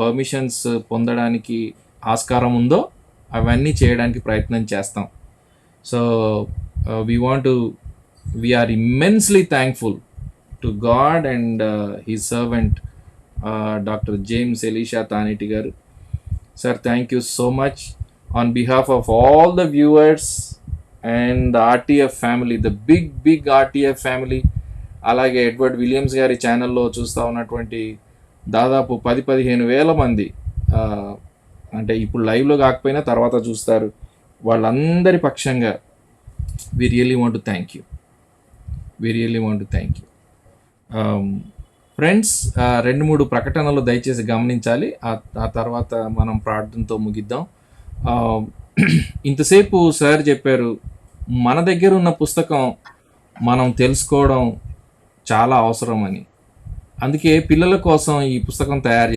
A: పర్మిషన్స్ పొందడానికి ఆస్కారం ఉందో అవన్నీ చేయడానికి ప్రయత్నం చేస్తాం. So we are immensely thankful to God and his servant Dr. James Elisha Taneti garu. Sir, thank you so much on behalf of all the viewers and the RTF family, the big RTF family. అలాగే Edward Williams గారి ఛానల్లో చూస్తూ ఉన్నటువంటి దాదాపు 10-15 వేల మంది, అంటే ఇప్పుడు లైవ్లో కాకపోయినా తర్వాత చూస్తారు, వాళ్ళందరి పక్షంగా we really want to thank you. Friends, 2-3 ప్రకటనలు దయచేసి గమనించాలి. ఆ తర్వాత మనం ప్రార్థనతో ముగిద్దాం. ఇంతసేపు సార్ చెప్పారు, మన దగ్గర ఉన్న పుస్తకం మనం తెలుసుకోవడం చాలా అవసరం అని. అందుకే పిల్లల కోసం ఈ పుస్తకం తయారు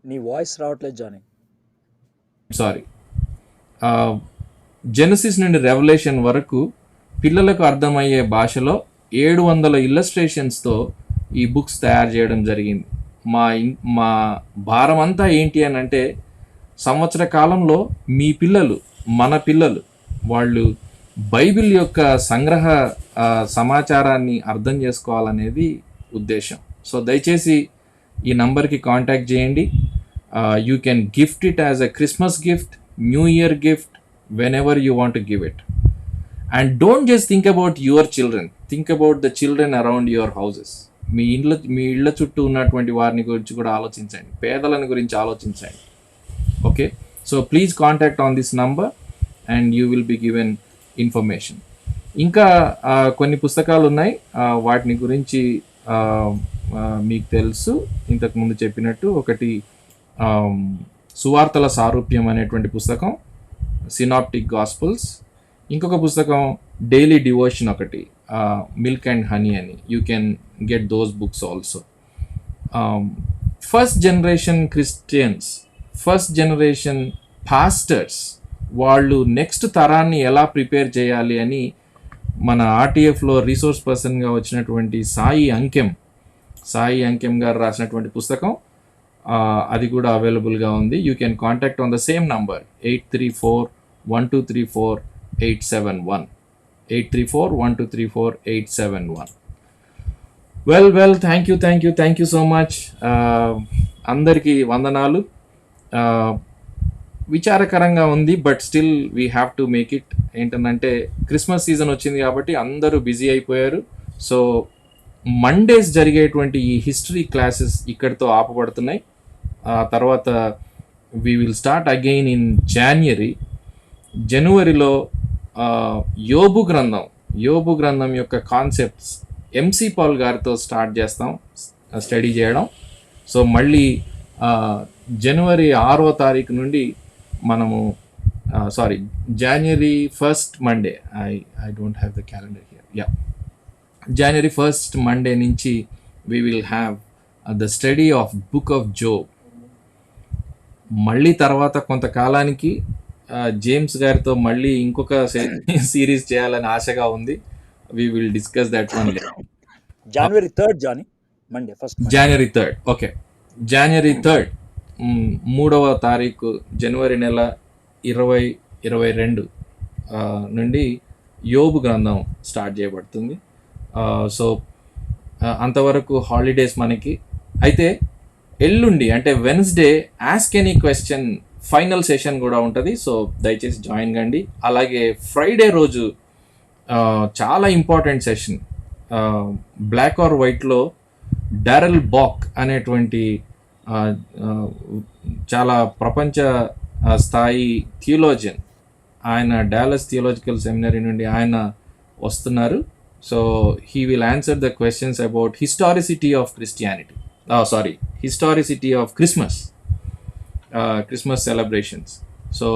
D: నీ వాయిస్ రావట్లేదు జానీ.
A: జెనసిస్ నుండి రెవల్యూషన్ వరకు పిల్లలకు అర్థమయ్యే భాషలో 700 ఇల్లస్ట్రేషన్స్తో ఈ బుక్స్ తయారు చేయడం జరిగింది. మా భారం అంతా ఏంటి అని అంటే, సంవత్సర కాలంలో మీ పిల్లలు, మన పిల్లలు, వాళ్ళు బైబిల్ యొక్క సంగ్రహ సమాచారాన్ని అర్థం చేసుకోవాలనేది ఉద్దేశం. సో దయచేసి ఈ నంబర్కి కాంటాక్ట్ చేయండి. You can gift it as a Christmas gift, new year gift, whenever you want to give it. And don't just think about your children, think about the children around your houses. మీ ఇళ్ళ చుట్టూ ఉన్నటువంటి వారిని గురించి కూడా ఆలోచించండి, పేదలని గురించి ఆలోచించండి. Okay, so please contact on this number and you will be given information. ఇంకా కొన్ని పుస్తకాలు ఉన్నాయి, వాటిని గురించి మీకు తెలుసు. ఇంతకుముందు చెప్పినట్టు ఒకటి సువార్తల సారూప్యం అనేటువంటి పుస్తకం, సినాప్టిక్ గాస్పుల్స్. ఇంకొక పుస్తకం డైలీ డివోషన్ ఒకటి, మిల్క్ అండ్ హనీ అని. You can get those books also. First generation Christians, first generation pastors, వాళ్ళు నెక్స్ట్ తరాన్ని ఎలా ప్రిపేర్ చేయాలి అని మన ఆర్టీఎఫ్లో రీసోర్స్ పర్సన్గా వచ్చినటువంటి సాయి అంకెం గారు రాసినటువంటి పుస్తకం, అది కూడా అవైలబుల్గా ఉంది. You can contact on the same number 834-1234-871, 834-1234-871. Well thank you so much. అందరికీ వందనాలు. విచారకరంగా ఉంది, but still we have to make it. ఏంటంటే క్రిస్మస్ సీజన్ వచ్చింది కాబట్టి అందరూ బిజీ అయిపోయారు. సో మండేస్ జరిగేటువంటి ఈ హిస్టరీ క్లాసెస్ ఇక్కడితో ఆపబడుతున్నాయి. తర్వాత we will start again in జనవరిలో యోబు గ్రంథం యొక్క కాన్సెప్ట్స్ ఎంసీ పాల్ గారితో స్టార్ట్ చేస్తాం స్టడీ చేయడం. సో మళ్ళీ జనవరి 6వ తారీఖు నుండి మనము January 1st Monday, I don't have the calendar here. Yeah, January 1st Monday నుంచి we will have the study of book of Job. మళ్ళీ తర్వాత కొంతకాలానికి జేమ్స్ గారితో మళ్ళీ ఇంకొక సిరీస్ చేయాలని ఆశగా ఉంది. We will discuss that one later.
D: January 3rd, Johnny. Monday, first Monday.
A: January 3rd. Okay. January 3rd, 3వ తారీఖు జనవరి నెల 2022 నుండి యోబు గ్రంథం స్టార్ట్ చేయబడుతుంది. సో అంతవరకు హాలిడేస్ మనకి. అయితే ఎల్లుండి అంటే Wednesday ask any question final session కూడా ఉంటుంది. సో దయచేసి జాయిన్ కండి. అలాగే ఫ్రైడే రోజు చాలా ఇంపార్టెంట్ సెషన్, బ్లాక్ ఆర్ వైట్లో డారెల్ బాక్ అనేటువంటి చాలా ప్రపంచ స్థాయి థియోలాజియన్, ఆయన డాలస్ థియోలాజికల్ సెమినరీ నుండి ఆయన వస్తున్నారు. So he will answer the questions about historicity of Christmas celebrations. So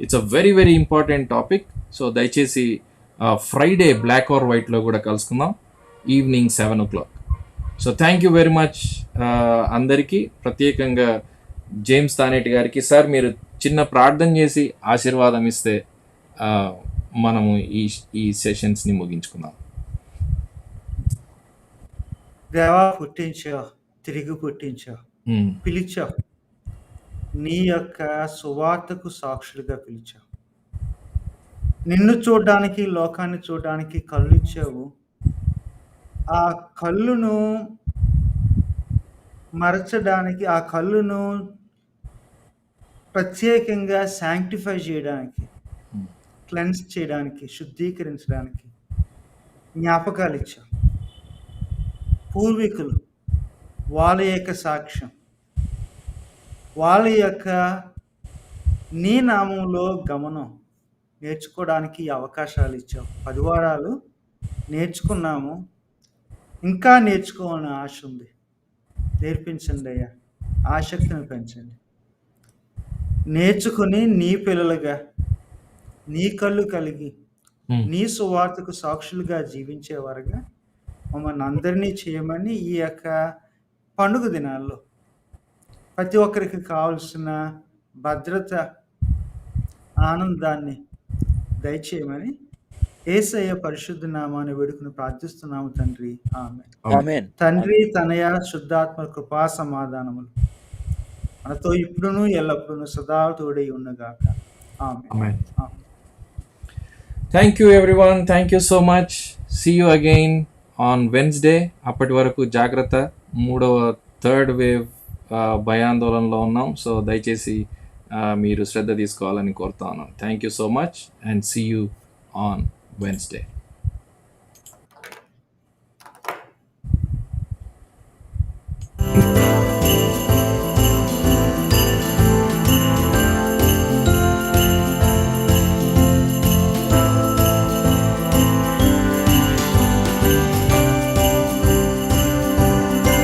A: it's a very very important topic. So దయచేసి ఫ్రైడే బ్లాక్ ఆర్ వైట్లో కూడా కలుసుకుందాం evening 7 o'clock. So thank you very much అందరికీ, ప్రత్యేకంగా James Taneti గారికి. సార్ మీరు చిన్న ప్రార్థన చేసి ఆశీర్వాదం ఇస్తే మనము ఈ సెషన్స్ని ముగించుకుందాం.
B: దేవా, పుట్టించావు, తిరిగి పుట్టించావు, పిలిచావు, నీ యొక్క సువార్తకు సాక్షులుగా పిలిచావు. నిన్ను చూడడానికి, లోకాన్ని చూడడానికి కళ్ళు ఇచ్చావు. ఆ కళ్ళును మరచడానికి, ఆ కళ్ళును ప్రత్యేకంగా శాంక్టిఫై చేయడానికి, క్లెన్స్ చేయడానికి, శుద్ధీకరించడానికి జ్ఞాపకాలు ఇచ్చావు. పూర్వీకులు వాళ్ళ యొక్క సాక్ష్యం, వాళ్ళ యొక్క నీ నామంలో గమనం నేర్చుకోవడానికి అవకాశాలు ఇచ్చావు. 10 వారాలు నేర్చుకున్నాము, ఇంకా నేర్చుకోవాలని ఆశ ఉంది. నేర్పించండి అయ్యా, ఆసక్తిని పెంచండి. నేర్చుకుని నీ పిల్లలుగా, నీ కళ్ళు కలిగి, నీ సువార్తకు సాక్షులుగా జీవించేవారుగా మమ్మల్ని అందరినీ చేయమని ఈ యొక్క పండుగ దినాల్లో ప్రతి ఒక్కరికి కావలసిన భద్రత, ఆనందాన్ని దయచేయమని యేసయ్య పరిశుద్ధ నామాన్ని వేడుకుని ప్రార్థిస్తున్నాము తండ్రి. ఆమేన్. తండ్రి, తనయ, శుద్ధాత్మ కృపా సమాధానములు మనతో ఇప్పుడును ఎల్లప్పుడూ సదా తోడై ఉన్నగాక. ఆమె.
A: Amen. Thank you everyone. Thank you so much. See you again on Wednesday. అప్పటి వరకు జాగ్రత్త. మూడవ థర్డ్ వేవ్ భయాందోళనలో ఉన్నాం. సో దయచేసి మీరు శ్రద్ధ తీసుకోవాలని కోరుతా ఉన్నాను. Thank you so much and see you on Wednesday.